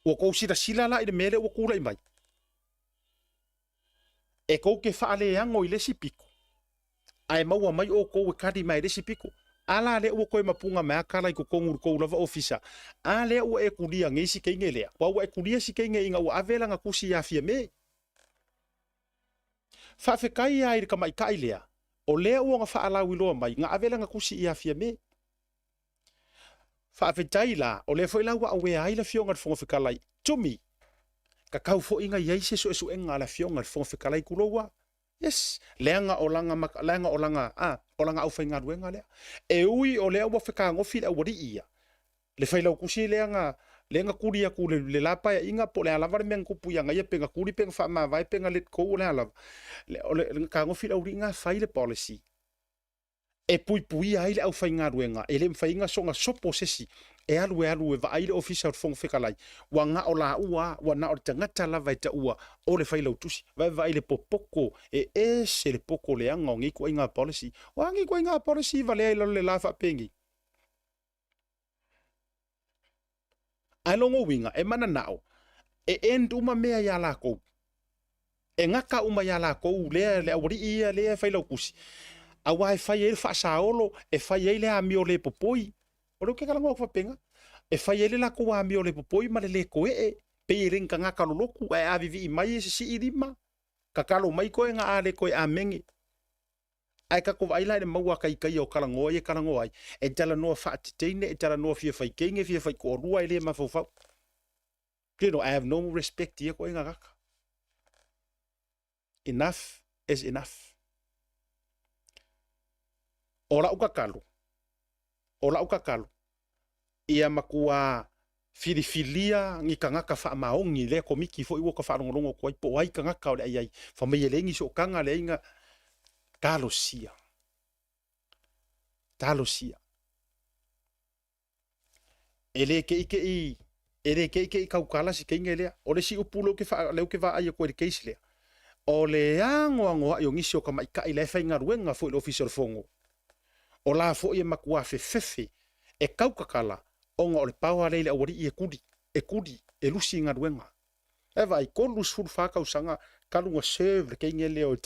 o ko sila la ile mele o ku la mai e ko ke fa le ango ile sipiko ai mau mai o ko kadi mai le sipiko ala le o ko mapunga ma kala ko kongur ko lava ofisa ale o e kulia ngisi ke ngele wa e kulia si ke nge inga o avela nga kusi ya fie me fa fe kai ai ka mai kai lea o lea ua nga whaalau iloa mai, ngā avela ngā kusi i afia me. Whaafetai la, o lea fo ilau wa awea ai la fionga fonga whikalai, tumi, ka kau fo inga iai se so esu enga la fionga fonga whikalai kuloa. Yes, leanga olanga au whainga ruenga lea. E ui o lea ua whika ngofi la wari ia. Le whailau kusi leanga kuri aku le lapa ya inga po le alava le mea kupu ia ngai penga kuri penga wha maa vai penga let kou le alava. Le ka ngofi la uri inga whai le policy. E pui ai le au whainga ruenga. E le mwhainga songa sopo sesi. E alu e vaai ofisa o fonga whikalai. Wa nga o la ua, wa na o tangata lava e ta ua, o le whailau tusi. Vai le popoko, se le poko le anga o ngiku inga policy. Wa ngiku inga policy va le le lafa pengi. Alongo winga, e mana nao. E endu uma mea ya la kou. E ngaka uma ya la kou, le awari ia, le whailau kusi. Awa e whai ele wha saolo, e whai ele a mio le popoi. Oro ke kalango kwa penga. E whai ele la ko a mio le popoi ma le koe e. Pe i ringa ngā kaloloku e a vivi i mai e si i rima. Ka kalo mai koe ngā a le koe a mengi. Ai ka ko vaila le maua kai o kalango e kalango ai. E tala noa wha atiteine, e tala noa fia whai kenge, fia whai korua e le mawhawhau. Tino, I have no respect ia koe ngā kaka. Enough is enough. Ola uka kalu. Ia makua filifilia ngi kangaka wha maongi lea komiki fo iwo ka wha rongo koi po ai kangaka o le ai. Wha mei elengi so kanga le inga talosia. Ele ke ike i kaukala si keinga lea. O le si upulo ke wha leo ke wha ai koe le keisi lea. O le angoa i o ngisi o ka maika i le whainga ruenga fo i le official fongo. O la fo i makua fefe e kaukakala onga o le paua leile awari i e kudi e lusi ngā ruenga. E vai kolu suru whakau sanga kalunga serve le keinga lea o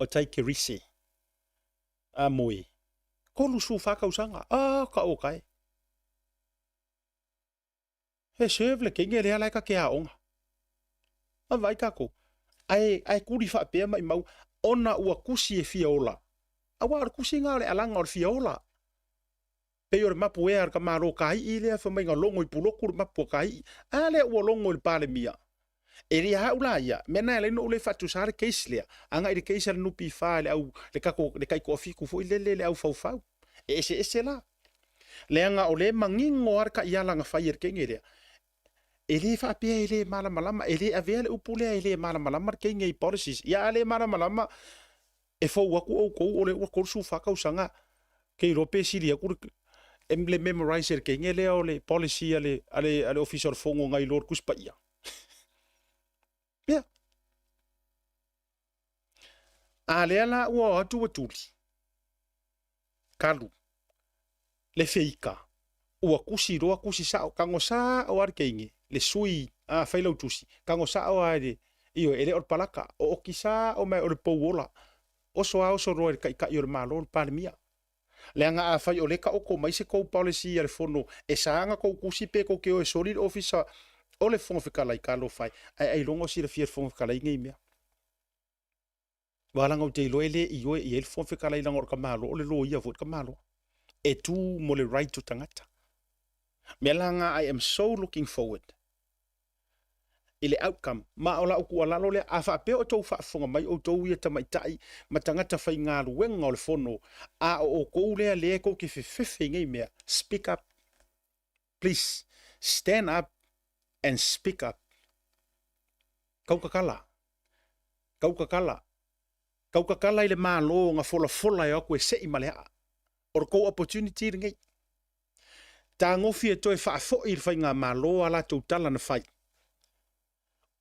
tai kerise. A moe. Kolu suru whakau sanga. Ka o kai. He serve le keinga lea laika ke a onga. A vai kako. Ai kuri whapea mai mau ona ua kusi e fia ola. Awa ar kusi ngā le alanga or fia ola. Pei ore mapu e ar ka maro kai i lea whamai ngā longo i puloku re mapu kai. A lea ua longo i pāle mia. E ria haula ia. Mena e leino ule fatu sare keisi lea. Anga i le keisi le nupi wha le au le kaiko afiku fo i le au fau. E ese la. Leanga o le mangingo ar ka ialanga whai er kenge lea. E le whapea e le malamalama. E le avea le upulea e le malamalama kenge i policies. Ia le malamalama. E fau aku au kou o le ua korsu whakau sanga kei rope siri aku le memorizer ke nge leo le policy ale official fongo ngai lor kuspa ia. Pea. A lea la ua atu atuli. Kalu. Le feika. Ua kusi roa kusi sao. Kango saa o ar keinge. Le sui. Whailau tusi. Kango saa o aere. Iyo ele or palaka. O oki saa o mai or pouola. Oso roa ka i o le malo pāle mia. Leanga a whai o leka oko mai se kou policy a le fono. E saanga kou kusi pe kou keo e solid officer. O le fonga whikalai ka lo whai. Ai longo si le fia fonga whikalai ngai mea. Walanga o te ilo ele i oe i ele fonga whikalai langor ka malo. O le lo ia vod ka malo. E tu mo le right to tangata. Mea langa I am so looking forward. Ile outcome ma ola ku ala le afa pe o tou fa fonga mai o tou ia tamaitai matangata fai ngā ruenga o le fono a o ko le ko ki fe ngai mea speak up please stand up and speak up kaukakala ile malo nga fola e ko se i malea or ko opportunity ngai ta ngofi e toi fa fo i fai ngā malo ala tou tala na fai.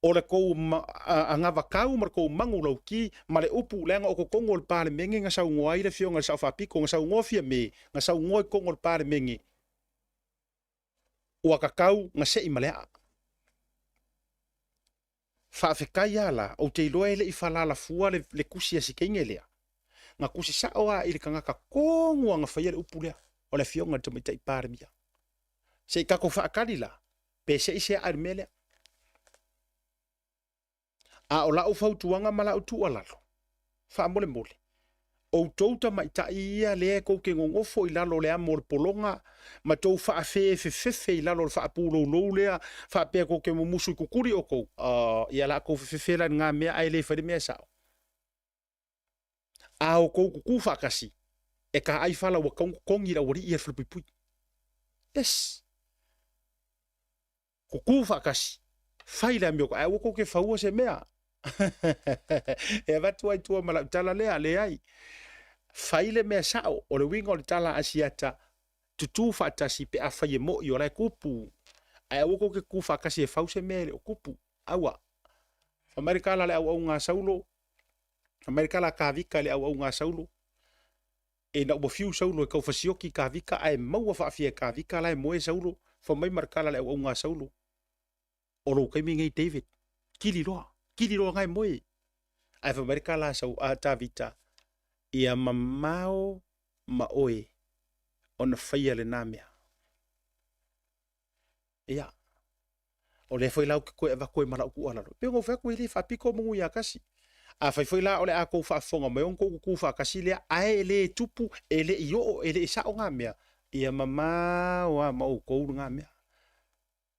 O le kou anga wakau mar kou mangu lau ki ma le upu lenga o ko kongo le pāle mengi nga sau ngoai le fio nga sau whapiko nga sau ngofia me nga sau ngoi kongo le pāle mengi ua kakau nga se i malea whaafekai ala o te iloa ele i whalala fua le kusi a sikeinge lea nga kusi saoa i le kangaka kongo nga whaia le upu lea o le fio nga tamita i pāle mia se i kako whaakari la pe se i se armelea a o lau fautuanga ma lau tua lalo. Fa mole mole. O touta mai ta ia le ko ke ngofo I lalo le amor polonga ma tou fa fe I lalo fa pulo lo le fa pe ko ke musu kukuri o ko ia la ko fe la nga me ai le fa de me sa a o ko ku fa kasi e ka ai fala wa kong ira wori ia flipi pui yes ku fa kasi fai la mi ko ai ko ke fa se mea e va tu ai tu mala tala le ai faile me sao o le wingo le tala asiata tutu fata si pe afaye mo yo la kupu ai wo ke ku fa kasi e fause mele o kupu awa Amerika la le au nga saulo Amerika la ka vika le au nga saulo e na bo fiu saulo ko fasioki ka vika ai mo fa fie ka vika la mo e saulo fo mai marka la le au nga saulo o lo ke mi ngai David kili lo ngai mo e ai fa Amerika la sau ata vita ia mamao ma oe ona faia le namea. Ia. O le foi lau koe eva koe mara uku alaro. Pengo fea koe le whapiko mungu ia kasi. A foi la ole a kou whaafonga me onko kuku whakasi lea ae le tupu e le io e le isao ngā mea. Ia mamao a mau kouru ngā mea.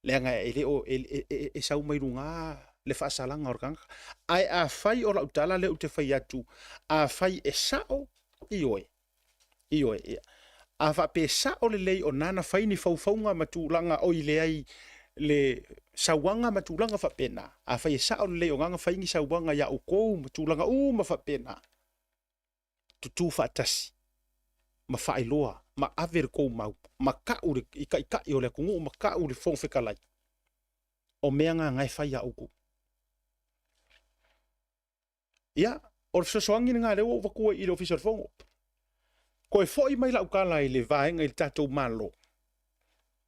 Lea ngai e le o e sau mairu ngā le whaasalanga orkanga. Ai a fai o la utala le ute fai atu. A fai e sao ioe. A fa pe sao le lei o nana fai ni faufaunga matulanga o i le ai le sawanga matulanga fa pena. A fai e sao le lei o nganga fai ni sawanga ya ukou matulanga ma fa pena. Tutu fa atasi. Ma fai loa. Ma aver kou mau. Ma kau le ika i o le kungu. Ma kau le fong fekalai. O mea ngā ngai fai ya ukou. Ia, o le soangi ngā leo o wakua I le official fongo. Ko e foi mai la ukala I le vaenga I le tatou malo.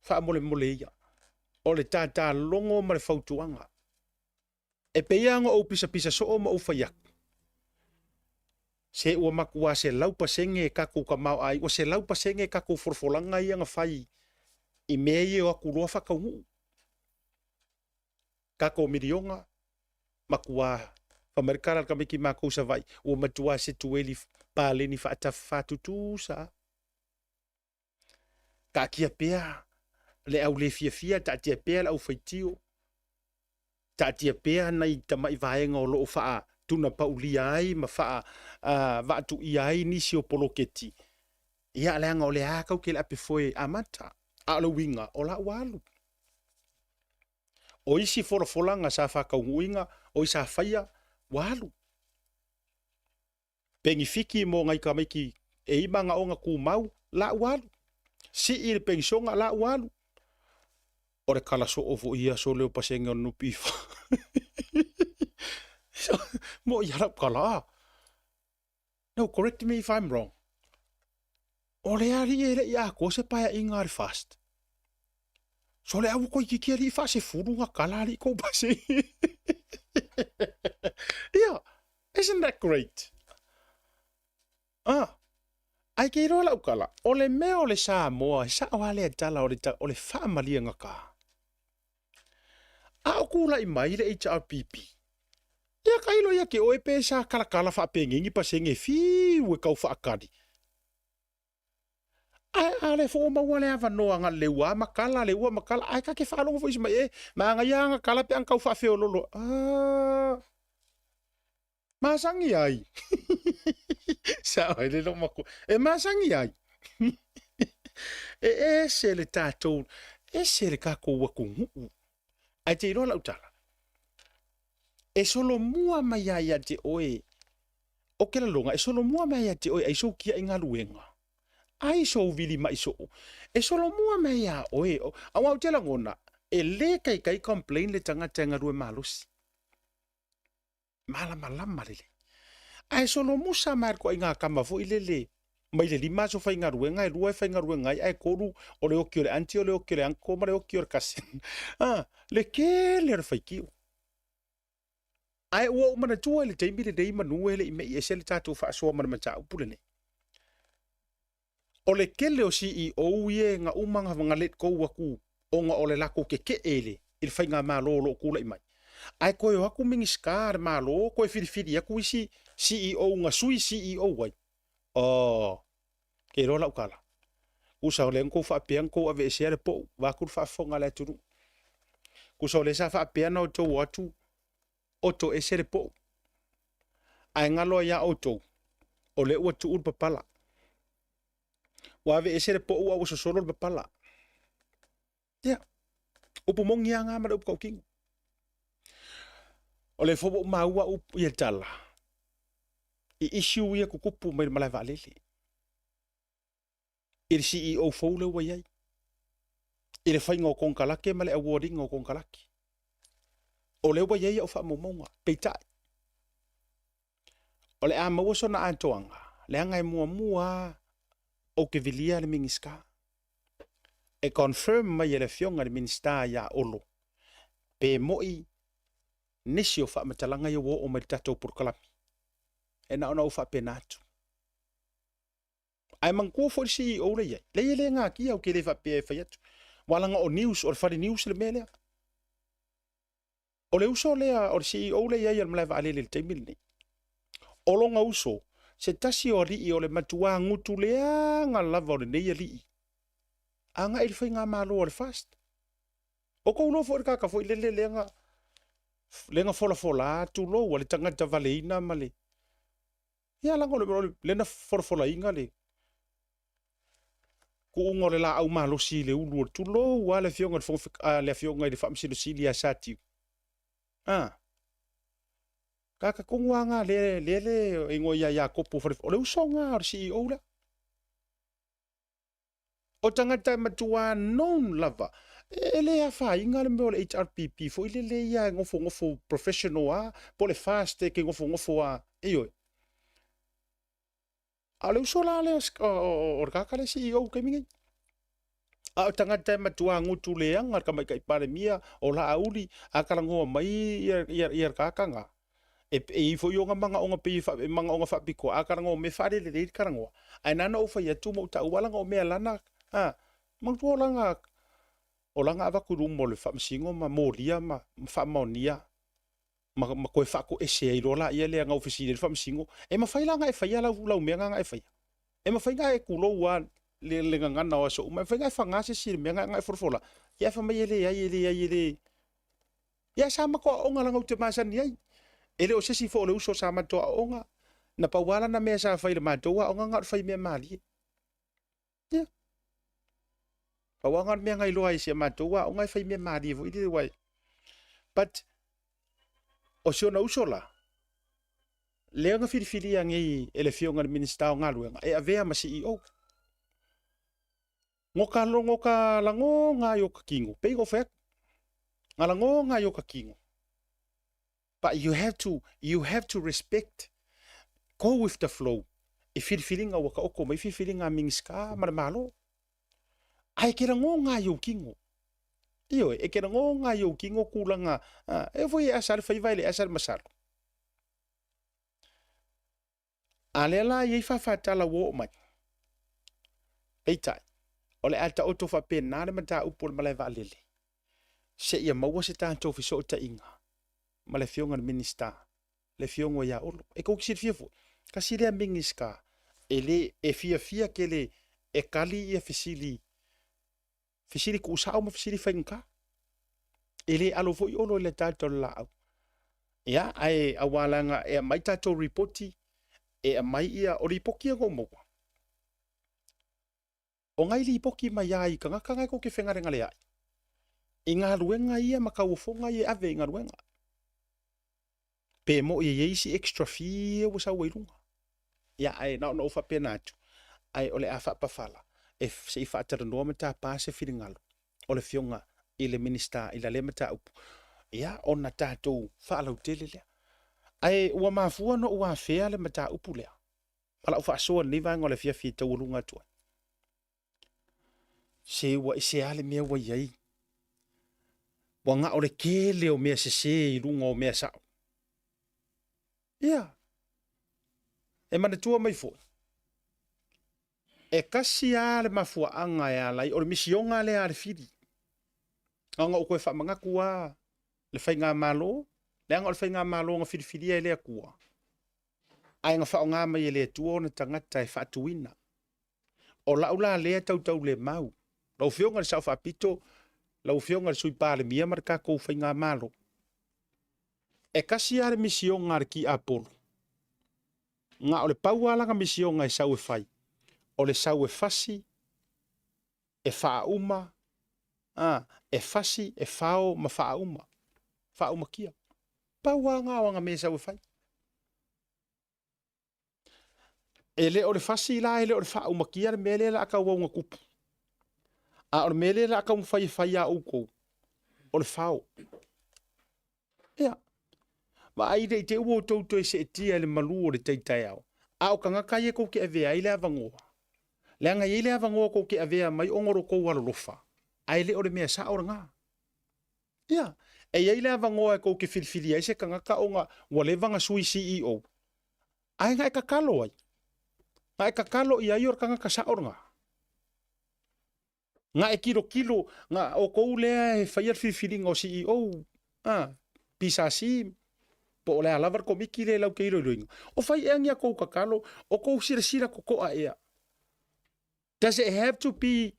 Fa mole ia. O le tata longo ma le fautuanga. E peianga o pisa so o ma ufaiak. Se ua makua se laupa senge kako kamau ai. O se laupa senge kako forfolanga ia nga fai. I meye o akuroa whakaungu. Kako mirionga. Makua Amerikana ka miki mako sa vai o matua se tueli pale ni fata fatutu sa ka kia pea le au le fia ta tia pea au faitio ta tia pea nei tamai vaenga o lo fa tuna paulia ai ma fa va tu ai ni si o poloketi ia le anga o le aka ke la pe foi amata a lo winga o la walu o isi folanga sa fa ka winga o isa faia walu. Pengifiki mo ngai kamiki e imanga o nga kumau la walu. Si il pensonga la walu. Ore kala so ovo ia so leo pasenga no pifa. Mo yarap kala. No, correct me if I'm wrong. Ole ari ele ia ko se pa ingar fast. So le awu ko iki ali fa se furu nga kala ali ko pase. Yeah, isn't that great? Ai ke rola ukala. Ole me ole sa moa, sa wale tala ole fa malia ngaka. A kula I mai le HRPP. Ia kailo ia ke oe pe sa kala fa pengingi pa senge fi we kau fa akadi. Ai ale fo ma wale ava no anga lewa makala ai ka ke fa lo fo isma ma nga ya nga kala pe an kau fa fe lolo. Masangi ai. Sa ele no mako. E masangi ai. Se le tatou. Se le kako wakungu. Ai te iro la utala. E solo mua mai ai te oe. O ke la longa. E solo mua mai ai te oe. Ai so kia inga luenga. Ai so vili mai so. E solo mua mai ai oe. Awa utela ngona. E le kai complain le tangata inga lue malusi. Malama lele. Ai solo musa mar ko inga kama fo ilele. Mai le lima so fa inga ruenga, rua fa inga ruenga, ai koru o le okio le anti o le okio le anko ma le okio le kasen. Le ke le faikio. Ai o mana tua le teimi le dei manu ele I me I se le tatu fa so mana macha upulene. O le kele o CEO ie nga umanga nga let ko waku o nga o le lako ke ele. Il fa inga ma lo kula I mai. Ai koe o aku mingi skar malo, koe whiriwhiri aku isi CEO ngā sui CEO wai. Ke rola ukala. Usa o le ngko whapeang ko ave esere po, wakur whafonga le turu. Kusa o le sa whapeana o tō watu, o tō esere po. Ai ngalo ya o tō, o le ua tuur papala. Wa ave esere po ua uso solo papala. Ya, upu mongi anga mara upu kaukingu. O le fobo maua upu ia tala. I issue ia kukupu mai malai valele. I le CEO foule ua iai. I le whainga o konkalake ma le awarding o konkalake. O le ua iai au wha momonga, peitai. O le a maua sona antoanga, le angai mua mua o ke vilia le mingiska. E confirm mai le fionga le minista ya olo. Pe moi nisi o wha matalanga i o mai tatou purkalami. E na ona o wha penatu. Ai mangkua fo le CEO le iai. Le ile ngā kia o ke le wha pe whaiatu. Walanga o news, o le whare news le melea. O le uso lea, o le CEO le iai al malai wa alele le teimil nei. O longa uso, se tasi o rii o le matua ngutu lea ngā lava o le nei a rii. A ngā ili whai ngā malo o le fast. O kou lo fo le kaka fo i lele lenga fola tu lo o le tangata valeina ma le. Ia langa o le lena fola inga le. Ku unga le la au malo si le ulu o tu lo wa le fionga le fionga i le whamsino si li a satiu. Kaka kungwanga le ingo ia kopo fare o le usonga o CEO la. O tangata matua non lava. Ele a fa inga le me o le HRPP fo ile le ia ngofo professional po le fast ke ngofo iyo. A le usola le o kaka le CEO ke mingi. A tangata matua ngutu le anga ka mai kai pare mia o la auli a kalango mai ia kaka nga. E fo yo nga manga onga pe manga onga fa piko a karango me fare le karango. Ai nana o fa ia tu mo ta wala ngo me lana. Mang tu olanga ava kurumo le whamsingo ma moria ma whamonia ma koe whako ese i rola ia lea ngā ofisi le whamsingo e ma whailanga e whaia lau mea ngā e whaia e ma whainga e kulo ua le ngana o aso ma whainga e whangase sire mea ngā e forfola ia whamai ele ia sa mako a onga langa ute masani ai ele o sesi fo le uso sa matoa onga na pawala na mea sa whaile matoa onga ngar whai mea mali ia Pawangan mea ngai loa isi matua o ngai fai mea maari vo ile wai. But o siona usola. Lea nga whiriwhiri angi ele fionga minista o ngaluenga e avea ma CEO. Ngoka lango nga yo kakingo. Peigo fek. Nga lango nga yo kakingo. But you have to respect. Go with the flow. E whiriwhiri nga waka oko mai whiriwhiri nga mingiska maramalo. Ai kera ngō ngā iau kingo. Iyo, e kera ngō ngā iau kingo kulanga. E voi e asar whaiwaile asar masaro. A lea la iei whawhatala wō o mai. Eitai. O le alta oto whapena le mata upo le malai waalele. Se ia maua se tātou fiso o ta inga. Ma le fionga le minista. Le fionga ia olo. E kou kisir fia fo. Kasi lea mingiska. E le e fia ke le e kali ia fisili. Fisiri ku usao ma fisiri whainga. Ele alo foi olo le tātou lao. Ia, ai awalanga e mai tātou reporti, e mai ia o ripoki a gomoa. O ngai ripoki mai ai, ka ngaka ngai ko ke whengarenga le ai. I ngā ruenga ia makaufonga i ave i ngā ruenga. Pe mo i eisi extra fee wasa wairunga. Ia, ai na o whapena atu. Ai ole a whapawhala. E se i whaatara noa mata pāse whiringalo. O le fionga i le minista i la le mata upu. Ia, o na tātou whaalau tele lea. Ai, ua mafua no ua whea le mata upu lea. Pala u whaasoa ni vanga o le fia fia taurunga tua. Se ua i se ale mea wa iai. Wa ngā o le kele o mea se i runga o mea sao. Ia. E mana tua mai fo. E kasi a le mafua anga e alai, o le misionga le a le whiri. Anga o koe whamangaku a le whai ngā malo, Leanga o le whainga mālonga whiriwhiria e lea kua. Ai ngā whao ngā mai e lea tua o na tangata e whaatuina. O laula lea tau le mau. Lau whionga le sao whapito, lau whionga le sui pāle mia marika kou whainga mālo. E kasi are misionga ar ki Apollo. Ngā o le paualanga misionga e sau e whai. O le sau e fasi, e whauma, e fasi, e whao ma whauma. Whauma kia. Pauanga o ngā me sau e whai. E le o le fasi la, e le o le whauma kia, le mele la aka waunga kupu. A o le mele la aka whai a uko. O le whao. Ea. Ma aire i te uo tauto e se e tia le malu o le teitai au. A o kanga kai e kou ke avea i le avangoa. Le anga i le avangoa kou ke avea mai ongoro kou alolofa. Ai le o le mea sa ora ngā. Ia. E i le avangoa e kou ke filfili ai se kanga ka o ngā walevanga sui CEO. Ai ngā e kakalo ai. Ngā e kakalo i ai or kanga ka sa ora ngā. Ngā e kilo, ngā o kou lea e whaiar filfili ngā CEO. Pisa sim. Po o le alavar ko miki le lau ke iroinga. O fai e angia kou kakalo, o kou sira ko a ea. Does it have to be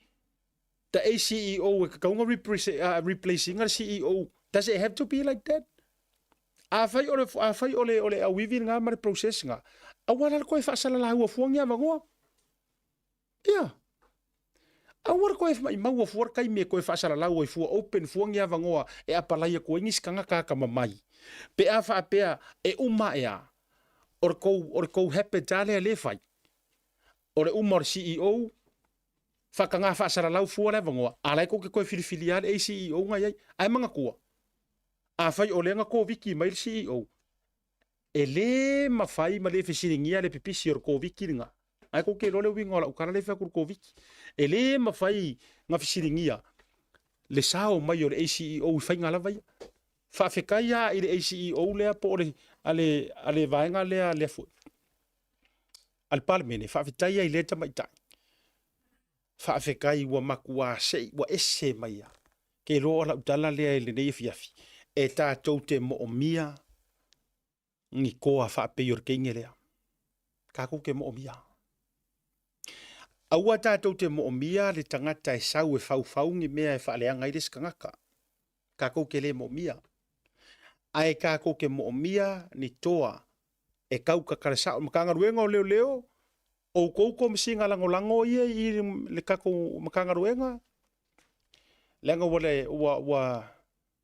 the ACEO, kaunga replacing the CEO? Does it have to be like that? A fai ole a wivin nga mare process nga. A wala ko e whaasala la hua fuang ia vangoa. Ia. A wala ko e maua fuar kai me ko e whaasala la hua fua open fuang ia vangoa e apalaya ko ingis kanga kaka mamai. Pe a wha pea e uma ea. Or kou hepe tale le fai. Or e uma or CEO. Whaka ngā whaasara lau fua le vangoa. A lai ko ke koe whiriwhiliare e CEO ngai ai. Ai manga kua. A whai o lenga ko wiki mai le CEO. E le mawhai ma le whisiringia le pipisi or ko wiki ringa. Ai ko ke lole winga ola ukara le whakur ko wiki. E le mawhai ngā whisiringia. Le sao mai o le ACEO i whai ngā lawai. Whawhekai ia i le ACEO lea po ale vaenga lea fu. Al parlemene, whawhetai ia i lea tamaitai. Whawhekai ua makua sei, ua ese mai ia. Ke roa la utala lea i le nei fiafi. E tātou te mo o mia, ngi koa whapei or keinge lea. Kako ke mo o mia. Aua tātou te mo o mia le tangata e sau e whau ngi mea e whaaleanga i kangaka. Kako ke le mo o mia. Ai kako ke mo o mia ni toa e kau kakarasa o makangaruenga o leo. O kouko misinga lango ia i le kako makangaruenga. Lenga wale ua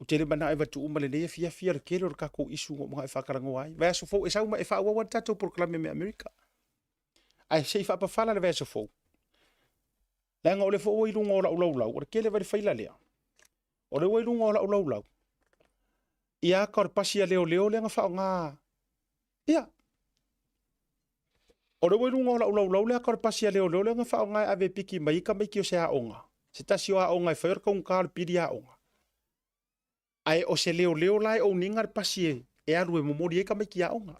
utere mana e watu umale ne fia le kero kako isu ngo mga e whakarango ai. Vea sofo e sauma e whaawa wan tatou proklame me Amerika. Ai sei whaapawhala le vea sofo. Lenga ole fo oi runga ola ulau. Ora kele vare whaila lea. Ole oi runga ola ulau. Ia kar pasia leo lenga whao ngā. Ia. Ore wai runga ola ulau lea kar pasia leo lenga whao ngā ave piki maika maiki o se haonga. Se tasi o haonga e whaer kaung kār piri haonga. Ai o se leo lai o ningar pasie e aru e momori e ka maiki haonga.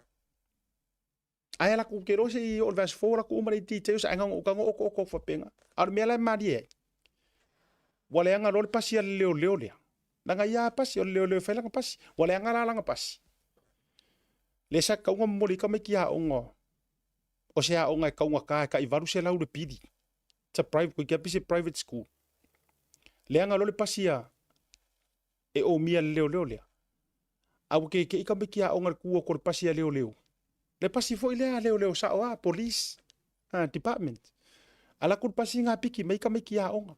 Ai ala kukero se i o vas fora ku umare titeus angang o kango oko whapenga. Aru mea lai maari e. Wale anga role pasia leo lea. Nanga ia pasi o leo whailanga pasi. Wale anga ralanga pasi. Le sa kaunga momori ka maiki haonga. O se haonga e kaunga ka i varu se lau le pidi. It's a private, ko kia pise private school. Le anga role pasia e o mia leo lea. Au ke ika maiki haonga kua kore pasia leo. Le pasi fo ilea leo sa oa, police, department. Ala kur pasi ngā piki, maika haonga.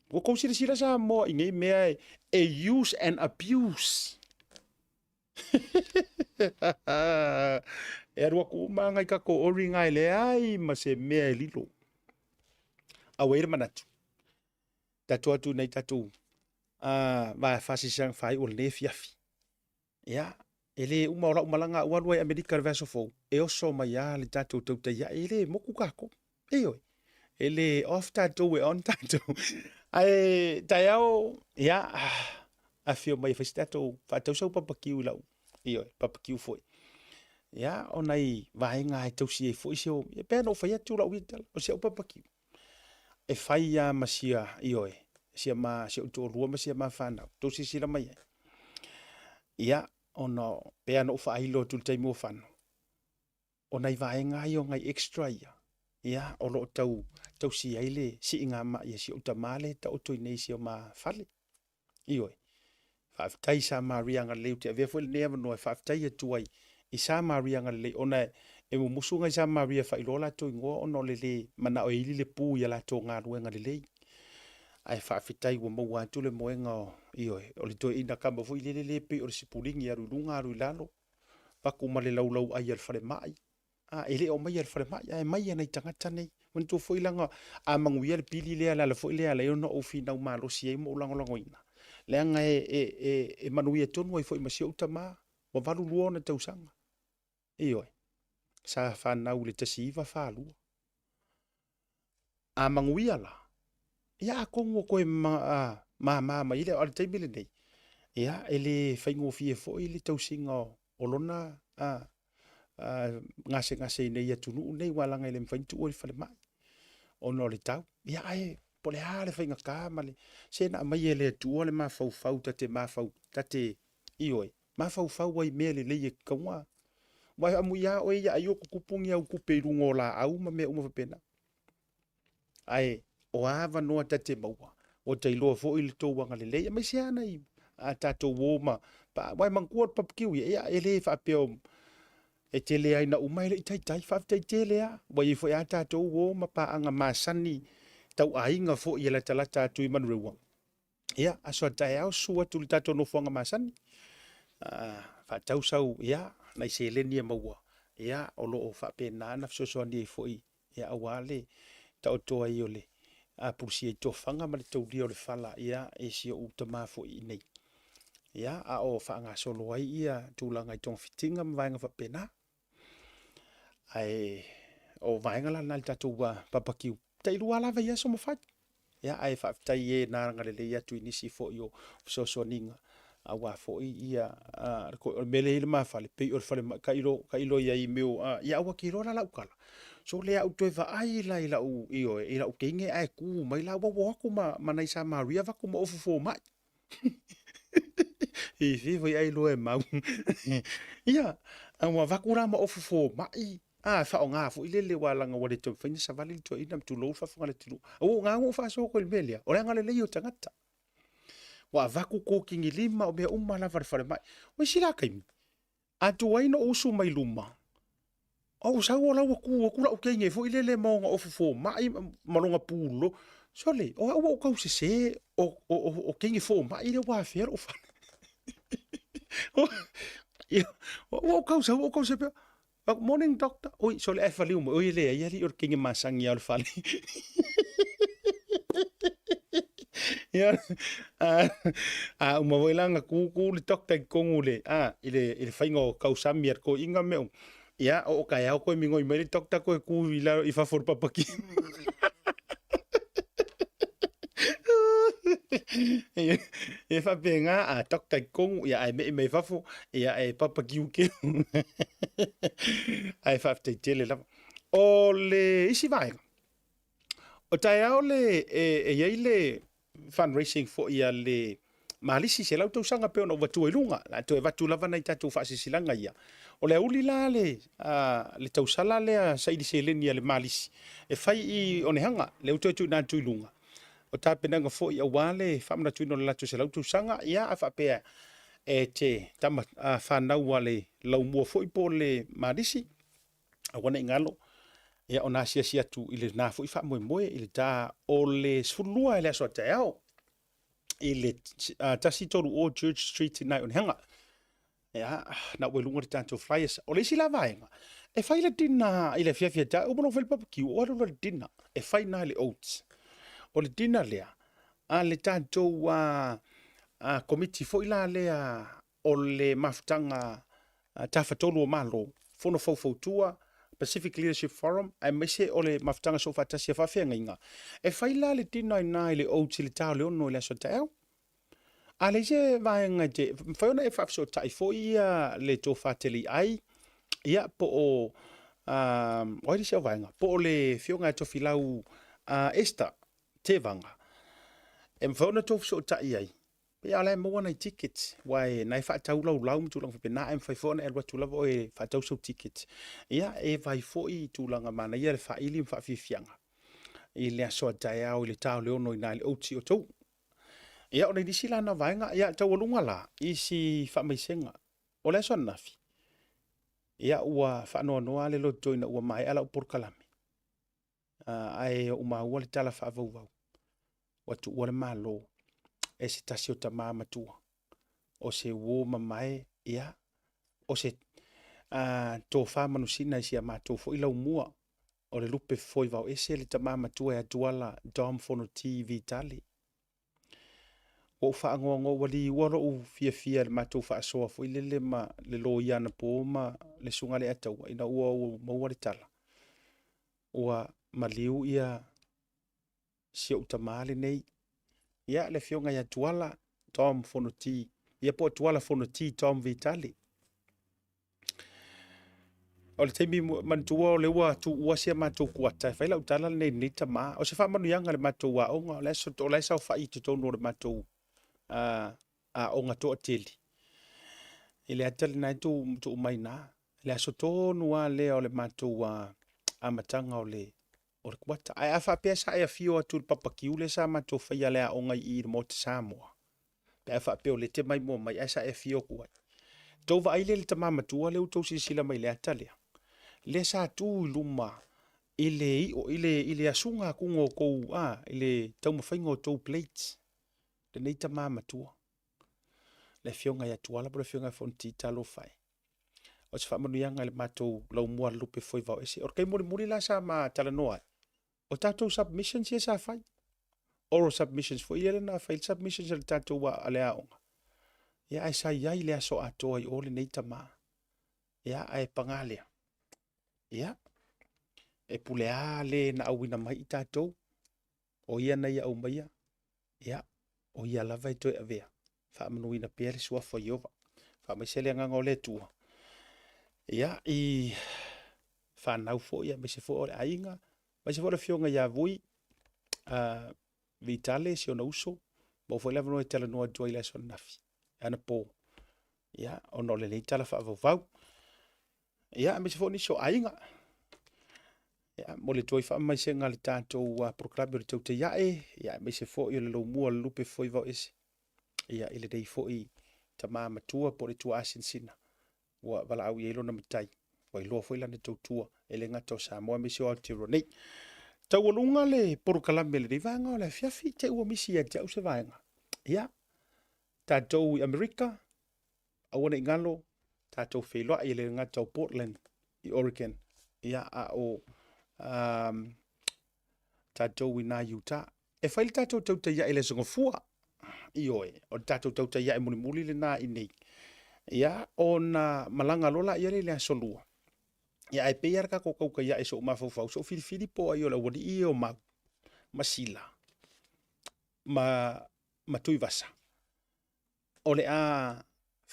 O kou sira sa mo ingai mea e use and abuse. E arua ku manga i kako ori ngai le ai ma se mea e lilo. A weira manatu. Tatu atu nei tatu. Vai fasi sang fai o le fiafi. Ya. Ele uma ora umalanga ualua e Amerika verso fo. E oso mai ya le tatu tauta ya ele moku kako. Eoi. Ele off tatu we on tatu. Ai taiao ya a fio mai festato fa tau so papakiu lau. Eoi, papakiu foi. Ya onai vai nga tau si foi so. E pe no fa ya tu lau vital. O se papakiu. E fai ya masia eoi. Sia ma se tu rua masia ma fana. Tu si sila mai. Ya Ona pea no whailo tu te mua whanu. Ona i vaenga i o ngai extra ia. Ia, o lo tau si aile si inga ma ia si o tamale ta o toi nei si o ma fale. Ioi. Whaftai sa Maria nga leu te avea fwele nea no e whaftai atu ai. I sa Maria nga le ona e mo musunga i sa Maria whailola to ingoa ono le le mana o ili le pū ia la tō ngā ruenga le lei. Ai whawhitai wa mau atu le moenga o ioi. O le toi ina kama fui le pe o le sipulingi aru lunga aru ilalo. Paku ma le laulau ai al whare mai. Ele o mai al whare mai. Ai mai anai tangata nei. Wan tō fwoi langa a manguia le pili lea la fwoi lea leo no o finau malo si ei mo ulangolango ina. Leanga e manuia tonu ai fwoi masio utama. Wa valu luona tausanga. Ioi. Sa whanau le tasiva whalua. A manguia la. Ia kongo koe ma ile o le taimile nei. Ia ele whaingo fie foi le tausinga o lona ngase nei atunu nei walanga ele mwhaintu o le whale mai. Ono le tau. Ia ai pole hale whainga ka male. Sena mai ele atua le mawhau tate mawhau tate ioi. Mawhau ai mea le leie kaunga. Wai amu ia o ia ayoko kupungi au kupeirungo la au ma mea umawapena. Ai o ava noa tate maua. O te iloa fo ili tō wanga le leia. Mai se ana i a tato woma. Wai mangkuat papakiu ia ele whapeo e te lea ina umaile i tai whaftai te lea. Wai i fo ia tato woma pa anga masani tau ainga fo i la talata atu i manurewa. Ia aso tae au sua tuli tato no fuanga masani. Whatau sau ia nai se lenia maua. Ia o loo whapena na fsosoani i fo i. Ia awale tau toa i ole. A pusi e tofanga ma le taulia o le fala ia e si o utama fo i nei. Ia a o whaanga solo ai ia tūlanga i tong fitinga ma vaenga whapena. Ai o vaenga la nal tatou papakiu. Tai rua lava ia so mawhai. Ia ai whaftai e nāranga le leia tu inisi fo i o fsosoaninga. A wā fo i ia mele ile mawhale pei o le whale ka ilo ia i meo ia awa ki rola lau kala. So lea au toi va ai la ila u io ila u kenge ai ku mai la wa waku ma nai sa Maria va ku ma ofu fo mai. E vivo ai lo e mau. Ia, a va ku ra ma ofu fo mai. Fa o nga fo ile le wala nga wale to fini sa vale to ina tu lo fa fo le tu. O nga ngo fa so ko le melia. O nga le le yo tangata. Wa va ku ko kingi lima o be umma fa fa mai. O sila kai. A tu ai no usu mai luma. O sa o la ku la o kenge fo ile le mo nga ofu fo mai malonga pulo sole o ka se o kenge fo mai ile wa fer o fa o ka se morning doctor oi sole e fali o ile ia li o kenge masangi al fali ia uma voilanga ku le doctor kongule ile faingo kausami ko inga me ia o ka ia ko mingo i mele tokta ko ku ila i fa for papaki. E fa penga a tokta kong ia ai me fa fo ia e papaki u ke. Ai fa te tele la. O le isi vai. O tai au le e ile fundraising for ia le malisi se lau tau sanga pe ono watu ilunga la to e watu lava nei tatu fa sisilanga ia. O le uli la le tausala le saidi se lenia le malisi. E fai i onehanga le utoetu na tuilunga. O tāpenanga fo i awale whamna tuino le latu se lautu sanga ia a whapea e te tama whanau wale lau mua fo i po le malisi. A wana ingalo ia o nā sia tu i le nā fo i wha moe i le tā o le sfulua e le aso te ao. I le tasi toru o Church Street nai onehanga. Ia, na ue lunga te tātou flyers. O le isi la vaenga. E whai le dina i le fiafia ta. Umono whele papakiu. O aru le dina. E whai na le oats. O le dina lea. A le tātou komiti fo ila lea o le mafutanga tawhatolu o malo. Fono fau Pacific Leadership Forum. Ai mese o le mafutanga so fatasi a whawhenga inga. E whai la le dina i nai le oats i le tāo le ono i le aso tau. A le se vaenga te, whaiona e whafso tai fo ia le tō whateli ai, ia po o, oere se o vaenga, po o le whionga e tofi lau Esther te vanga. E mwhaona tō whso tai ai, Pe ala mo na tickets wai nai fa tau lau tu lang pe na em fa fo na tu la vo fa tau so tickets. Ia e vai fo I tu langa mana ia fa ili fa fianga. I le so tai au le tau le ono ina le oti o tau. Ia ona disi la na vainga ia tau lunga la isi fa mai senga. O le so nafi. Ia ua fa no no ale lo toina ua mai ala por kalame. Ai o ma ua le tala fa vau. Watu ua le malo. E se tasi o tamā matua. O se wō mamae ia. O se tō wha manusina isi a mātou fo ilau mua. O le lupe foi vau ese le tamā matua e atuala Dom Fono TV tali. O wha angoango wali waro u fia le mātou wha asoa fo ilele ma le lo iana po ma le sunga le ataua. Ina ua u maua le tala. Ua maliu ia sia utamale nei. Ia le fionga ia tuala Tom Fono T. Ia po tuala Fono T Tom Vitali. O le teimi mantua o le ua tu ua sia mātou kuata. Whai lau tala nei ni tama. O se wha manu ianga le mātou wa onga. O le sao whai te tonu o le mātou a onga toa teli. I le atali nai tu umai nā. Le aso tonu a lea o le mātou a matanga o le kuata. Ai a whapea sa ea fio atu le papakiu le sa mātou whaia lea onga I le mo te Samoa. Pe a whapea o le te mai mua mai, ai sa ea fio kuai. Tau wa aile le tamamatua le utau sisila mai le atalea. Le sa tu luma ile asunga kungo kou ile tau mawhainga o tau plates. Le nei tamamatua. Le fionga ia tuala po le fionga fonti talo fai. O se whamanu ianga le mātou lau mua lupe foi vau ese. Or kei muri la sa ma talanoa. O tātou submissions ia sa fai. Oral submissions fo ile na fai submissions le tātou wa alea onga. Ia ai sa iai lea so atoa I ole nei tama. Ia ai pangalea. Ia. E pulea le na awina mai I tātou. O ia na ia au maia. Ia. O ia lava I toi avea. Wha manuina pia le suafa Iova. Wha mai sele nganga o le tua. Ia I whanau fo ia. Mai se fo o le ainga. Mai se fo le fionga ia vui. Vitale si ona uso. Mo fo leva no e tala noa dua I le so nafi. Ana po. Ia, ono le tala wha vau. Ia, me se fo ni so ainga. Ia, mo le toi wha mai se ngā le tātou proklame o le tau te iae. Ia, me se fo I le lau mua le lupe foi vau ese. Ia, ile dei fo I tamā matua po le tua asin sina. Ua wala au I elo na matai. Wa I loa foi lana tau tua. Ele ngata o Samoa me se o Aotearoa nei. Tau alunga le proklame le rivanga o le fiafi te ua misi a te au se vaenga. Ia, tātou I Amerika, awana I ngalo, tātou wheloa I le ngata o Portland, I Oregon, ia a o tātou I nā Utah. E whaile tātou tauta ia I le songofua, I oe, o tātou tauta ia I muli le nā I nei. Ia, o na malanga lola ia le asolua. Ia e peiar ka kokauka ia e so mafau so filifili po ai o la wadi I o mau, masila, ma tui vasa. O le a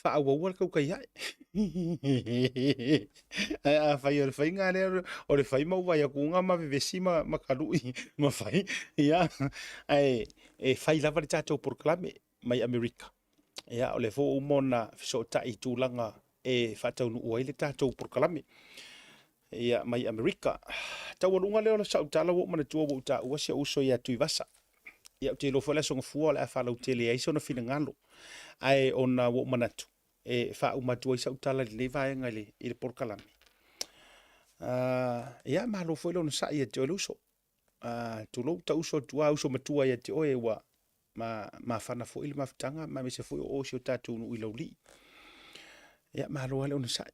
whaawawal kau kai hai. A whai o le whai ngā lea, o le whai mau vai a kunga ma vevesi ma karui, ma whai. Ia, e whai lava le tātou proklame mai Amerika. Ia, o le fo umona so tai tūlanga e whataunu ua I le tātou proklame. Ia, mai Amerika. Tau alunga leo la sau tala wo mana tua wo ta ua sia uso ia tui vasa. Ia te lo fole songa fua le a whalau tele ai sona fina ngalo. Ai ona wo manatu. E wha umatua I sau tala le vaenga I le porkalame. Ia mahalo fo ilo na sa ia te o uso. Tu lo ta uso tua uso matua ia te oe wa ma whana fo ili mafutanga ma me se fo o si o tātou nu ilo li. Ia mahalo hale o na sa.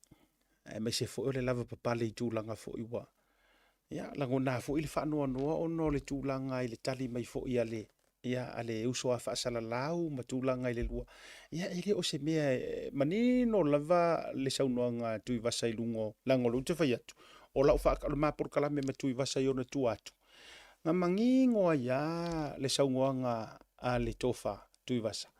Me se fo le lava papale I tūlanga fo I wa. Ia lango nā fo ili whanua noa ono le tūlanga I le tali mai fo I ale. Ia ale uso a whaasala lau ma tūlanga I le lua. Ia ele o se mea manino lava le saunoanga tui vasa I lungo lango lu te whai atu. O lau whaaka le māpor kalame ma tui vasa I ona tu atu. Ngā mangingoa ia le saunoanga a le tofa tui vasa.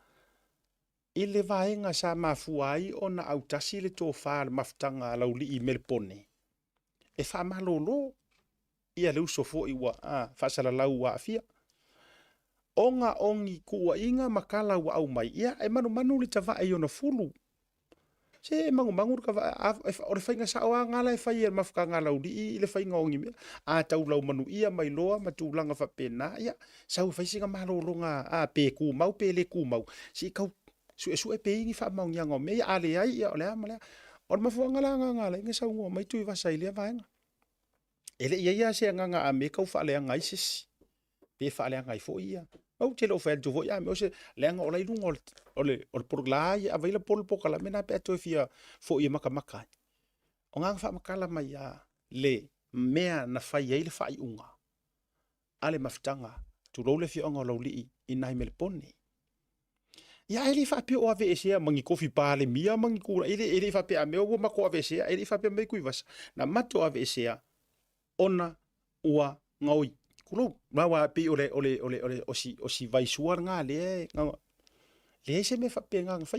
I le vaenga sa mafuai o na autasi le tofa le mafutanga lau li I Melpone. E wha malolo ia le uso fo I wa whaasala lau wa afia. Onga ongi kua inga makala wa au mai. Ia, e manu le tava e ona fulu. Se mangu ka o le fainga sa o ngala e fai e mafka ngala uli i le fainga ongi me. A tau lau manu ia mai loa ma tu langa fa pena. Ia, sau fai singa malo longa a pe ku mau pe le ku mau. Si kau su e pe ingi fa mau nyanga me ia ale ai ia ole amale. O mafu ngala nge sau ngo mai tu i vasai le vaenga. Ele ia se nganga a me kau fa le ngai sis. Pe fa le ngai fo ia. Au te lo fa tu vo ia me o se le nga o lai lungo ole por lai availa pol pokala mena pe to fia fo ia maka. O nga fa makala mai a le mea na fai ai le fai unga. Ale maftanga tu lo le fia nga lo li i nai melponi. Ya ele fa pe o ave ese mangi kofi pa le mia mangi kura ele fa pe a me o mako ave ese ele fa pe me kuivas na mato ave ese ona ua ngoi kulo wa pe ole osi vai suar nga le le se me fa pe nga fa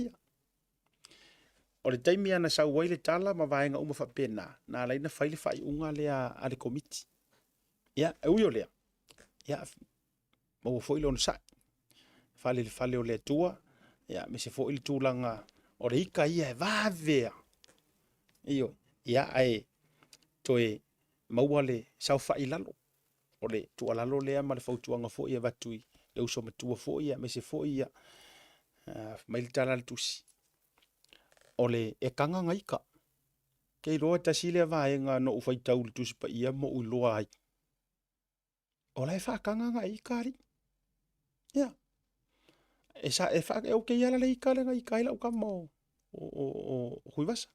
o le taimi ana sa wai le tala ma vaenga uma fa pena na laina faile fai unga le a le komiti ya e uyo le ya mo fo ile on sa fale o le tua ya me se fo il tulanga o le ika ia e vavea io ya ai toe mauale sau fa ilalo o le tu alalo le ma le fautuanga fo ia vatui le uso matua fo ia me se fo ia mai tala le tusi ole e kanga ngaika ke roa tasile vaenga no ufai tau le tusi pa ia mo u loa ai ola e fa kanga ngaika ri ya esa e fa e o ke ia le ika le ngaika ila ka mo o huivasa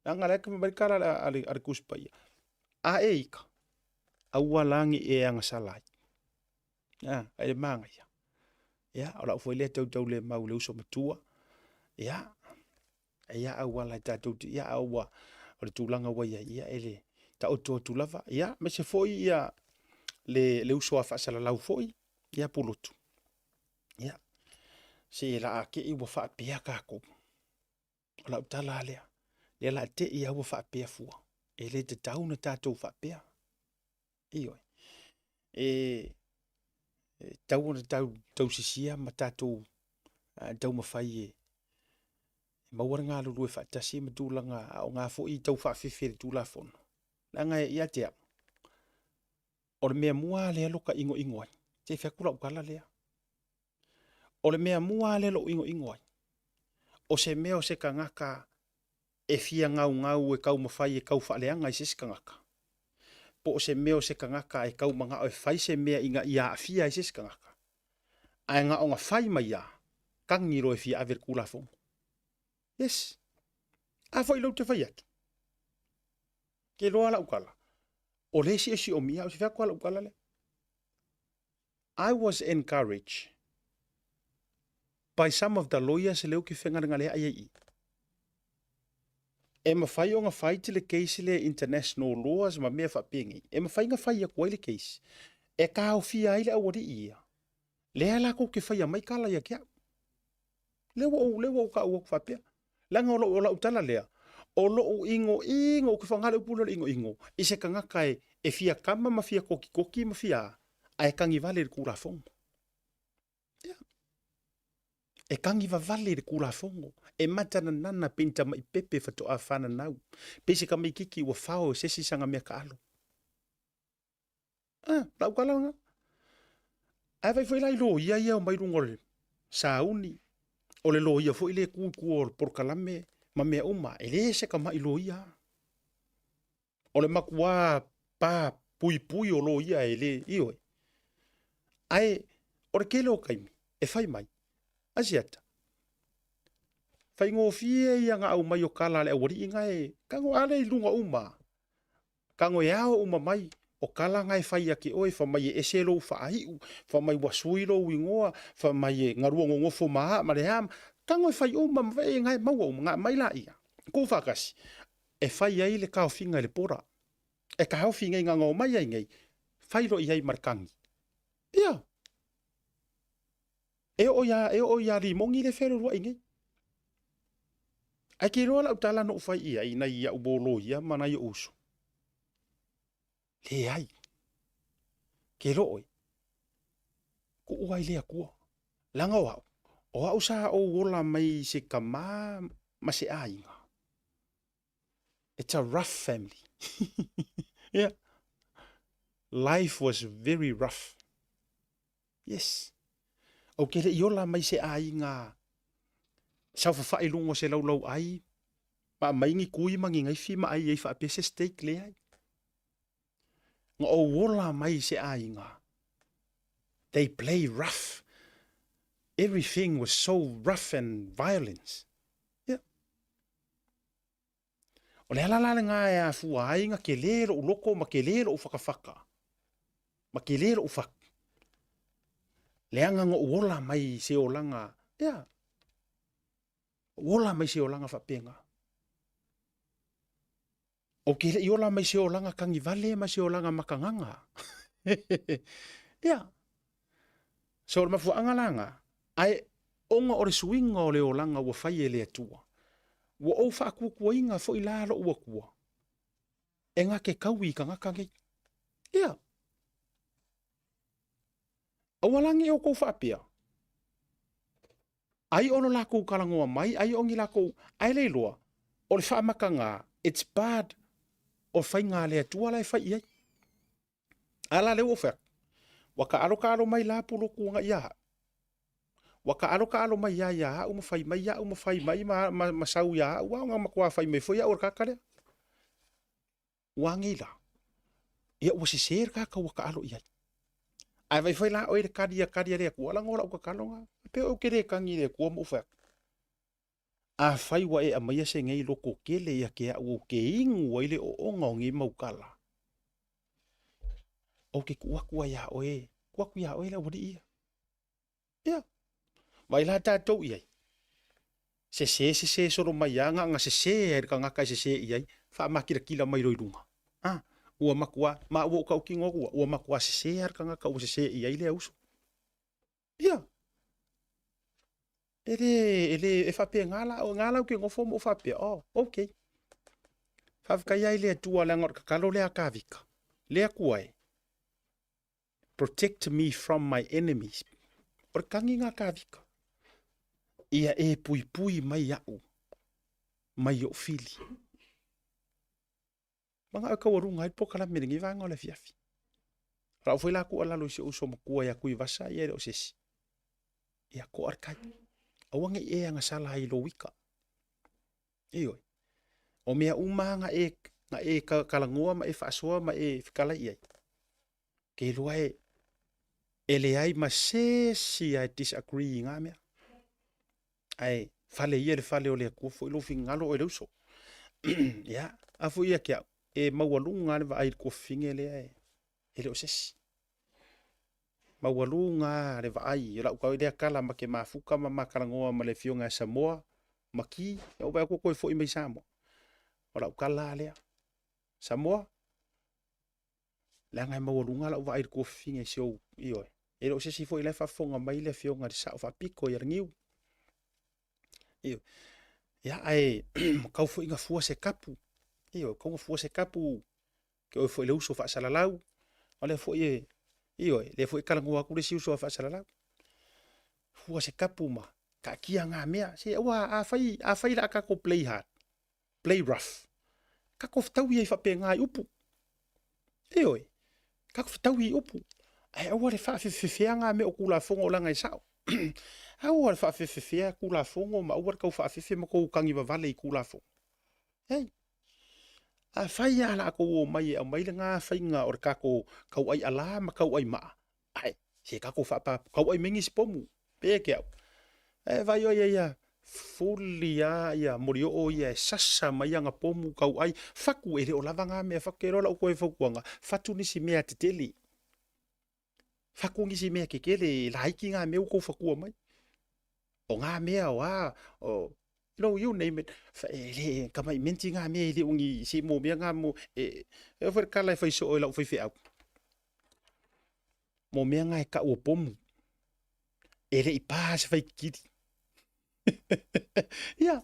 anga le ka merkara ale kuspa ia a eika aua langi e anga salai ya e manga ya ola foi le tau le mau le uso matua ya ia aua la tatu ia aua o le tulanga wa ia ele ta o tu lava ia me se foi ia le uso a fa sala lau foi ia pulutu ia se la ke i wa fa pia ka ko ola tala le la te ia wa fa pia fu ele te tau na tatu fa pia io tau sisia ma tatu tau mafai mawar nga lulu fa tasi mtulanga o nga fo I tau fa fifi tu la fon la nga ia te o le mea mua le loka ingo te fa kula kala le o le mea mua le lo ingo o se mea o se kangaka e fia ngau e kau mafai e kau fa le nga sis kangaka po se mea o se kangaka e kau manga o fai se mea inga ia fia sis kangaka ai nga o nga fai mai ya kangiro e fia aver kula fon. Yes. A foi lo te fai atu. Ke loa la ukala. O le si o mia, o se fea kwa la ukala le. I was encouraged by some of the lawyers leo ki whenga ngale ai. E ma fai o nga fai te le case le international laws ma mea whapingi. E ma fai nga fai a kwa le case. E ka au fia ile awari ia. Lea la ko ke fai a mai kala ia kia. Lewa ka uok whapia. Langa o la utala lea. O lo ingo ke whangale upuna ingo. I se kangaka e fia kama ma fia koki ma fia. A e kangi vale le kura fongo. E kangi vale le kura fongo. E matana nana pinta mai pepe fato a whana nau. Pese ka mai kiki ua whao sesi sanga mea ka alo. La ukala nga. A vai foi lai lo ia o mai rungore. Sauni. O le loia fo ile ku o por kalame ma me uma ele se kama iloia o le makua pa pui o loia ele io ai o le kelo kaimi e fai mai asiata fai ngo fie ia nga au mai o kala le wori inga e kango ale lunga uma kango yao uma mai o kala ngai fai aki oi fa mai e selo fa ai fa mai wasuilo wingoa fa mai ngaruo ngofo ma le ham kango fai uma vai ngai mau nga mai la ia ko fakasi e fai ai le ka finga le pora e ka finga nga ngo mai ai ngai fai lo ia markangi ia e o ya ri mongi le fero ro ngai ai ki ro la utala no fai ia ina ia ubolo ia mana ia uso le ai ke roi Ku uai lea kua. Langa wau. O au sa o wola mai se kama ma se ainga. It's a rough family. Yeah. Life was very rough. Yes. O kele iola mai se ainga. Sau fa fai lungo se lau ai. Ma maingi kui mangi ngai fi ma ai fa pese steak le ai. Nga o wola mai se ainga. They play rough. Everything was so rough and violence. Yeah. O le halala nga e a fua ainga ke lero uloko ma ke lero ufakafaka. Ma ke lero ufak. Leanga nga wola mai se olanga. Yeah. Wola mai se olanga fapenga. O ke le iola mai se olanga kangi vale ma se olanga makanganga. Yeah. So ma fu angalanga. Ai onga ore swinga o le olanga wa fai e le atua. Wa o fa kukua inga fo ilalo ua kua. Enga ke kawi ka ngakangi. Yeah. Awalangi o kou whapea. Ai ono lako kalangoa mai, ai ongi lako, ai leiloa, o le whamakanga, it's bad, o whainga le atua lai whai iai. Ala leo o whak. Waka alo mai la pulo kuanga ia. Waka alo mai ia, uma whai mai, ma sau ia, wanga makua whai mai fo ia or kakare. Wangila. Ia wasi ser kaka waka alo iai. Ai vai foi la oire kadia re kua la ngora o kalonga pe o kere kangi re kua mo fa a fai wa e a mai se ngai loko kele ya ke o ke ingu ile o onga ngi mau kala o ke kua ya oe la wodi ia ya vai la ta to ia se soro mai anga nga se ka nga ka se ia fa makira kila mai roidunga ua makua ma ua ka ukingo ua makua se arkanga ka se ia ile uso ia ele e fa pe ngala o ke ngofo mo fa pe okay fa ka ia ile tua la ngor ka lo le akavika le kuai protect me from my enemies or kangi nga kavika ia e pui mai au mai o fili Manga ka warunga po kala miringi vanga le fiafi. Ra foi la ku ala lo se uso mo ku ya ku vasa ye o sesi. Ya ko arkai. Awange e nga sala i lo wika. Iyo. O mea umanga nga ka kala ngoa ma e fa soa ma e fikala ia. Ke lo ai ele ai ma se si I disagree nga mea. Ai fale ye le fale o le ku foi lo fingalo o le uso. Ya, afu ia kia e mawalunga le vai ko fingele ele o ses mawalunga le vai la ko ide kala ma ke mafuka ma kalangoa ma le fionga Samoa maki o ba ko fo i mai Samoa ora kala le Samoa la ngai mawalunga la vai ko finge so io ele o ses fo ile fa fonga mai le fionga sa fa piko ia ngiu io ya ai ka fo inga fo se kapu Io, como fosse capu que o foi le uso fa salalau. Ole foi le foi kalangoa ku le si uso fa salalau. Fosse capu ma ka kia nga mea se wa a fai la ka ko play hard. Play rough. Ka ko tau ia fa pe nga upu. Io, ka ko tau ia upu. Ai o le fa fe nga me o kula fongo la ngai sao. Au le fa fe kula fongo ma o ka fa fe ma ko kangi va vale kula fongo. Hey. A fai ala ko mai nga fai nga or ka ko kau ai ala ma kau ai ma ai se ka ko fa pa kau ai mengi spomu pe ke vai o ia fully ya morio o ia sasa mai nga pomu kau ai faku ele o lavanga me fakero la ko e fokuanga fatu ni si me ateli faku ngi si me ke kele laiki nga me ko faku mai o nga me o no you name it ele kama menti nga me ele ungi si mo me nga mo e for kala fai so la fai au mo me nga ka o pomu ele I pas fai kiti ya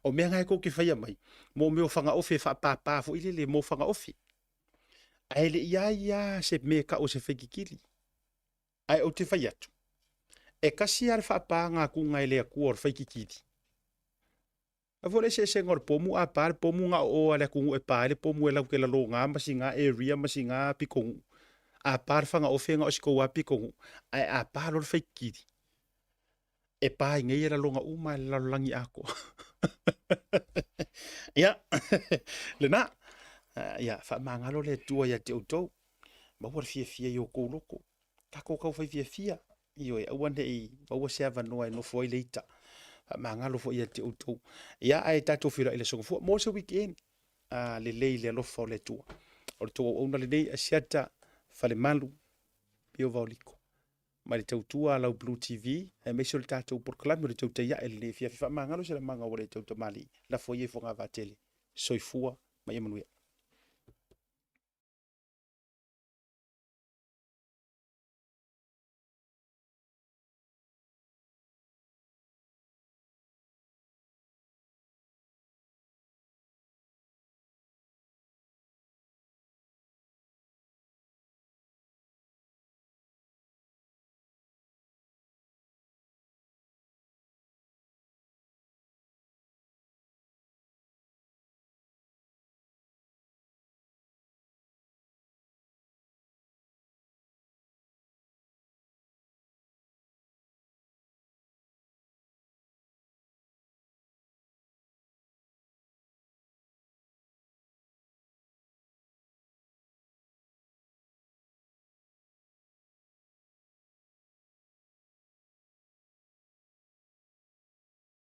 o me nga ko ke fai mai mo me o fanga ofe fa pa fo ile le mo fanga ofe ele ya se me ka o se fai kiti ai o te fai atu e kasi ar fa pa nga ku ngai le ku or fa kikiti a vole se ngor pomu a par pomu nga o ale ku e pa le pomu la ke la lo nga ma singa area ma singa pikong a par fa nga o fe nga o sko wa pikong a par lo fa kikiti e pa ngai la lo nga u ma la langi ako ya le na ya fa mangalo le tua ya te auto ma war fia yo ko loko ka ko ka fa fia io e wande i wa se ava no no foi leita mangalo fo ya te auto ya ai tato fira ile so fo mo se weekend le lo fo le tua o to ona le dei asiata fa le malu pio voliko ma le tautua la Blue TV e me sol tato por clame le tauta ya ele fia fa mangalo se la manga o le tauta mali la fo ye fo nga vatele soifua ma ye manuia